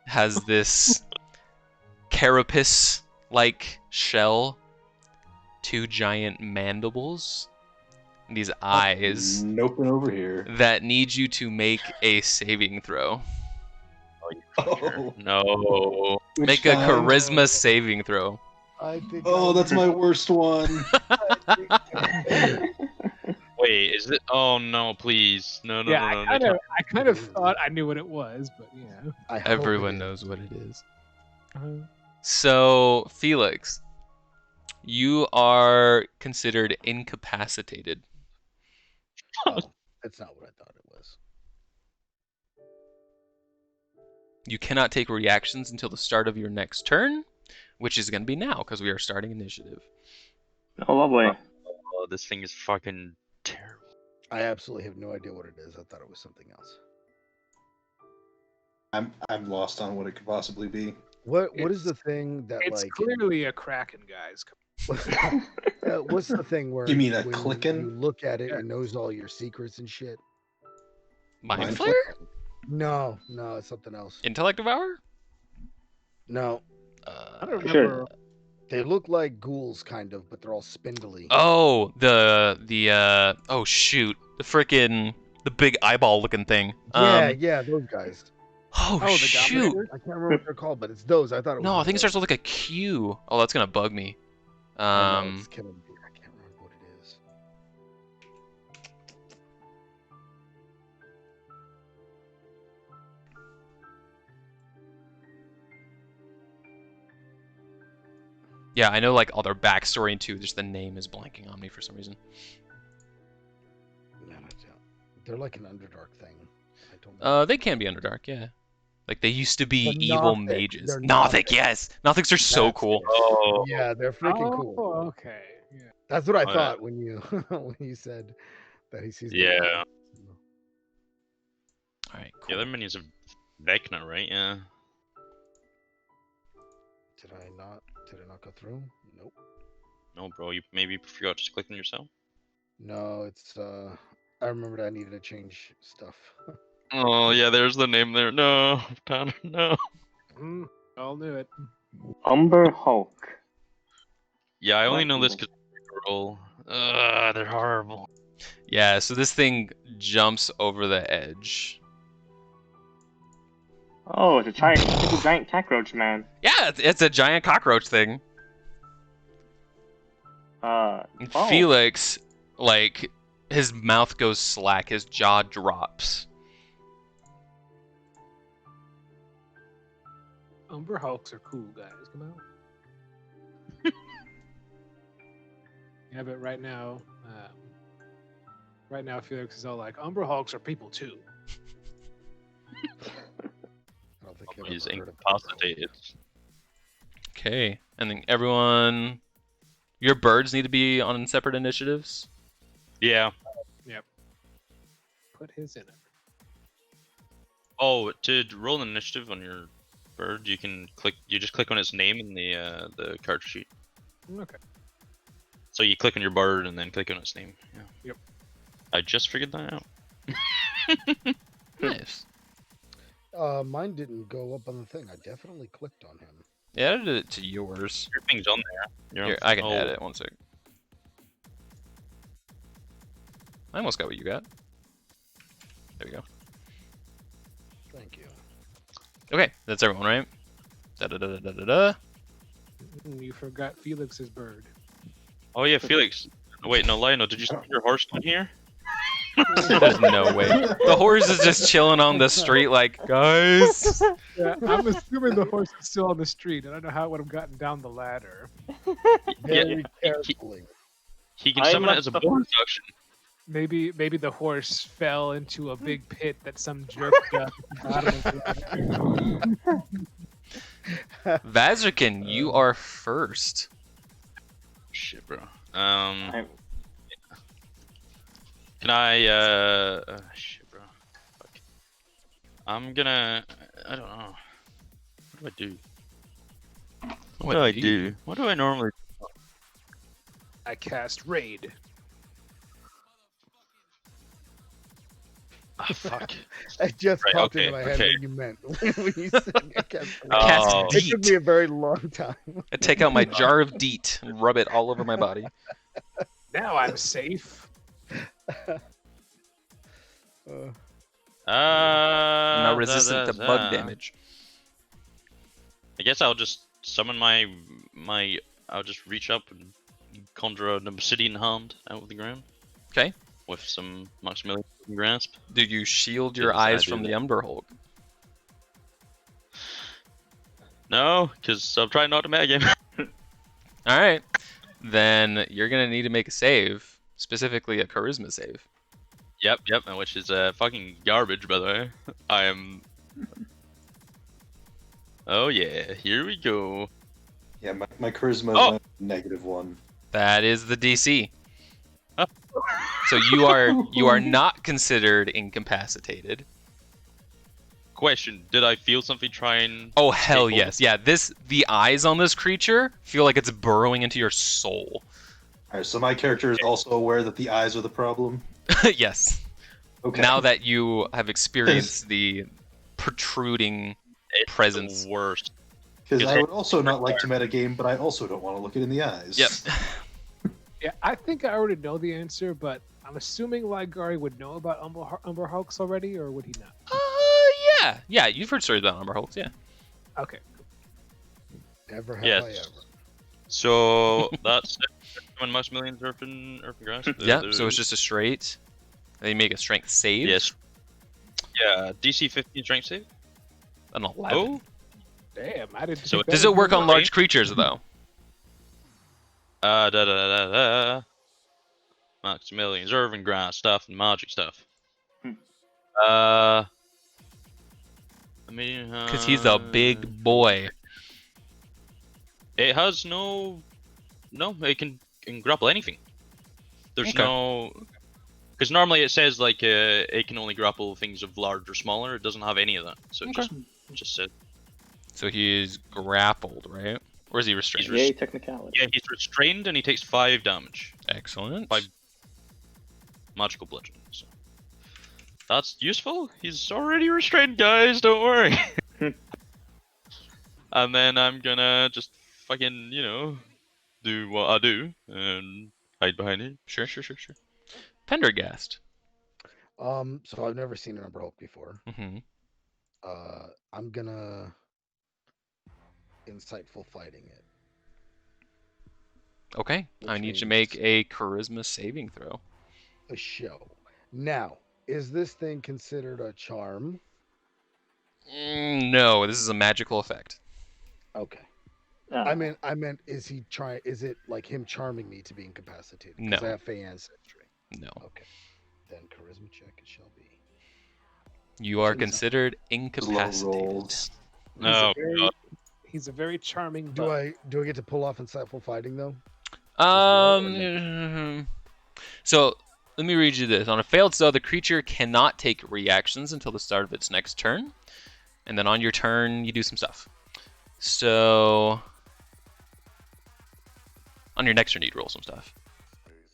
Has this carapace-like shell, 2 giant mandibles, and these eyes Noping over here. that need you to make a saving throw. Oh, No. which Make a time? charisma saving throw. I think. Oh, that's my worst one. Wait, is it? Oh no, please. No, no, Yeah, no, no. I kind of thought I knew what it was, but yeah. I hope Everyone it knows what it is. Uh, So, Felix, you are considered incapacitated. Oh, that's not what I thought it was. You cannot take reactions until the start of your next turn, which is going to be now because we are starting initiative. Oh, lovely. Oh, this thing is fucking terrible. I absolutely have no idea what it is. I thought it was something else. I'm lost on what it could possibly be. What is the thing that it's like? clearly a kraken, guys. What's the thing where You mean a when clicking? you look at it, Yeah. it knows all your secrets and shit? Mind Mind Flare? No, it's something else. Intellect Devour? No, I don't Sure. remember. they look like ghouls, kind of, but they're all spindly. Oh, oh shoot, the big eyeball looking thing. Yeah, those guys. Oh, Oh, the shoot. Dominator? I can't remember what they're called, but it's those. I thought it was. No, I think it those. starts with like a Q. Oh, that's gonna bug me. I know, it's killing me. I can't remember what it is. Yeah, I know like all their backstory and too. Just the name is blanking on me for some reason. Man, they're like an Underdark thing. I don't know. They can be Underdark, yeah. Like they used to be The evil Nothic. mages. They're Nothic, Nothic. yes. Nothics are so That's cool. it. Oh. Yeah, they're freaking Oh, cool. okay. Yeah. That's what I Oh, yeah. thought when you when you said that he sees. the Yeah. light. All right, The cool. other minions of Vecna, right? Yeah. Did I not go through? Nope. No, bro. You maybe forgot to click on yourself. No, it's I remembered I needed to change stuff. Oh yeah, there's the name there. No, Tanner, no. I'll do it. Umber Hulk. Yeah, I only What know this evil? because they're horrible. Yeah, so this thing jumps over the edge. Oh, it's a giant cockroach man. Yeah, it's a giant cockroach thing. And Oh. Felix, like, his mouth goes slack, his jaw drops. Umber Hulks are cool, guys. Come on. Yeah, but right now, Felix is all like, Umber Hulks are people too. I don't think I've He's ever heard of incapacitated. Okay, and then everyone, your birds need to be on separate initiatives. Yeah. Put his in it. Oh, to roll an initiative on your bird, you can click. You just click on its name in the card sheet. Okay. So you click on your bird and then click on its name. Yeah. Yep. I just figured that out. Nice. Mine didn't go up on the thing. I definitely clicked on him. Yeah, I did it to yours. Your thing's on there. You're Here, on- I can oh, add it. One sec. I almost got what you got. There we go. Thank you. Okay, that's everyone, right? Da da da da da da. You forgot Felix's bird. Oh yeah, Felix. Wait, no, Lionel, did you send your horse on here? There's no way. The horse is just chilling on the street, like, guys. Yeah, I'm assuming the horse is still on the street. I don't know how it would have gotten down the ladder. Very Yeah, carefully. He can I summon it left as a the bonus horse- action. Maybe the horse fell into a big pit that some jerk dug at the bottom of the ladder. Vazirkin, you are first. Shit, bro. I'm- Can I? Shit, bro. Fuck. I'm gonna. I don't know. What do I do? What do I do? What do I normally? I cast raid. Ah, fuck. It just Right, popped okay, into my head okay. what you meant when you said I cast Oh. It took me a very long time. I take out my jar of DEET and rub it all over my body. Now I'm safe. Uh, I'm now resistant to bug da. damage. I guess I'll just summon my. I'll just reach up and conjure an obsidian hand out of the ground. Okay. With some Maximilian grasp. Do you shield your Yes, I eyes do from the that. Umberhulk? No, because I'm trying not to metagame. All right. Then you're gonna need to make a save, specifically a charisma save. Yep, and which is fucking garbage, by the way. I am. Oh yeah, here we go. Yeah, my charisma Oh. is -1. That is the DC. Oh. So you are not considered incapacitated. Question: did I feel something try and? Oh hell Stay yes. Yeah, the eyes on this creature feel like it's burrowing into your soul. Alright, so my character is also aware that the eyes are the problem. Yes. Okay. Now that you have experienced the protruding It's presence. the worst. Because Because I would also not like to metagame, but I also don't want to look it in the eyes. Yep. Yeah, I think I already know the answer, but I'm assuming Ligari would know about Umber Hulks already, or would he not? Yeah, you've heard stories about Umberhulks, yeah. Okay. Never have Yes. I ever. So that's it. When Maximilian Earthen Grasp. Yeah, so it's just a straight. Then you make a strength save. Yes. Yeah, DC 15 strength save. An 11. Oh, Damn, I didn't. So think that Does it would work be on right. large creatures though? da da da da. Maximilian's Irving Grasp stuff and magic stuff. Hmm. I mean, Because he's a big boy. It has no, it can grapple anything. There's Okay. no, because normally it says like it can only grapple things of large or smaller. It doesn't have any of that, so it Okay. just said So he's grappled, right? Or is he restrained? He's Yay, technicality. yeah, he's restrained and he takes 5 damage, Excellent. 5 magical bludgeoning. So that's useful. He's already restrained, guys. Don't worry. And then I'm gonna just fucking do what I do and hide behind it. Sure. Pendergast. So I've never seen an Umber Hulk before. Mm-hmm. I'm gonna insightful fighting it. Okay. I Which need you to means- make a charisma saving throw. A show. Now, is this thing considered a charm? No, this is a magical effect. Okay. Ah, I meant, is he trying? Is it like him charming me to be incapacitated? No. Because I have Fey ancestry. No. Okay. Then charisma check it shall be. You are Seems- considered Low incapacitated. rolls. Oh god. He's a very charming. Do bug. I get to pull off insightful fighting though? So let me read you this. On a failed save, the creature cannot take reactions until the start of its next turn, and then on your turn you do some stuff. So on your next turn you'd roll some stuff.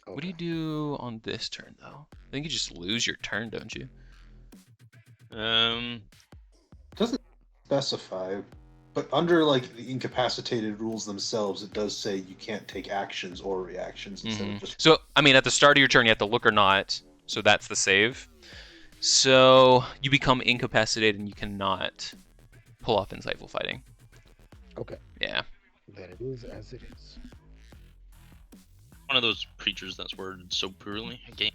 What do you do on this turn though? I think you just lose your turn, don't you? Doesn't specify, but under like the incapacitated rules themselves, it does say you can't take actions or reactions instead of just. So I mean, at the start of your turn you have to look or not. So that's the save. So you become incapacitated and you cannot pull off insightful fighting. Okay. Yeah. Then it is as it is. One of those creatures that's worded so poorly. Again.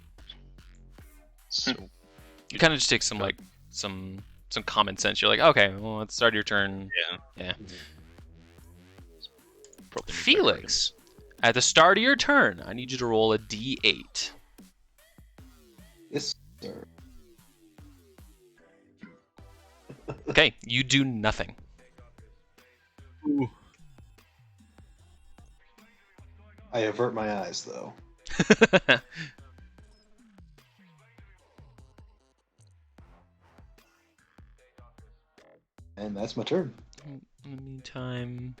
So It kind of just takes some like some common sense. You're like, okay, well, at the start of your turn, yeah. Probably need to Felix, at the start of your turn, I need you to roll a d8. Yes, sir. Okay, you do nothing. I avert my eyes though. And that's my turn. In the meantime,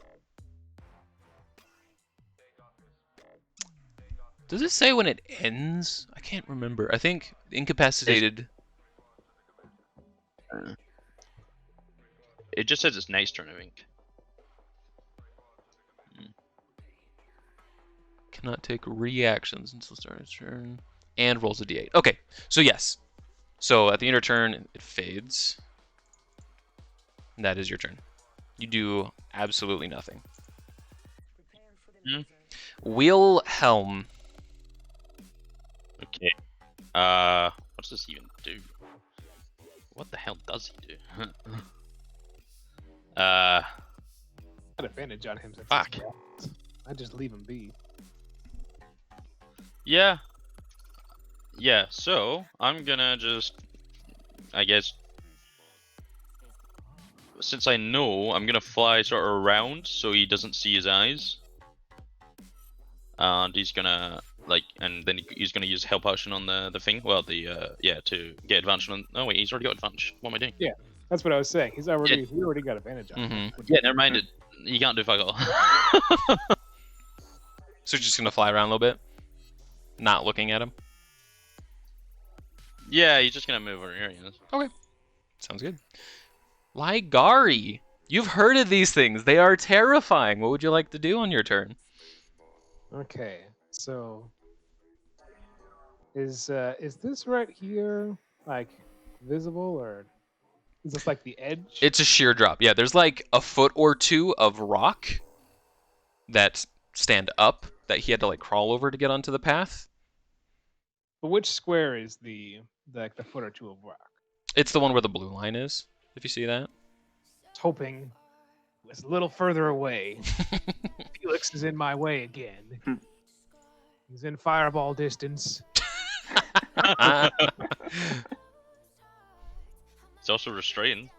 does it say when it ends? I can't remember. I think incapacitated. It just says it's next turn, I think. Cannot take reactions until start of turn. And rolls a d8. Okay, so yes. So at the end of turn, it fades. And that is your turn. You do absolutely nothing. Wilhelm. Okay. What does this even do? What the hell does he do? Got advantage on him. Since it's Fuck. blocked. I just leave him be. Yeah. Yeah, so I'm gonna just, I guess, since I know, I'm gonna fly sort of around so he doesn't see his eyes. And he's gonna, like, and then he's gonna use help action on the thing. Well, yeah, to get advantage on. Oh wait, he's already got advantage. What am I doing? Yeah, that's what I was saying. He already got advantage on him. Yeah, never mind it. You can't do fuck all. So you're just gonna fly around a little bit? Not looking at him? Yeah, he's just gonna move over here. Okay. Sounds good. Ligari! You've heard of these things. They are terrifying. What would you like to do on your turn? Okay, so is this right here like visible, or is this like the edge? It's a sheer drop. Yeah, there's like a foot or two of rock that stand up that he had to like crawl over to get onto the path. But which square is the foot or two of rock? It's the one where the blue line is, if you see that. I was hoping it was a little further away. Felix is in my way again. He's in fireball distance. It's also restrained.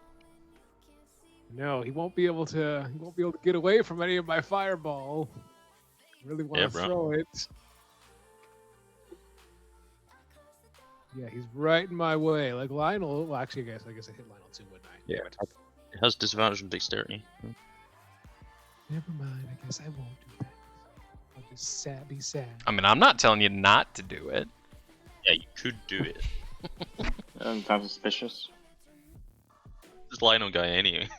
No, he won't be able to. He won't be able to get away from any of my fireball. I really want to bro. throw it. Yeah, he's right in my way. Like Lionel. Well, actually, I guess I hit Lionel too, wouldn't I? Yeah. It has disadvantage on dexterity. Never mind. I guess I won't do that. I'll just be sad. I mean, I'm not telling you not to do it. Yeah, you could do it. Sounds suspicious. This Lionel guy anyway.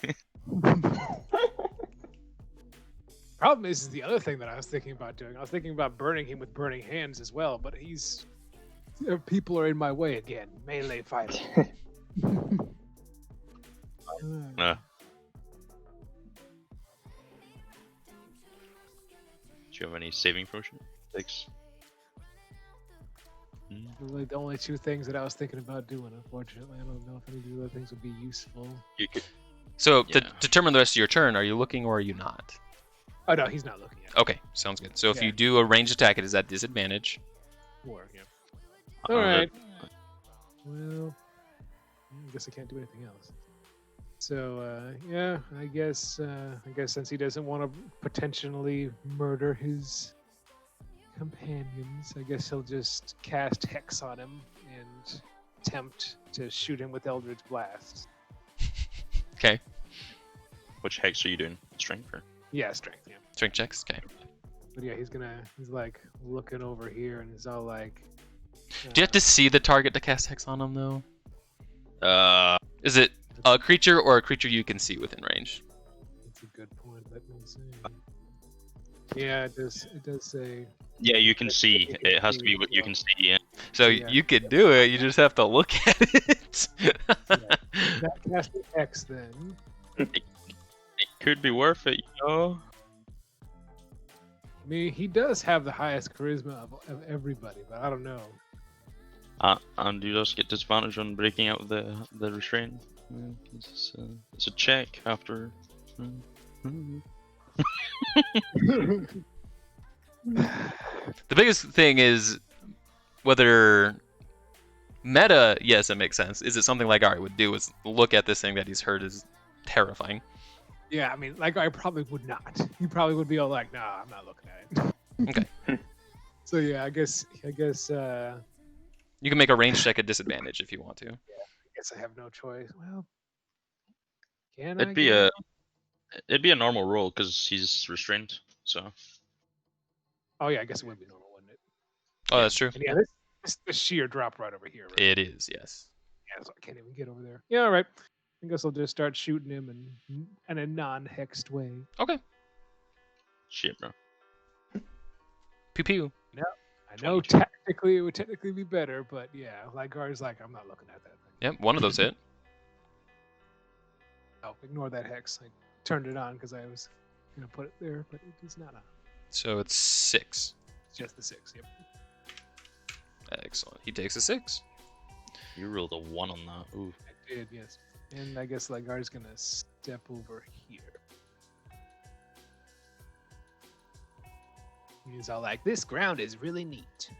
Problem is the other thing that I was thinking about doing. I was thinking about burning him with burning hands as well, but people are in my way again. Melee fighter. No. Do you have any saving potion? Thanks. Really the only two things that I was thinking about doing, unfortunately. I don't know if any of the other things would be useful. You could. So, Yeah. to determine the rest of your turn, are you looking or are you not? Oh no, he's not looking at it. Okay, sounds good. So if Yeah. you do a ranged attack, it is at disadvantage. Or, yeah. I don't All know. right. Well, I guess I can't do anything else. So yeah, I guess since he doesn't want to potentially murder his companions, I guess he'll just cast Hex on him and attempt to shoot him with Eldritch Blast. Okay, Which hex are you doing? Strength or? Yeah, strength. Yeah. strength checks. Okay. But yeah, he's like looking over here and he's all like. Do you have to see the target to cast Hex on him, though? Is it a creature or a creature you can see within range? That's a good point. Let me see. Yeah, it does say. Yeah, you can see. It has to be what you can see. Yeah. So Yeah. you could do it, you just have to look at it. That casting X then. It could be worth it, you know. I mean, he does have the highest charisma of everybody, but I don't know. And you just get disadvantage on breaking out the restraint. It's a check after. The biggest thing is whether meta, yes, it makes sense. Is it something like Ari would do? Is look at this thing that he's heard is terrifying. Yeah, I mean, like I probably would not. He probably would be all like, "Nah, I'm not looking at it." Okay. So yeah, I guess You can make a range check at disadvantage if you want to. I have no choice. Well, It'd be a normal roll because he's restrained. So Oh yeah, I guess it would be normal, wouldn't it? Oh, that's true. And yeah, this the sheer drop right over here. Right? It is, yes. Yeah, so I can't even get over there. Yeah, all right. I guess I'll just start shooting him in a non-hexed way. Okay. shit, bro. Pew pew. I know technically it would technically be better, but yeah, like Gar's like, I'm not looking at that thing. Yep, one of those hit. Oh, ignore that hex. I turned it on because I was gonna put it there, but it is not on. So it's 6. It's just the 6. Yep. Excellent. He takes a 6. You rolled a 1 on that. Ooh. I did, yes. And I guess Lagar's gonna step over here. He's all like, this ground is really neat.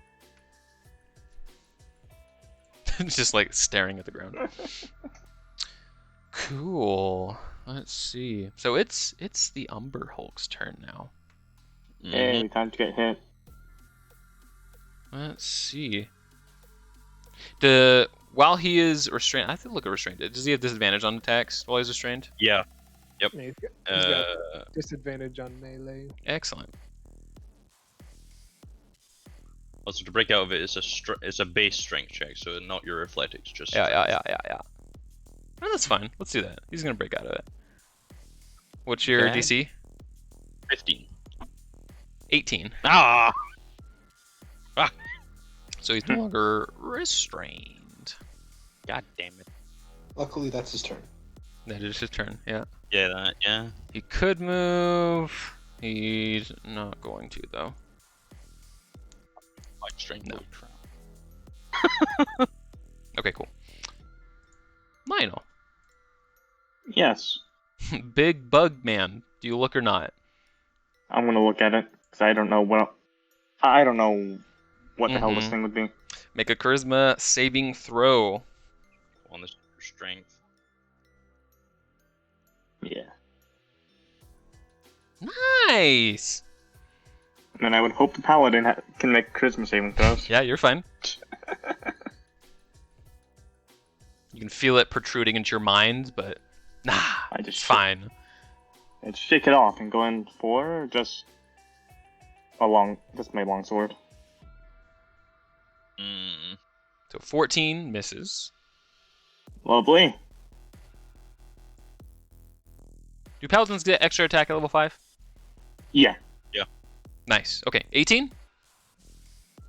Just like staring at the ground. Cool. Let's see. So it's the Umber Hulk's turn now. Hey, time to get hit. Let's see. While he is restrained, I have to look at restrained. Does he have disadvantage on attacks while he's restrained? Yeah. Yep. Yeah, he's got disadvantage on melee. Excellent. Also, to break out of it, it's a base strength check, so not your athletics. Just Yeah. Oh, that's fine. Let's do that. He's gonna break out of it. What's your Okay. DC? 15. 18. Ah. So he's no longer restrained. God damn it. Luckily, that's his turn. That is his turn. Yeah. Yeah. He could move. He's not going to though. Like strength. No. Trap. Okay, cool. Lionel. Yes, Big Bug Man. Do you look or not? I'm gonna look at it because I don't know what the hell this Mhm. thing would be. Make a charisma saving throw. On this strength. Yeah, Nice. and then I would hope the paladin can make charisma saving throws. Yeah, you're fine. You can feel it protruding into your mind, but nah, I just it's fine. I'd shake it off and go in for just my longsword. So 14 misses. Lovely. Do paladins get extra attack at level 5? Yeah. Nice. Okay, 18?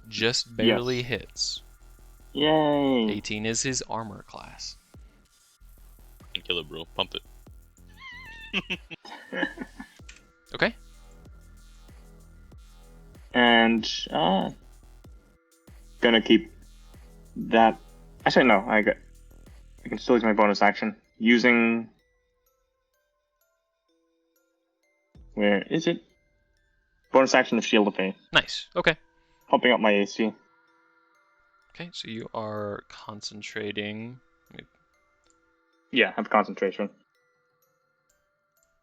Just barely hits. Yay. 18 is his armor class. And kill it, bro. Pump it. Okay. And gonna keep that. Actually, no. I can still use my bonus action using. Where is it? Bonus action of Shield of Faith, Nice. Okay. pumping up my AC. Okay, so you are concentrating. Yeah, I have concentration.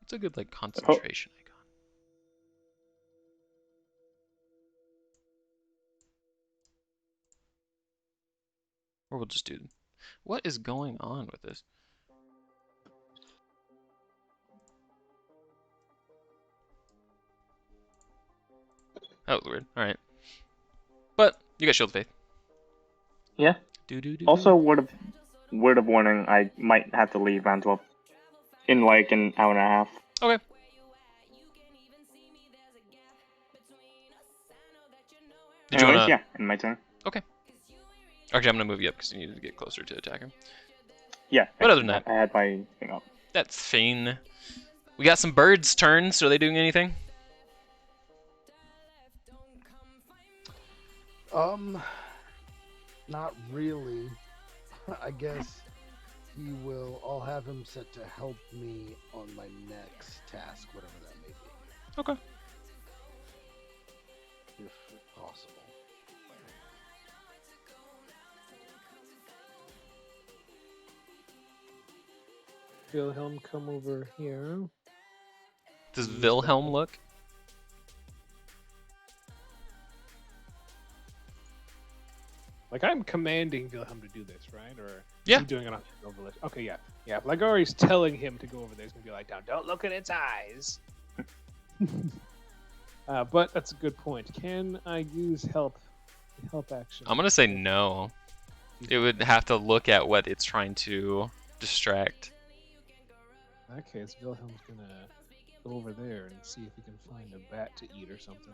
It's a good like concentration icon. Or we'll just do. What is going on with this? That was weird. All right, but you got Shield of Faith. Yeah. Do. Also, word of warning, I might have to leave Antwerp in like an hour and a half. Okay. Did you Anyways, wanna? yeah, in my turn. Actually, I'm gonna move you up because you need to get closer to attack him. Yeah. But other than that, I had my thing up. that's fine. We got some birds' turns. Are they doing anything? Not really. I guess he will. I'll have him set to help me on my next task, whatever that may be. Okay. If possible. Wilhelm, come over here. Does Wilhelm look? Like I'm commanding Wilhelm to do this, right? Or Yeah. is he doing it on his overlist? Okay, yeah. Yeah, Blagori's telling him to go over there. He's gonna be like, don't look at its eyes. But that's a good point. Can I use help action? I'm gonna say no. It would have to look at what it's trying to distract. In that case, Wilhelm's gonna go over there and see if he can find a bat to eat or something.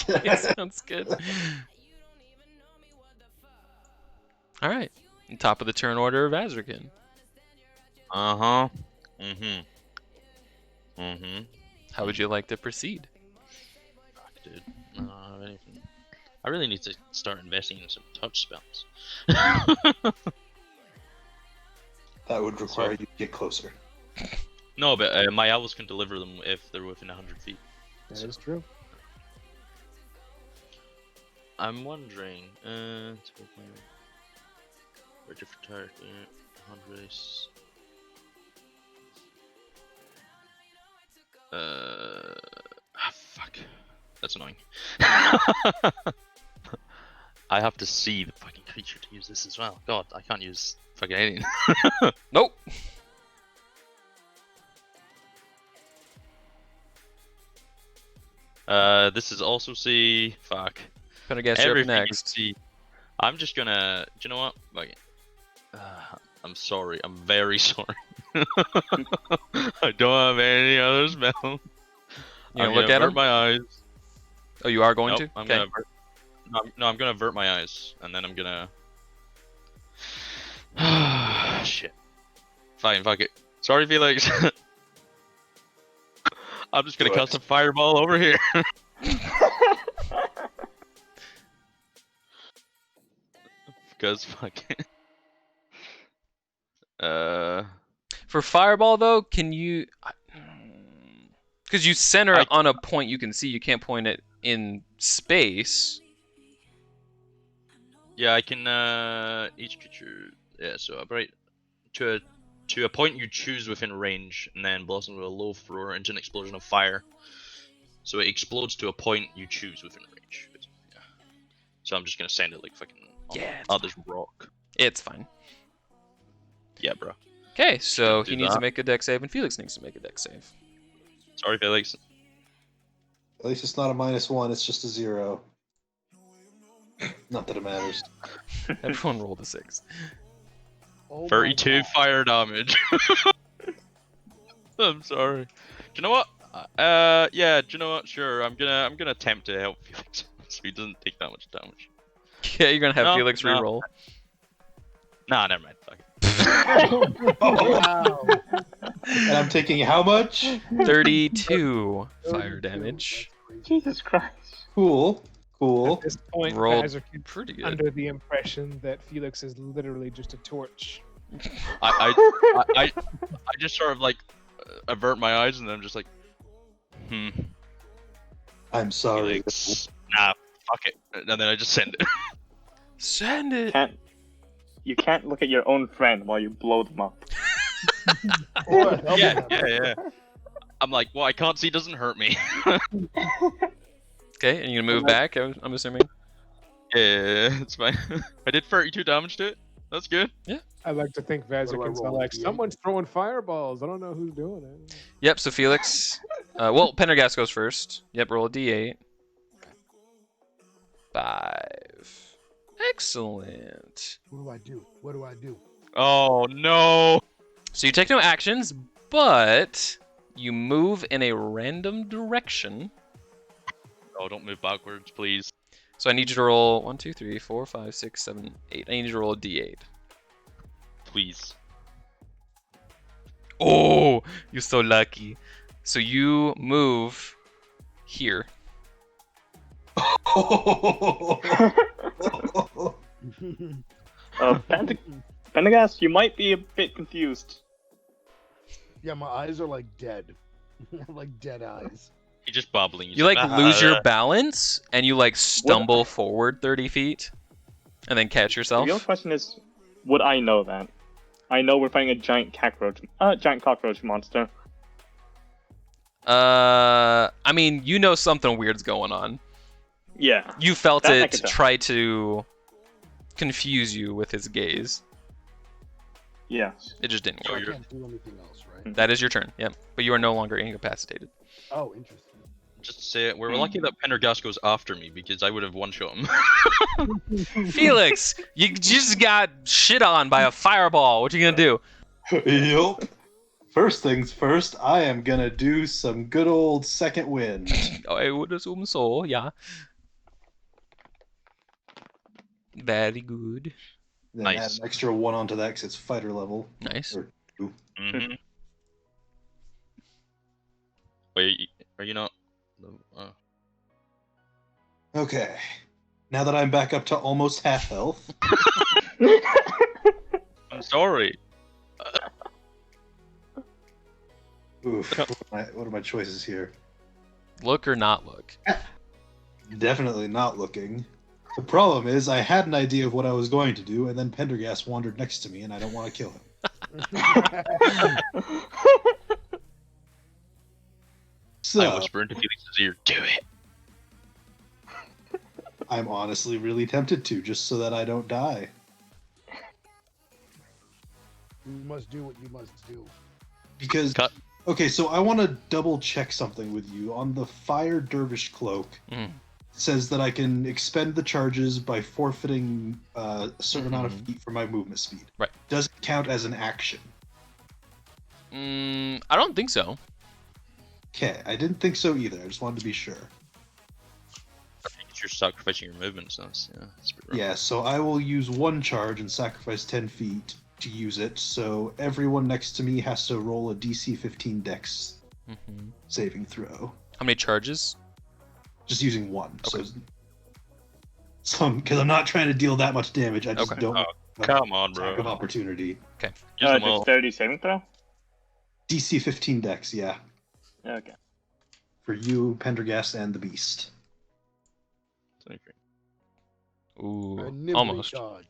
Okay, sounds good. All right. On top of the turn order of Azrakin. Uh-huh. Mm-hmm. How would you like to proceed? Fuck, dude. I don't have anything. I really need to start investing in some touch spells. That would require you to get closer. No, but my owls can deliver them if they're within 100 feet. That is true. I'm wondering, for different target, hand race. Fuck. That's annoying. I have to see the fucking creature to use this as well. God, I can't use fucking alien. Nope. This is also C. Fuck. Gonna guess you're up Everything is next. C. I'm just gonna. Do you know what? Like, I'm sorry. I'm very sorry. I don't have any other spell. You I'm gonna look gonna at avert him? my eyes. Oh, you are going Nope, to? I'm Okay. gonna avert. No, I'm gonna avert my eyes, and then I'm gonna. Shit. Fine, fuck it. Sorry, Felix. I'm just gonna Do cast it. a fireball over here. Because fuck it. For Fireball, though, can you... Because you center it on a point you can see, you can't point it in space. Yeah, I can. Each creature. Yeah, so operate to a point you choose within range, and then blossom with a low thrower into an explosion of fire. So it explodes to a point you choose within range. Yeah. So I'm just gonna send it like fucking. Yeah, it's Oh, this rock. It's fine. Yeah, bro. Okay, so Do he needs to that. make a deck save, and Felix needs to make a deck save. Sorry, Felix. At least it's not a -1, it's just a 0. Not that it matters. Everyone rolled a 6. Oh my 32 God. fire damage. I'm sorry. Do you know what? Yeah. Do you know what? Sure. I'm gonna attempt to help Felix, so he doesn't take that much damage. Yeah, you're gonna have No, Felix no. reroll. Nah, never mind. Fuck it. Wow. And I'm taking how much? 32 fire damage. Jesus Christ. Cool. Cool. At this point, Rolled Bazarkin's pretty good. under the impression that Felix is literally just a torch. I just sort of like avert my eyes and then I'm just like, I'm sorry. Felix. Nah, fuck it. And then I just send it. Send it! You can't look at your own friend while you blow them up. Or help yeah, him. yeah. I'm like, well, I can't see doesn't hurt me. Okay, and you gonna move back, I'm assuming? Yeah, it's fine. I did 32 damage to it. That's good. I like to think do I Vazirkin's roll, like, D8? someone's throwing fireballs. I don't know who's doing it. Yep, so Felix... well, Pendergast goes first. Yep, roll a d8. 5. Excellent. What do I do? What do I do? Oh no. So you take no actions, but you move in a random direction. Oh, don't move backwards, please. So I need you to roll 1, 2, 3, 4, 5, 6, 7, 8. I need you to roll a d8. Please. Oh, you're so lucky. So you move here. Pendergast, you might be a bit confused. Yeah, my eyes are like dead. Like dead eyes. You're just bubbling. You like lose your balance and you like stumble forward 30 feet and then catch The yourself. real question is, would I know that? I know we're fighting a giant cockroach monster. I mean, you know something weird's going on. Yeah. You felt That I it could tell. try to confuse you with his gaze. Yes. It just didn't So I work. can't do anything else, right? That is your turn. Yep. But you are no longer incapacitated. Oh, interesting. Just to say it, we're lucky that Pendergast goes after me because I would have one-shot him. Felix, you just got shit on by a fireball. What you gonna do? Yup. First things first, I am gonna do some good old second wind. I would assume so, yeah. Very good. Then Nice. add an extra 1 onto that because it's fighter level. Nice. Or- Mm-hmm. Wait, are you not? Okay. Now that I'm back up to almost half health, I'm sorry. oof, what are my choices here? Look or not look. Definitely not looking. The problem is, I had an idea of what I was going to do, and then Pendergast wandered next to me, and I don't want to kill him. So, I whisper into Felix's ear, do it. I'm honestly really tempted to, just so that I don't die. You must do what you must do. Because, Cut. okay, so I want to double check something with you. On the Fire Dervish Cloak, Mm. it says that I can expend the charges by forfeiting a certain amount of feet for my movement speed. Right. Does it count as an action? I don't think so. Okay, I didn't think so either. I just wanted to be sure. I think you're sacrificing your movement, so that's, that's a bit rough. Yeah, so I will use 1 charge and sacrifice 10 feet to use it. So everyone next to me has to roll a DC 15 Dex Mm-hmm. saving throw. How many charges? Just using 1. Okay. So, because I'm not trying to deal that much damage, I just Okay. don't Oh, have come on, attack bro. of opportunity. Use them all. Dexterity saving throw? DC 15 Dex, yeah. Okay. For you, Pendergast, and the Beast. Okay. A Ooh, nimbly almost. dodge.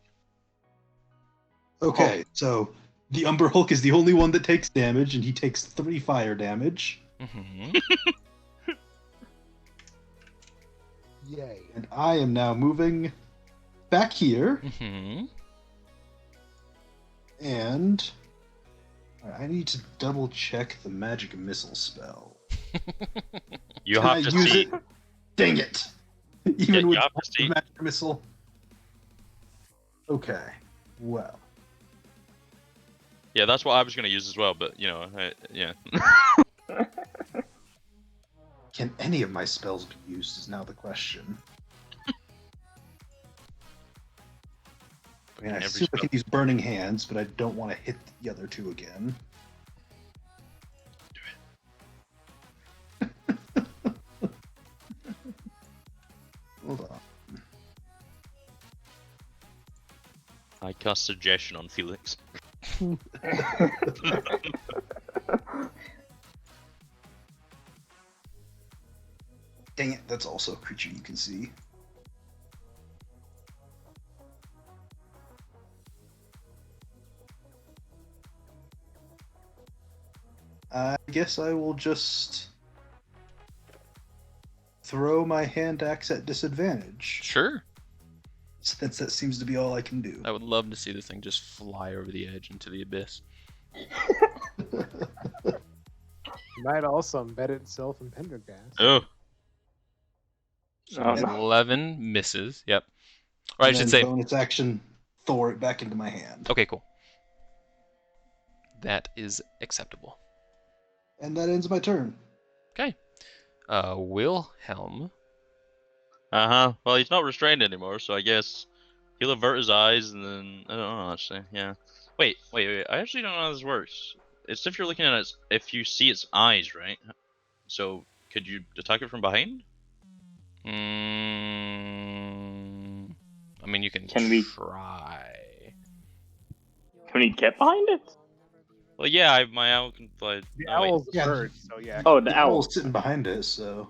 Okay, so the Umber Hulk is the only one that takes damage, and he takes 3 fire damage. Mm-hmm. Yay. And I am now moving back here, Mm-hmm. and I need to double check the magic missile spell. You Can have I to use see. it? Dang it! Even Yeah, you with have to see. the magic missile. Okay, well. Yeah, that's what I was gonna use as well, but you know, yeah. Can any of my spells be used is now the question. I mean, I Every assume I can use Burning Hands, but I don't want to hit the other 2 again. Hold on. I cast suggestion on Felix. Dang it, that's also a creature you can see. I guess I will just throw my hand axe at disadvantage, Sure. since that seems to be all I can do. I would love to see this thing just fly over the edge into the abyss. Might also embed itself in Pendergast. Oh, Oh, no. 11 misses. Yep. Or I And should then say. bonus action, Thor it back into my hand. Okay, cool. That is acceptable. And that ends my turn. Okay. Wilhelm. Well, he's not restrained anymore, so I guess he'll avert his eyes, and then I don't know actually. Yeah. Wait. I actually don't know how this works. It's if you're looking at it, if you see its eyes, right? So could you attack it from behind? I mean, you can Can we- try. Can we get behind it? Well, yeah, my owl can fly. The Oh, wait. owl's a Yeah. bird, so yeah. Oh, the The owl. owl's sitting behind it, so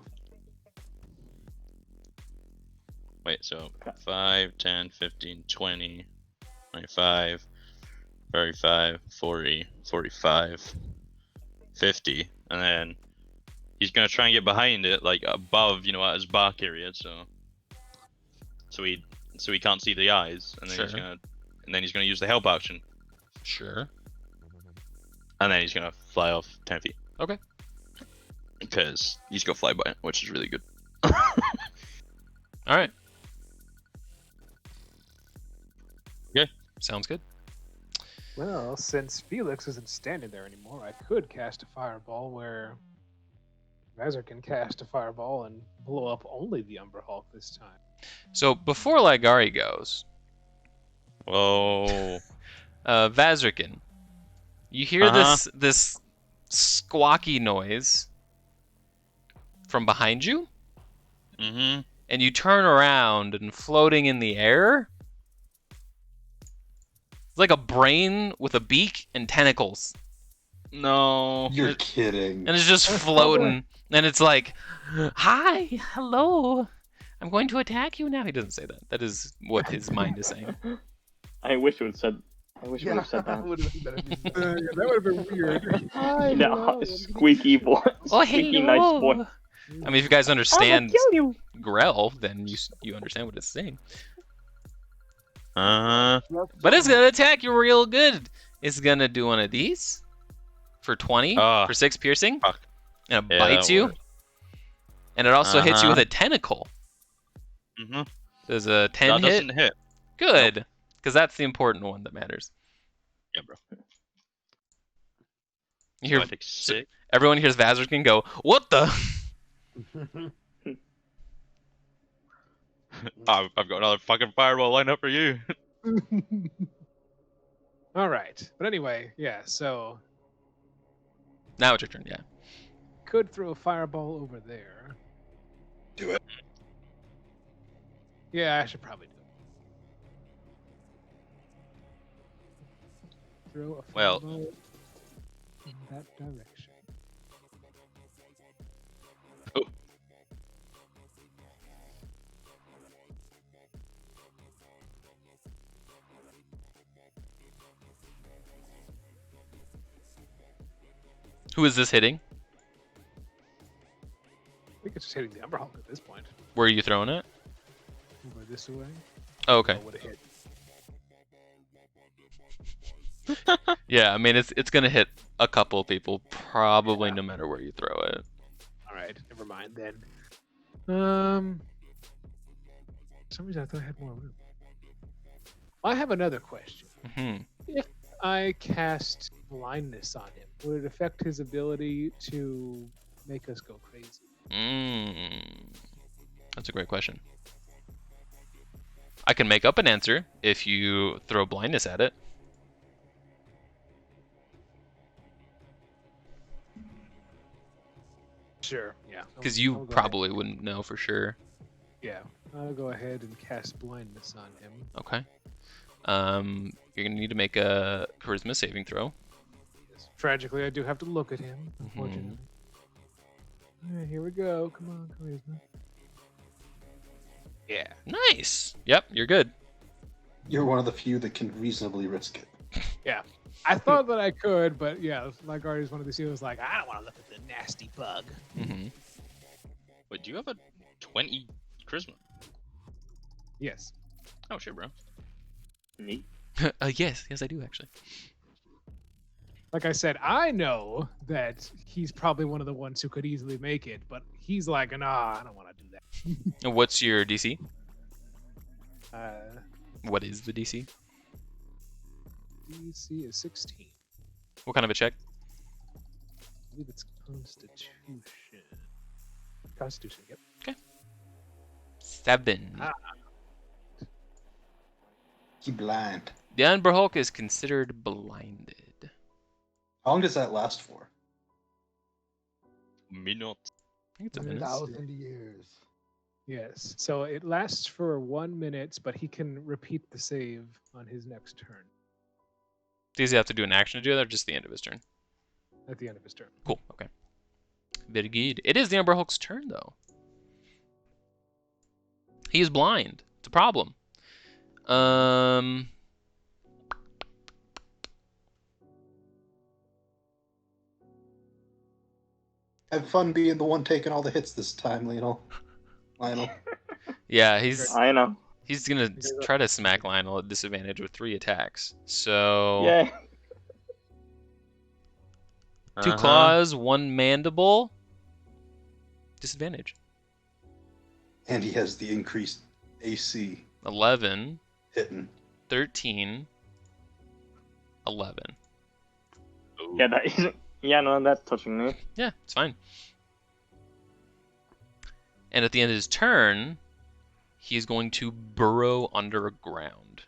Wait, so 5, 10, 15, 20, 25, 35, 40, 45, 50, and then he's gonna try and get behind it, like above, at his back area, so he can't see the eyes, and then Sure. he's gonna use the help action, Sure. and then he's gonna fly off 10 feet. Okay. Because he's got fly by, which is really good. All right. Okay. Sounds good. Well, since Felix isn't standing there anymore, I could cast a fireball where Razor can cast a fireball and blow up only the Umber Hulk this time. So before Lagari goes, Oh. Vazrikin, you hear this squawky noise from behind you, Mm-hmm. and you turn around, and floating in the air, it's like a brain with a beak and tentacles, No. you're kidding. and it's just floating, and it's like, "Hi, hello, I'm going to attack you now." He doesn't say that. That is what his mind is saying. I wish it would have said. I wish it would have said that. Would've been better if you said Yeah, that. that would have been weird. Hi, No, hello. squeaky boy. Oh, Squeaky nice boy. I mean, if you guys understand kill you. Grell, then you understand what it's saying. Uh-huh. But it's gonna attack you real good. It's gonna do one of these for 20 Ah. for 6 piercing, Fuck. and it Yeah, bites that you, works. and it also hits you Uh-huh. with a tentacle. Mm-hmm. There's a 10 That hit. doesn't hit. Good, because that's the important one that matters. Yeah, bro. You hear I take 6. everyone hears Vazrikin go, "What the?" I've got another fucking fireball lined up for you. All right. But anyway, yeah, so Now it's your turn. Yeah. could throw a fireball over there. Do it. Yeah, I should probably do it. Throw a Well- fireball in that direction. Oh. Who is this hitting? I think it's just hitting the Umber Hulk at this point. Where are you throwing it? Over this way. Oh, okay. Would have hit. Yeah, I mean it's gonna hit a couple of people probably no matter where you throw it. All right, never mind then. For some reason I thought I had more room. I have another question. Hmm. I cast blindness on him. Would it affect his ability to make us go crazy? That's a great question. I can make up an answer if you throw blindness at it. Sure. Yeah. Because I'll you go ahead. probably wouldn't know for sure. Yeah. I'll go ahead and cast blindness on him. Okay. You're gonna need to make a charisma saving throw. Yes. Tragically, I do have to look at him. Mm-hmm. Unfortunately. All right, here we go. Come on, charisma. Yeah. Nice. Yep, you're good. You're one of the few that can reasonably risk it. I thought that I could, but yeah, my guard is one of these who was like, I don't want to look at the nasty bug. Hmm. Wait, do you have a 20 charisma? Yes. Oh shit, bro. Neat. Yes, I do actually. Like I said, I know that he's probably one of the ones who could easily make it, but he's like, nah, I don't want to do that. What's your DC? Uh, What is the DC? DC is 16. What kind of a check? I believe it's Constitution. Constitution, yep. 7. Ah. He blind. The Umber Hulk is considered blinded. How long does that last for? Me not. I think it's a minute. 1,000 years. Yes. So it lasts for 1 minute, but he can repeat the save on his next turn Does he have to do an action to do that, or just the end of his turn? at the end of his turn. Cool. Okay. Very good. It is the Umber Hulk's turn, though. He is blind. It's a problem. Have fun being the one taking all the hits this time, Lionel. Yeah, he's I know. gonna try to smack Lionel at disadvantage with 3 attacks. So Yay. 2 claws, 1 mandible. Disadvantage. And he has the increased AC 11, hitting. 13, 11. Yeah, that isn't. Yeah, no, that's touching me. Yeah, it's fine. And at the end of his turn, he's going to burrow underground.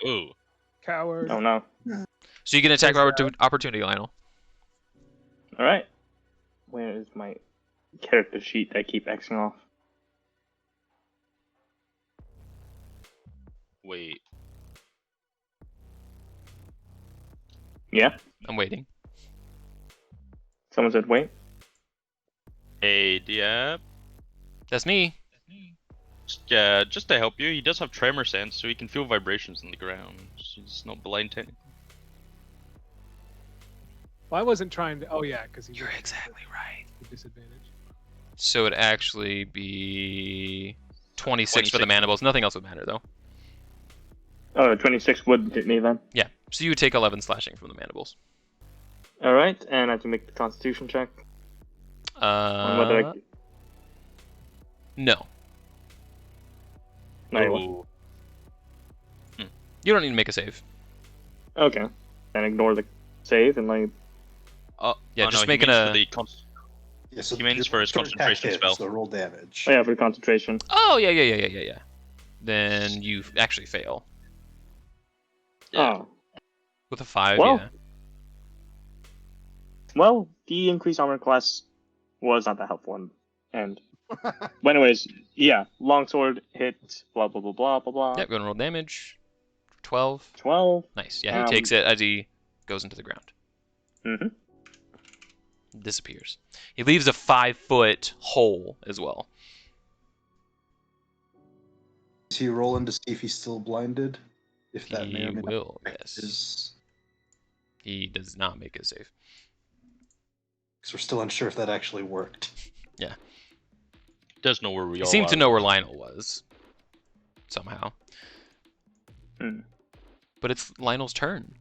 Ooh. Coward. Oh no. So you can attack opportunity, Lionel. All right. Where is my character sheet that I keep Xing off? Wait. Yeah. I'm waiting. Someone said wait. Hey, Diab. That's me. Yeah, just to help you, he does have tremor sense, so he can feel vibrations in the ground. He's not blind technically. Well, I wasn't trying to. Oh yeah, because he's You're exactly right. at disadvantage. So it'd actually be 26 for the 26. mandibles. Nothing else would matter, though. Oh, 26 would hit me then. Yeah. So you would take 11 slashing from the mandibles. All right, and I have to make the Constitution check. On whether I... No. No, you won't. Ooh. You don't need to make a save. Okay. Then ignore the save and like. Yeah, Oh, just no, making he means a. for the Yeah, so He means your for his first attack concentration hits, spell. So roll damage. Oh yeah, for the concentration. Oh, yeah. Then you actually fail. Yeah. Oh. With a 5, Well. yeah. Well, the increased armor class was not that helpful. And but anyways, yeah, longsword hit. Blah blah blah blah blah blah. Yep, go and roll damage. 12. 12. Nice. Yeah, he takes it as he goes into the ground. Mm-hmm. Disappears. He leaves a 5-foot hole as well. Is he rolling to see if he's still blinded? If that may He or may not will, affect yes. his- He does not make a save. Because we're still unsure if that actually worked. Does know where we He all seemed to are. know where Lionel was. Somehow. Hmm. But it's Lionel's turn.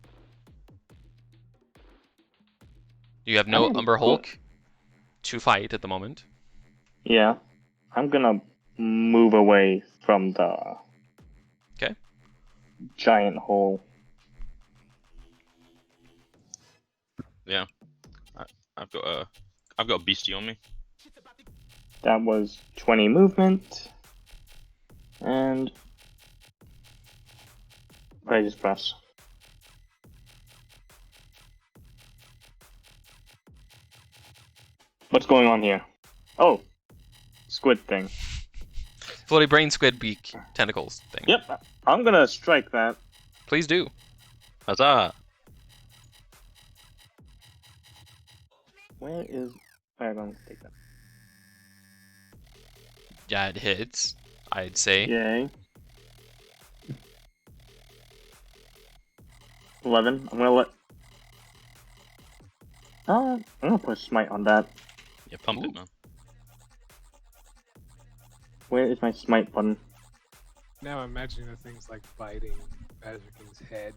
You have no Oh, Umber cool. Hulk to fight at the moment. Yeah, I'm gonna move away from the. Okay. Giant hole. Yeah. I've got a beastie on me. That was 20 movement. And. I just press. What's going on here? Oh, squid thing. Floaty brain squid beak tentacles thing. Yep, I'm gonna strike that. Please do. Huzzah! Where is? I'm gonna take that. Yeah, it hits. I'd say. Yay. 11. I'm gonna let. I'm gonna put smite on that. Yeah, pump it, man. Where is my smite button? Now I'm imagining the things like biting Bazzican's head.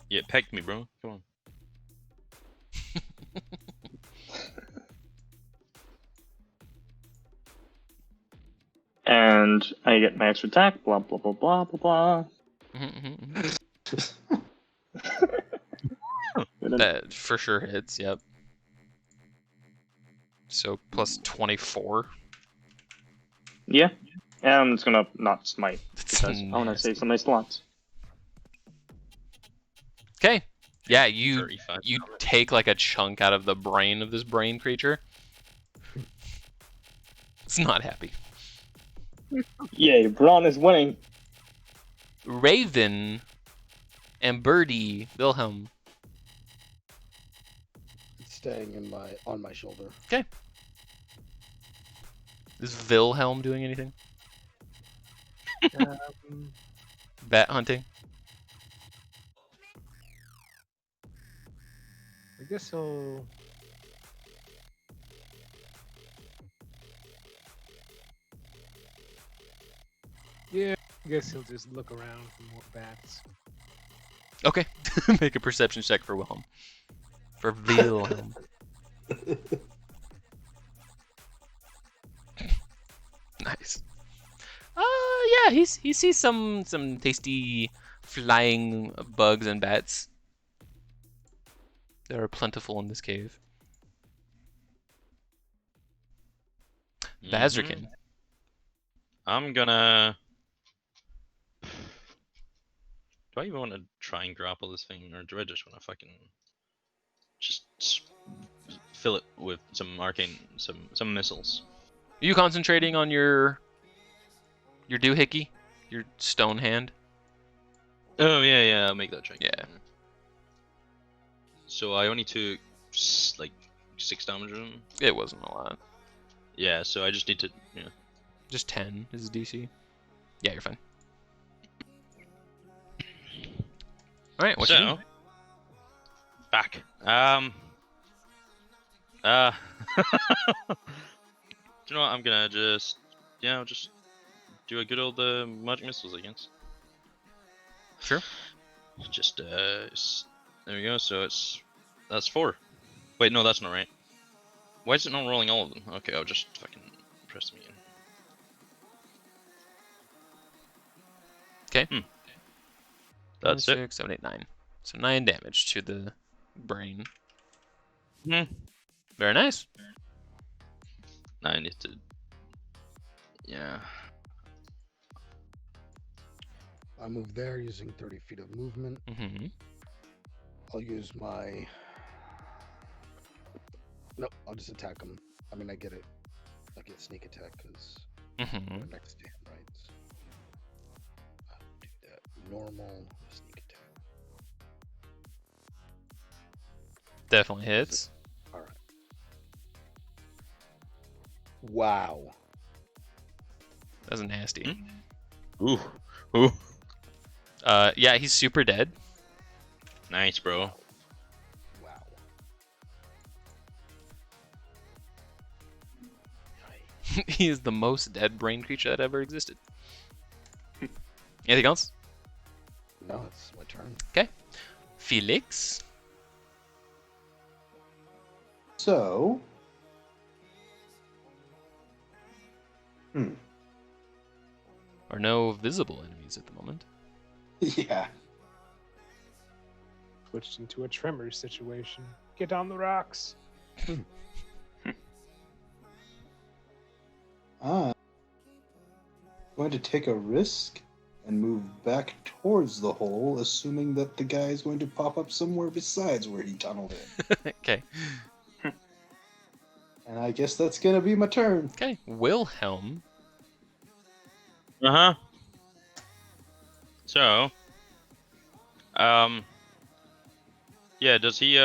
Yeah, pegged me, bro. Come on. And I get my extra attack. Blah blah blah blah blah blah. That for sure hits, yep. So plus 24. Yeah. And I'm just gonna not smite That's because I wanna save some of my slots. Okay. Yeah, you 35. take like a chunk out of the brain of this brain creature, It's not happy. Yay, Braun is winning. Raven and Birdie Wilhelm. It's staying on my shoulder. Is Wilhelm doing anything? Um, Bat hunting? I guess he'll. Yeah, I guess he'll just look around for more bats. Okay. Make a perception check for Wilhelm. For Wilhelm. Nice. Yeah, he sees some tasty flying bugs and bats. They are plentiful in this cave. Bazrakin. I'm gonna. Do I even want to try and grapple this thing, or do I just want to fucking fill it with some arcane, some missiles? Are you concentrating on your doohickey? Your stone hand? Oh yeah, I'll make that check. Yeah. So I only took like 6 damage on him. It wasn't a lot. Yeah, so I just need to, Just 10 is his DC. Yeah, you're fine. Alright, what you so do? back. Do you know what? I'm gonna just do a good old magic missiles, I guess. Sure. Just there we go. So that's 4. Wait, no, that's not right. Why is it not rolling all of them? Okay, I'll just fucking press them again. Okay. That's it. 6, 7, 8, 9. So 9 damage to the brain. Hmm. Very nice. Now I need to. Yeah. I move there using 30 feet of movement. Mm-hmm. I'll use my. Nope, I'll just attack him. I mean, I get it. I get sneak attack because Mm-hmm. they're next to him, right? So I'll do that. Normal sneak attack. Definitely hits. All right. Wow. That's nasty. Ooh. Ooh. Yeah, he's super dead. Nice, bro. Wow. He is the most dead brain creature that ever existed. Anything else? No, it's my turn. Felix. So. Or no visible enemies at the moment. Yeah. Switched into a tremor situation. Get on the rocks. I'm going to take a risk and move back towards the hole, assuming that the guy is going to pop up somewhere besides where he tunneled in. Okay. And I guess that's going to be my turn. Okay. Wilhelm. Uh-huh. So, yeah, does he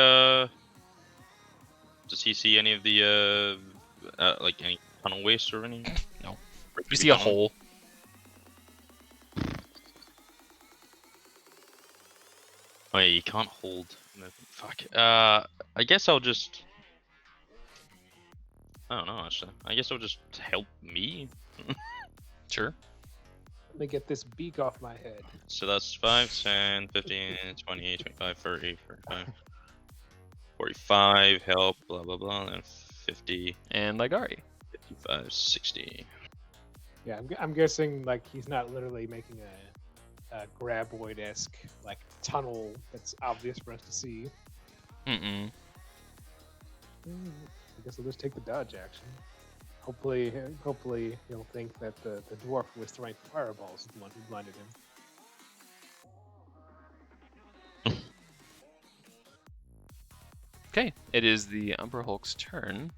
see any of the like any tunnel waste or anything? No. Or You see a tunnel? hole. Oh yeah, you can't hold. Fuck. I guess I'll just. I don't know actually. I guess I'll just help me. Sure. Let me get this beak off my head. So that's 5, 10, 15, 20, 25, 30, 45, 45, help, blah blah blah, and then 50, And Ligari. 55, 60. Yeah, I'm guessing like he's not literally making a graboid-esque like tunnel that's obvious for us to see. Mm-mm. I guess I'll just take the dodge action. Hopefully he'll think that the dwarf who was throwing fireballs is the one who blinded him. Okay. It is the Umber Hulk's turn.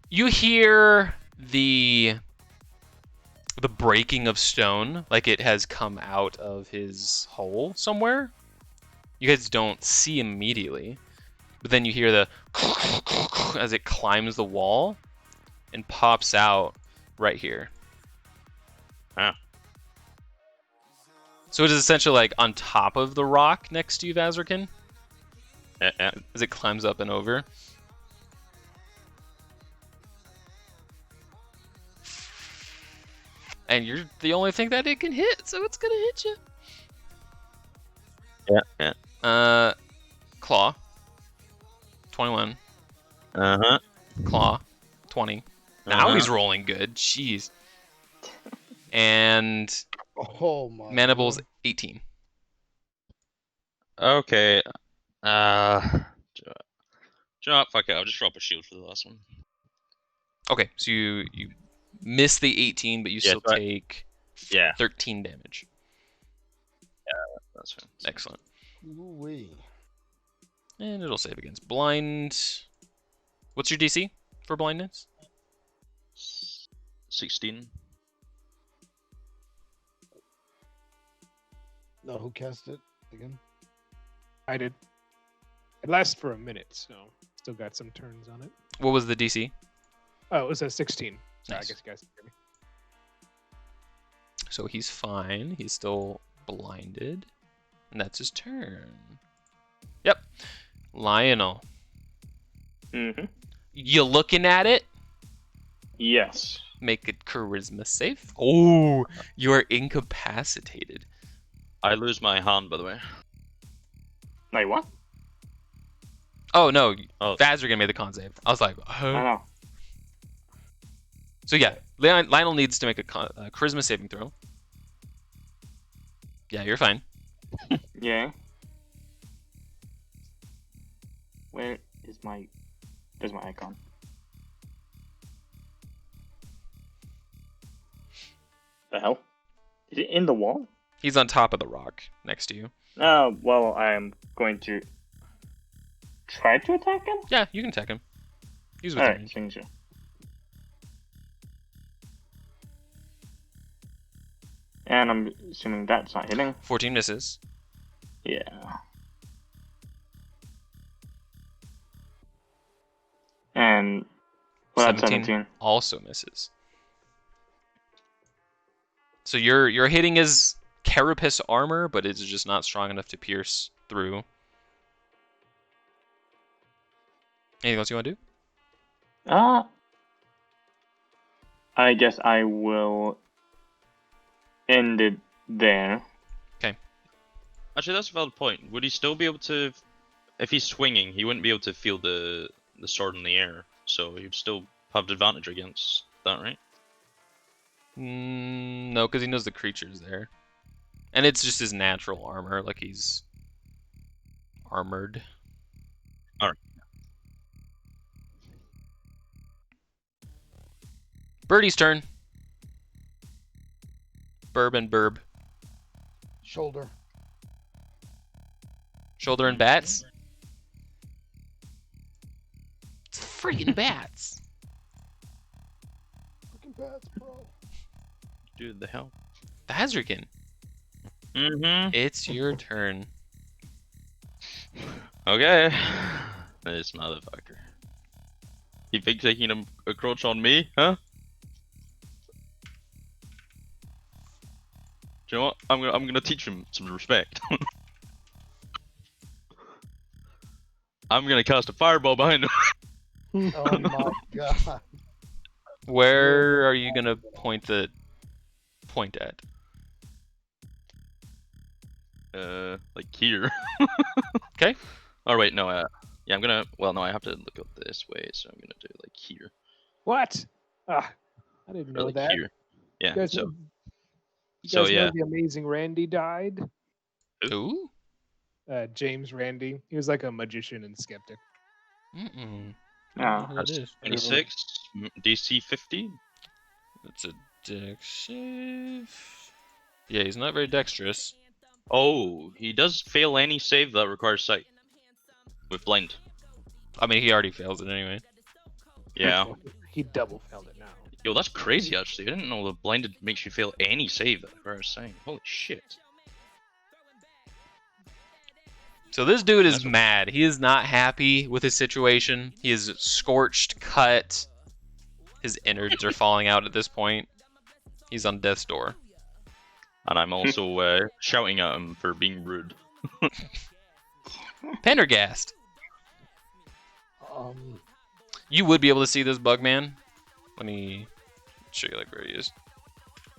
You hear the breaking of stone, like it has come out of his hole somewhere. You guys don't see him immediately, but then you hear the as it climbs the wall and pops out right here. Ah. So it is essentially like on top of the rock next to you, Vazrikin, Yeah. as it climbs up and over. And you're the only thing that it can hit, so it's gonna hit you. Yeah. Claw. 21. Uh-huh. Claw. 20. Now Uh-huh. he's rolling good. Jeez. And Oh my. Manible's lord. 18. Okay. Fuck it. I'll just drop a shield for the last one. Okay, so you miss the 18, but you Yeah, still so take Yeah, 13 damage. that's fine. Excellent. Ooh-wee. And it'll save against blind. What's your DC for blindness? 16. No, who cast it again? I did. It lasts for a minute, so still got some turns on it. What was the DC? Oh, it was a 16. So I Nice. guess you guys can hear me. So he's fine. He's still blinded. And that's his turn. Yep. Lionel. Mm-hmm. You looking at it? Yes. Make it charisma safe. Oh, you are incapacitated. I lose my hand, by the way. Wait, what? Oh no, Oh. Vazrigan made the con save. I was like, I huh? know. So yeah, Lionel needs to make a charisma saving throw. Yeah, you're fine. Yeah. Where is my... There's my icon. The hell? Is it in the wall? He's on top of the rock next to you. Oh, well, I am going to try to attack him? Yeah, you can attack him. He's within Alright, range. signature. And I'm assuming that's not hitting. 14 misses. Yeah. And well, that's 17. Also misses. So you're hitting his carapace armor, but it's just not strong enough to pierce through. Anything else you want to do? I guess I will end it there. Actually, that's a valid point. Would he still be able to, if he's swinging, he wouldn't be able to feel the sword in the air, so he'd still have advantage against that, right? No, because he knows the creature's there. And it's just his natural armor, like he's armored. Alright. Birdie's turn. Burb. Shoulder. Shoulder and bats. It's freaking bats. Fucking bats, bro. Dude, the hell. Vazrikin, Mm-hmm. it's your turn. Okay. This motherfucker. You think taking a approach on me, huh? Do you know what? I'm gonna teach him some respect. I'm gonna cast a fireball behind him. Oh my god. Where are you gonna point at? Like here. Okay. Oh wait, no. Yeah, I'm gonna. Well, no, I have to look up this way, so I'm gonna do it like here. What? Ah, I didn't Or know like that. here. Yeah. You guys, So. know, you So guys yeah. know the amazing Randy died? Ooh. James Randy. He was like a magician and skeptic. Mm-mm. Ah. Who that is? 26, DC 50. It's a dex save. Yeah, he's not very dexterous. Oh, he does fail any save that requires sight. With blind. I mean, he already fails it anyway. Yeah. He double failed it now. Yo, that's crazy actually. I didn't know the blinded makes you fail any save that I was saying. Holy shit. So this dude is That's what- mad. He is not happy with his situation. He is scorched, cut. His innards are falling out at this point. He's on death's door. And I'm also shouting at him for being rude. Pendergast. Um, You would be able to see this bug man. Let me show you like where he is.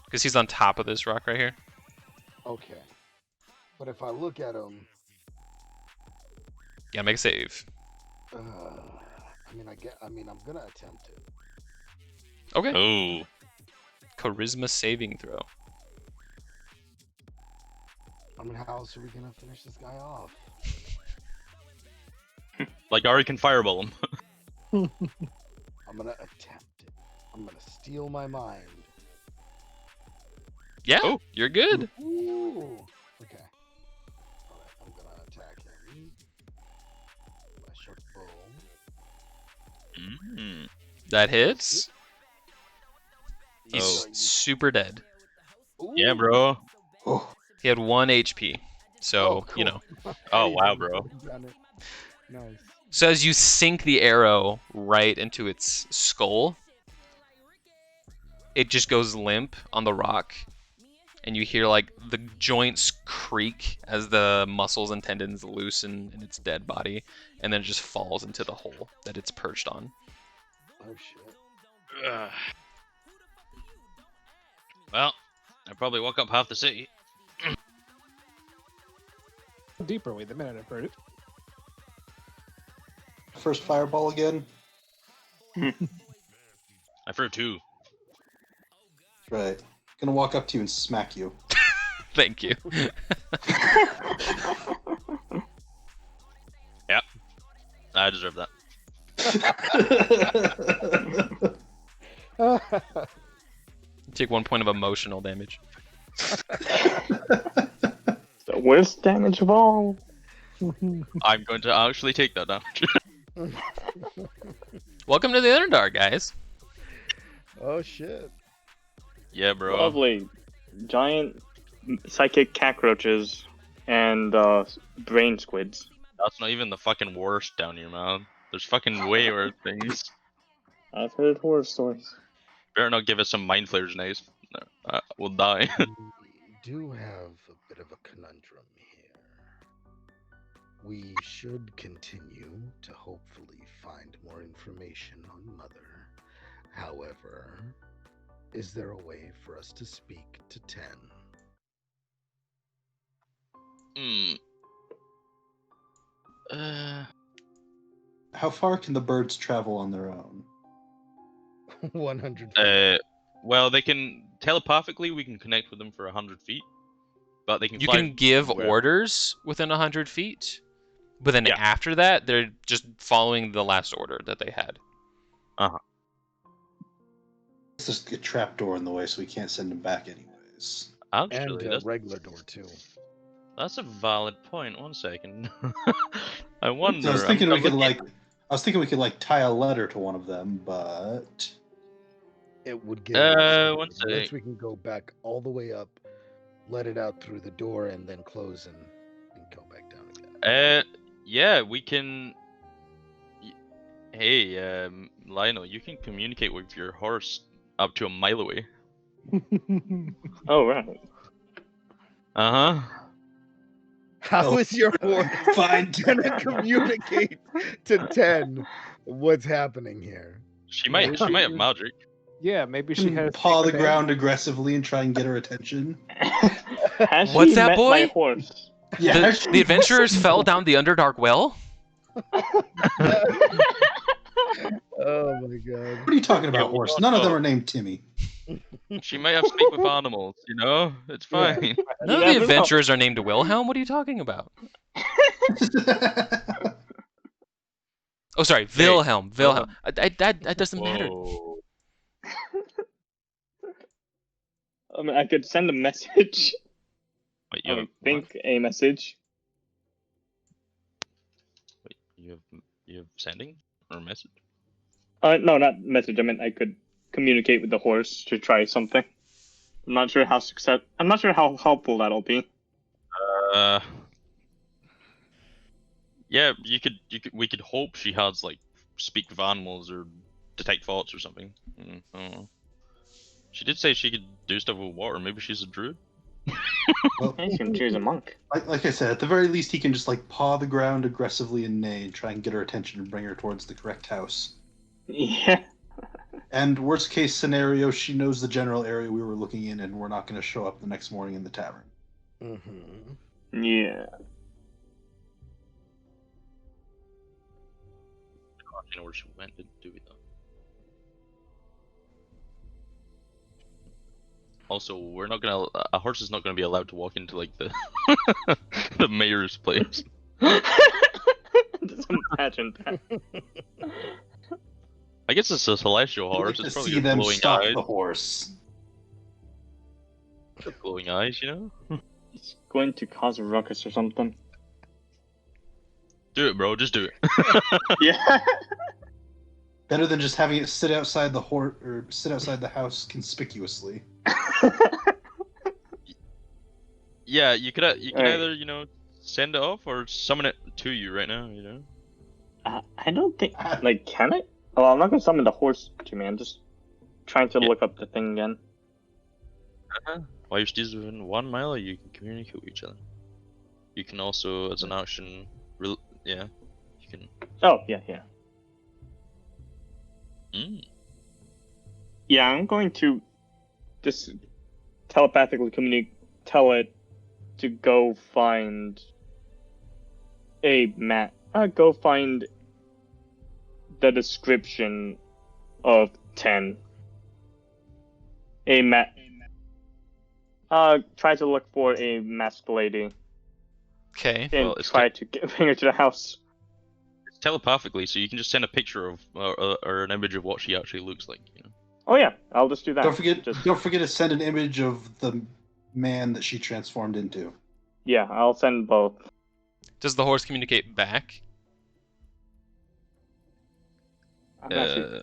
Because he's on top of this rock right here. okay. But if I look at him, Yeah, make a save. I mean, I'm gonna attempt it. Okay. Oh. Charisma saving throw. I mean, how else are we gonna finish this guy off? Like Ari can fireball him. I'm gonna attempt it. I'm gonna steal my mind. Yeah, Oh. you're good. Ooh. Okay. Alright, I'm gonna attack him. My short bow. Mm. That hits. He's Oh. super dead. Yeah, Ooh. bro. Oh, He had 1 HP. So, Oh, you cool. know. Oh, wow, Hey, bro. done it. Nice. So as you sink the arrow right into its skull, it just goes limp on the rock. And you hear like the joints creak as the muscles and tendons loosen in its dead body, and then it just falls into the hole that it's perched on. Oh shit. Ugh. Well, I probably woke up half the city. Deeper way the minute I've heard it. first fireball again. I threw 2. That's right. Gonna walk up to you and smack you. Thank you. Yep. I deserve that. Take 1 point of emotional damage. The worst damage of all. I'm going to actually take that damage. Welcome to the Underdark, guys. Oh shit. Yeah, bro. Lovely. Giant psychic cockroaches and brain squids. That's not even the fucking worst down here, man. There's fucking way worse things. I've heard horror stories. Better not give us some mind flayers next. We'll die. We do have a bit of a conundrum here. We should continue to hopefully find more information on Mother. However, is there a way for us to speak to 10? Hmm. How far can the birds travel on their own? 100. Well, they can telepathically. We can connect with them for 100 feet, but they can. You fly can give wherever. orders within 100 feet, but then Yeah. after that, they're just following the last order that they had. It's just a trapdoor in the way, so we can't send them back anyways. Actually, And a regular door too. that's a valid point. 1 second. I wonder. So I was thinking I'm we could looking- tie a letter to one of them, but It would give one once sec. we can go back all the way up, let it out through the door, and then close and go back down again. Yeah, we can. Hey, Lionel, you can communicate with your horse up to a mile away. Oh, right. Uh huh. How is your horse fine. gonna communicate to 10 what's happening here? She might have magic. Yeah, maybe she had a Paw the secret ground aggressively and try and get her attention. Has What's she that, met boy? my horse? Yeah, The adventurers fell down the Underdark well? Oh my god. What are you talking about, Yeah, we horse? don't None of them know. are named Timmy. She might have speak with animals. You know, it's Yeah. fine. None of never the know. adventurers are named Wilhelm. What are you talking about? Oh, sorry, Wilhelm. Wilhelm. That doesn't matter. Whoa. I mean, I could send a message. Wait, I would think a message. Wait, you have sending or message? No, not message. I meant I could communicate with the horse to try something. I'm not sure how helpful that'll be. Yeah, we could hope she has like speak with animals or detect thoughts or something. I don't know. She did say she could do stuff with water. Maybe she's a druid. Well, I assume she was a monk. like I said, at the very least, he can just like paw the ground aggressively and neigh, and try and get her attention and bring her towards the correct house. Yeah. And worst case scenario, she knows the general area we were looking in, and we're not going to show up the next morning in the tavern. Mm-hmm. Yeah. I don't know where she went, do we though? Also, we're not gonna. A horse is not gonna be allowed to walk into like the the mayor's place. Just imagine that. I guess it's a celestial I'd like horse. to It's probably see got them glowing stop eyes. the horse. Glowing eyes, you know. It's going to cause a ruckus or something. Do it, bro. Just do it. Yeah. Better than just having it sit outside the house conspicuously. Yeah, you could Alright. either send it off or summon it to you right now. I don't think. Like, can I? Oh, I'm not gonna summon the horse to me. I'm just trying to Yeah. look up the thing again. While you're still within 1 mile, you can communicate with each other. You can also, as an action, you can. Oh, yeah. Yeah, I'm going to just telepathically tell it to go find a map. Go find the description of 10. A map. Try to look for a masked lady Okay. and Well, it's try to bring her to the house. It's telepathically, so you can just send a picture of or an image of what she actually looks like. Oh yeah, I'll just do that. Don't forget Just- to send an image of the man that she transformed into. Yeah, I'll send both. Does the horse communicate back? I'm actually-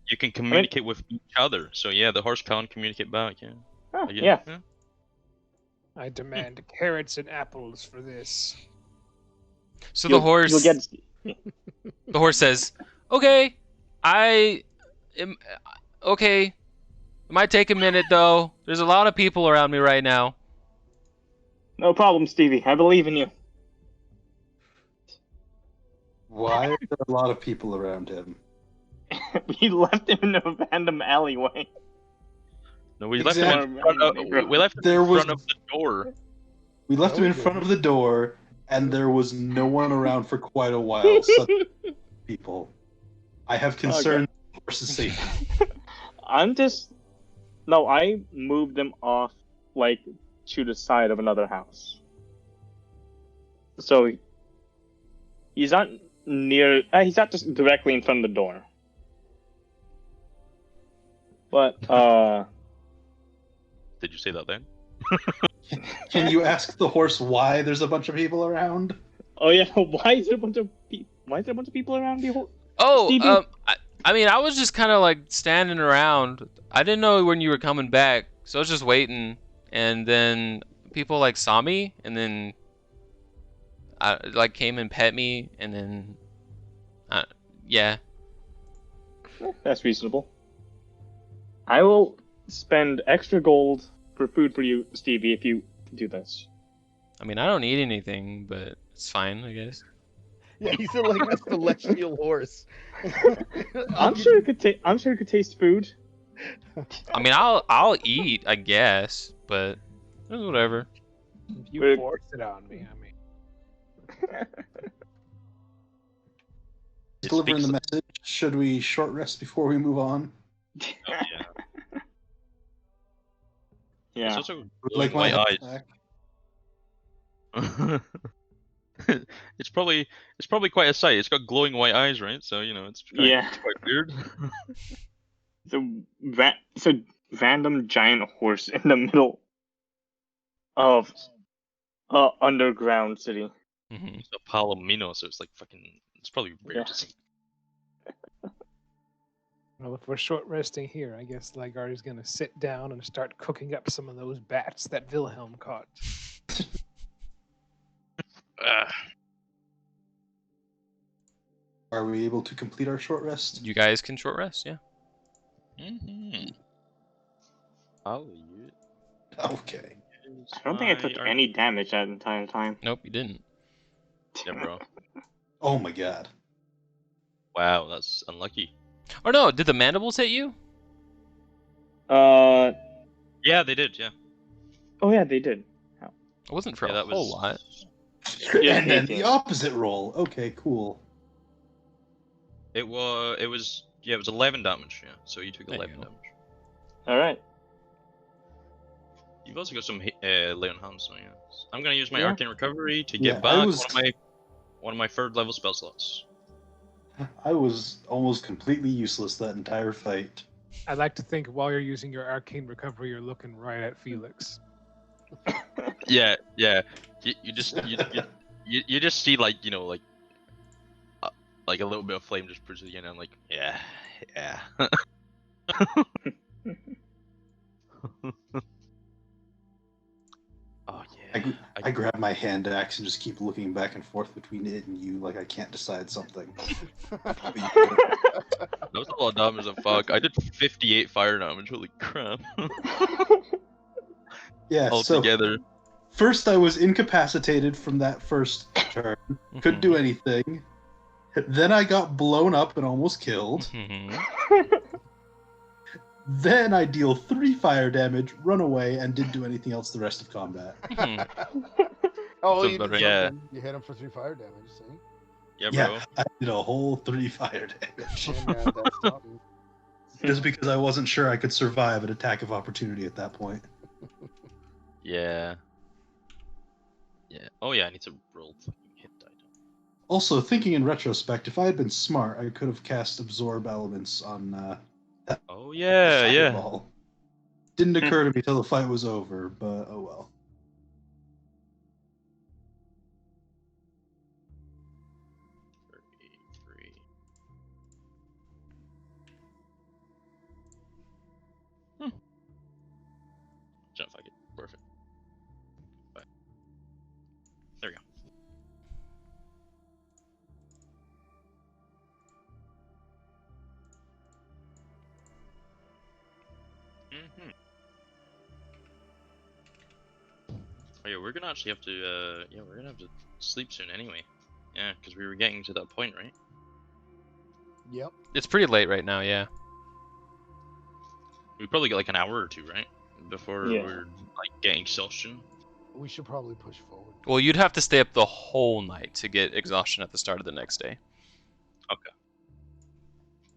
You can communicate with each other. So yeah, the horse can communicate back. Yeah. Oh, I guess, yeah. I demand carrots and apples for this. So You'll- the horse. You'll get. The horse says, "Okay, I am okay. It might take a minute though. There's a lot of people around me right now." No problem, Stevie. I believe in you. Why are there a lot of people around him? We left him in a random alleyway. No, we left him in Exactly. front of, we left him There in was- front of the door. We left him in front of the door, and there was no one around for quite a while. Such people. I have concern for the horse's safety. I moved them off, like, to the side of another house. So, he's not he's not just directly in front of the door. But, Did you say that then? Can you ask the horse why there's a bunch of people around? oh yeah, why is there a bunch of people around the whole... Oh, Stevie? I mean, I was just kind of like standing around. I didn't know when you were coming back, so I was just waiting. And then people like saw me, and then like came and pet me, and then yeah. That's reasonable. I will spend extra gold for food for you, Stevie, if you do this. I mean, I don't eat anything, but it's fine, I guess. Yeah, he's like a celestial horse. I'm sure it could taste food. I mean, I'll eat, I guess, but whatever. If you Wait. force it on me, I mean. It Delivering speaks the message. Should we short rest before we move on? yeah. Yeah. It's also Like glowing my white health eyes. back? it's probably quite a sight. It's got glowing white eyes, right? So it's quite weird. It's a random giant horse in the middle of underground city. Mhm. It's a palomino, so it's like fucking. It's probably rare Yeah. to see. Well, if we're short resting here, I guess Ligari's gonna sit down and start cooking up some of those bats that Wilhelm caught. Are we able to complete our short rest? You guys can short rest, yeah. I'll use Okay. I don't think I took any damage that entire time. Nope, you didn't. Yeah, bro. Oh my god. Wow, that's unlucky. Or no, did the mandibles hit you? Uh, Yeah, they did. Yeah. oh yeah, they did. It wasn't for Yeah, a that whole was. lot. Yeah, And then 18. the opposite roll. Okay, cool. It was. It was. Yeah, it was 11 damage. Yeah. So you took There you 11 go. damage. All right. You've also got some lay on hands, so yeah. I'm gonna use my Yeah. arcane recovery to Yeah, get I back was- one of my third level spell slots. I was almost completely useless that entire fight. I'd like to think while you're using your arcane recovery, you're looking right at Felix. Yeah, yeah. You just you just see like like a little bit of flame just proceeding, and I'm like, yeah. Oh yeah. I grab my hand axe and just keep looking back and forth between it and you like I can't decide something. That was a lot of damage as fuck. I did 58 fire damage. Holy crap! Yeah, so Altogether. first I was incapacitated from that first turn. Couldn't do anything. Then I got blown up and almost killed. Mhm. Then I deal 3 fire damage, run away, and didn't do anything else the rest of combat. Mhm. Oh, Sounds you about did right. Yeah. something. You hit him for 3 fire damage, see? Yeah, bro. Yeah, I did a whole 3 fire damage. And that's something. Just because I wasn't sure I could survive an attack of opportunity at that point. Yeah. Yeah. Oh yeah, I need to roll fucking hit die. Also, thinking in retrospect, if I had been smart, I could have cast Absorb Elements on Oh yeah, yeah. Fireball. Didn't occur to me till the fight was over, but oh well. Three. Jump fuck it. Perfect. But there we go. Mm-hmm. Oh yeah, we're gonna actually have to. Yeah, we're gonna have to sleep soon anyway. Yeah, because we were getting to that point, right? Yep. It's pretty late right now, yeah. We probably got like an hour or two, right? Before Yeah. we're like getting exhaustion. We should probably push forward. Well, you'd have to stay up the whole night to get exhaustion at the start of the next day.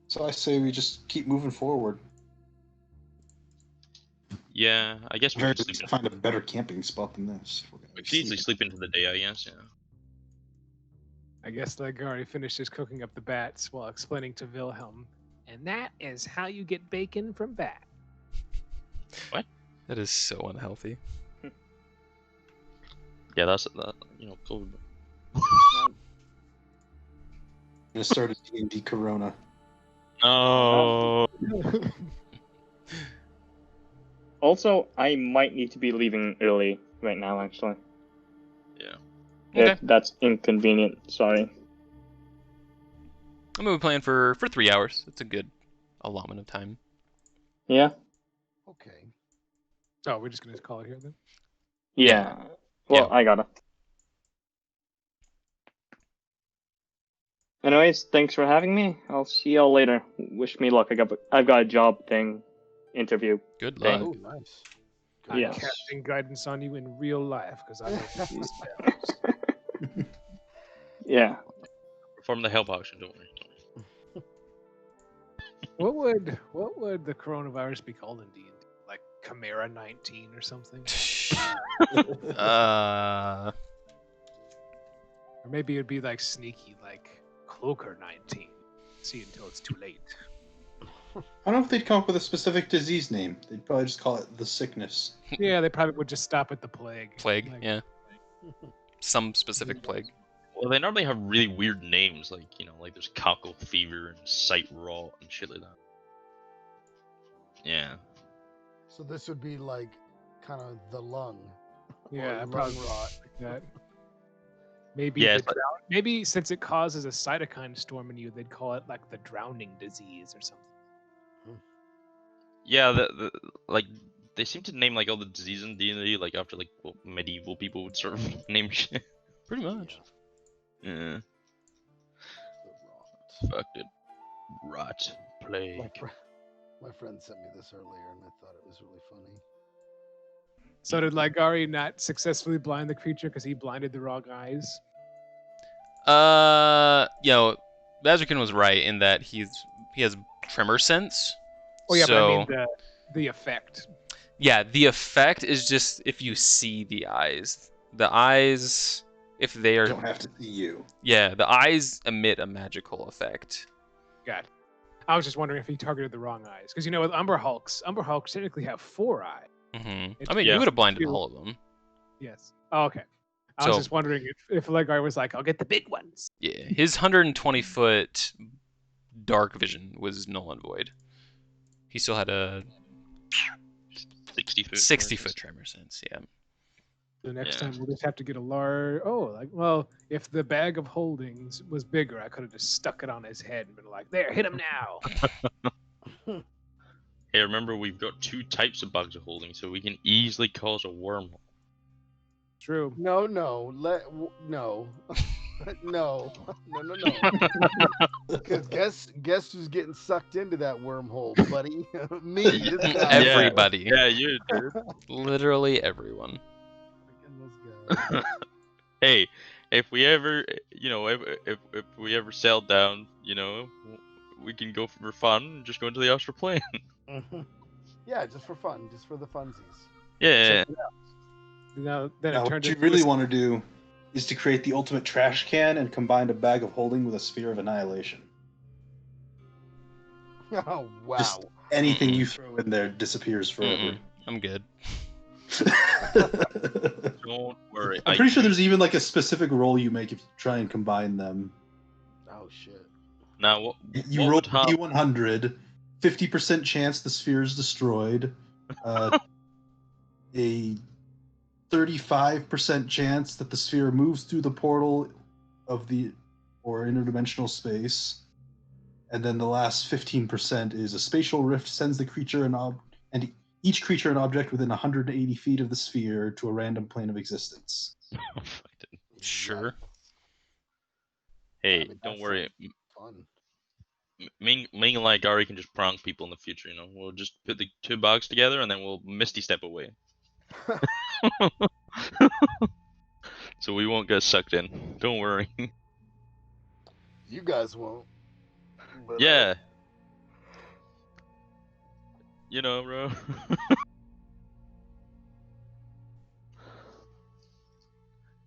So I say we just keep moving forward. Yeah, I guess we Very could to sleep. find a better camping spot than this. We're gonna We be could easily sleeping. sleep into the day, I guess. Yeah. I guess Ligari finishes cooking up the bats while explaining to Wilhelm, and that is how you get bacon from bat. That is so unhealthy. Yeah, that's that. You know, cool. I'm gonna start a D&D Corona. No. Also, I might need to be leaving early right now, actually. Yeah. Okay. If that's inconvenient, sorry. I'm gonna be playing for 3 hours. It's a good allotment of time. Yeah? Okay. Oh, we're just gonna call it here then. Yeah. Well, Yeah. I gotta. Anyways, thanks for having me. I'll see y'all later. Wish me luck. I've got a job thing, interview. Good Dang. luck. Oh, nice. I'm Yeah. casting guidance on you in real life because I know these spells. Yeah. Perform the help action. Don't worry. What would the coronavirus be called in D&D? Like Chimera 19 or something? Uh, Or maybe it'd be like sneaky, like Cloaker 19. See until it's too late. I don't know if they'd come up with a specific disease name. They'd probably just call it the sickness. Yeah, they probably would just stop at the plague. plague, Like, yeah. Some specific plague. Well, they normally have really weird names, like like there's cockle fever and sight rot and shit like that. Yeah. So this would be like kind of the lung. Yeah, lung probably rot. like that. Maybe Yeah, the it's like- maybe since it causes a cytokine storm in you, they'd call it like the drowning disease or something. Yeah, like they seem to name like all the diseases in D&D like after like medieval people would sort of name shit. Pretty much. Yeah. The rot. Fucked it. Rot. Plague. My friend sent me this earlier, and I thought it was really funny. So did Ligari not successfully blind the creature because he blinded the wrong eyes? Bazarkin was right in that he has tremor sense. Oh yeah, so, but I mean the effect. yeah, the effect is just if you see the eyes. The eyes, if they I are, don't have to see you. yeah, the eyes emit a magical effect. Got it. I was just wondering if he targeted the wrong eyes because with Umber Hulks technically have 4 eyes. Hmm It's I mean, yeah. you would have blinded two. all of them. Yes. Oh, okay. I was So- just wondering if Ligari was like, I'll get the big ones. Yeah, his 120-foot dark vision was null and void. He still had a 60 foot. 60-foot tremor sense. Yeah. The next Yeah. time we'll just have to get a large. If the bag of holdings was bigger, I could have just stuck it on his head and been like, "There, hit him now." Hey, remember we've got 2 types of bugs of holding, so we can easily cause a wormhole. No, True. no, no, no. Because guess who's getting sucked into that wormhole, buddy? Me. This guy. Everybody. Yeah, you dude. Literally everyone. Freaking this guy. Hey, if we ever, if we ever settle down, we can go for fun and just go into the astral plane. Yeah, just for fun, just for the funsies. Yeah. Then Now, it what turned you into really this- want to do is to create the ultimate trash can and combine a bag of holding with a sphere of annihilation. Oh wow. Just anything you throw in there disappears forever. I'm good. Don't worry. I'm pretty sure there's even like a specific roll you make if you try and combine them. Oh shit. Now what? You what roll would happen? D100, 50% chance the sphere is destroyed, a 35% chance that the sphere moves through the portal of the or interdimensional space, and then the last 15% is a spatial rift sends the creature and each creature and object within 180 feet of the sphere to a random plane of existence. Sure. Hey, I mean, don't that worry. Fun. Ming and Ligari can just prank people in the future. We'll just put the 2 bugs together and then we'll Misty Step away. So we won't get sucked in. Don't worry. You guys won't. But, Yeah. Bro.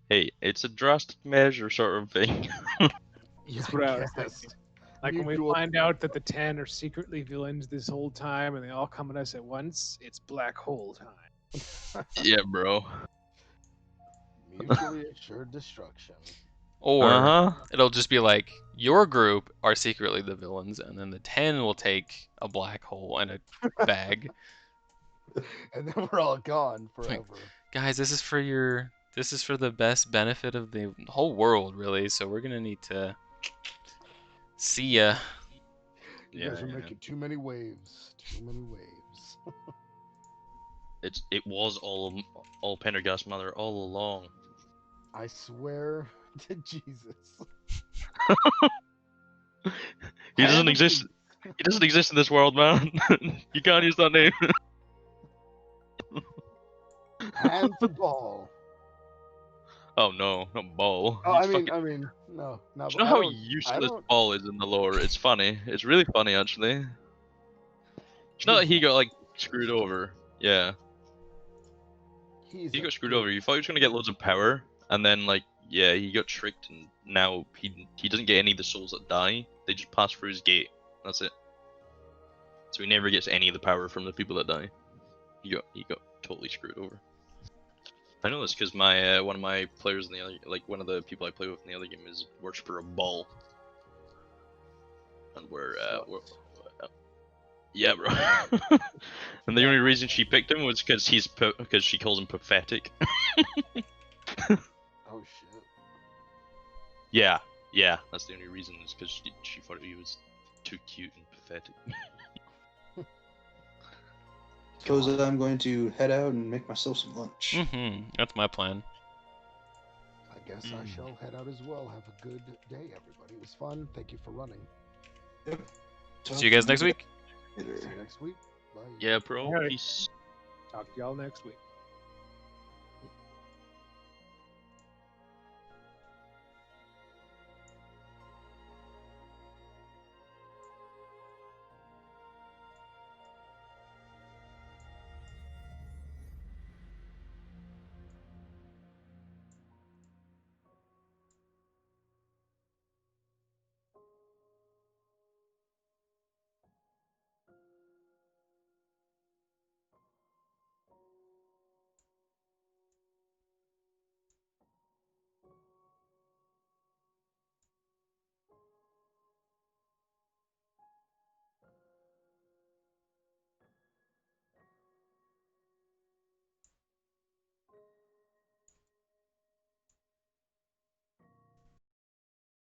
Hey, it's a drastic measure sort of thing. That's what I was yes. thinking. Like when we Mutual- find out that the 10 are secretly villains this whole time and they all come at us at once, it's black hole time. Yeah, bro. Mutually assured destruction. Or Uh-huh. it'll just be like your group are secretly the villains, and then the 10 will take a black hole and a bag. And then we're all gone forever. Guys, this is for the best benefit of the whole world, really. So we're gonna need to see ya. You guys are Yeah. making too many waves. Too many waves. It was all Pendergast's mother all along. I swear to Jesus. He doesn't exist. He doesn't exist in this world, man. You can't use that name. Hand the ball. Oh no, not Ball. Oh, He's I fucking- mean, no, not. Do you know I how don't- useless don't- Ball is in the lore? It's funny. It's really funny, actually. Do you know that he got like screwed over? Yeah, He's he a got screwed dick. over. You thought he was gonna get loads of power, and then like yeah, he got tricked, and now he doesn't get any of the souls that die. They just pass through his gate. That's it. So he never gets any of the power from the people that die. He got totally screwed over. I know this because my one of my players in the other, like one of the people I play with in the other game is works for a Ball, and Yeah, bro. And the only reason she picked him was because because she calls him pathetic. Oh shit. Yeah, that's the only reason. Is because she thought he was too cute and pathetic. Suppose that I'm going to head out and make myself some lunch. That's my plan. I guess I shall head out as well. Have a good day, everybody. It was fun. Thank you for running. Yep. See you guys next week. See you next week. Bye. Yeah, bro. Alright. Peace. Talk to y'all next week.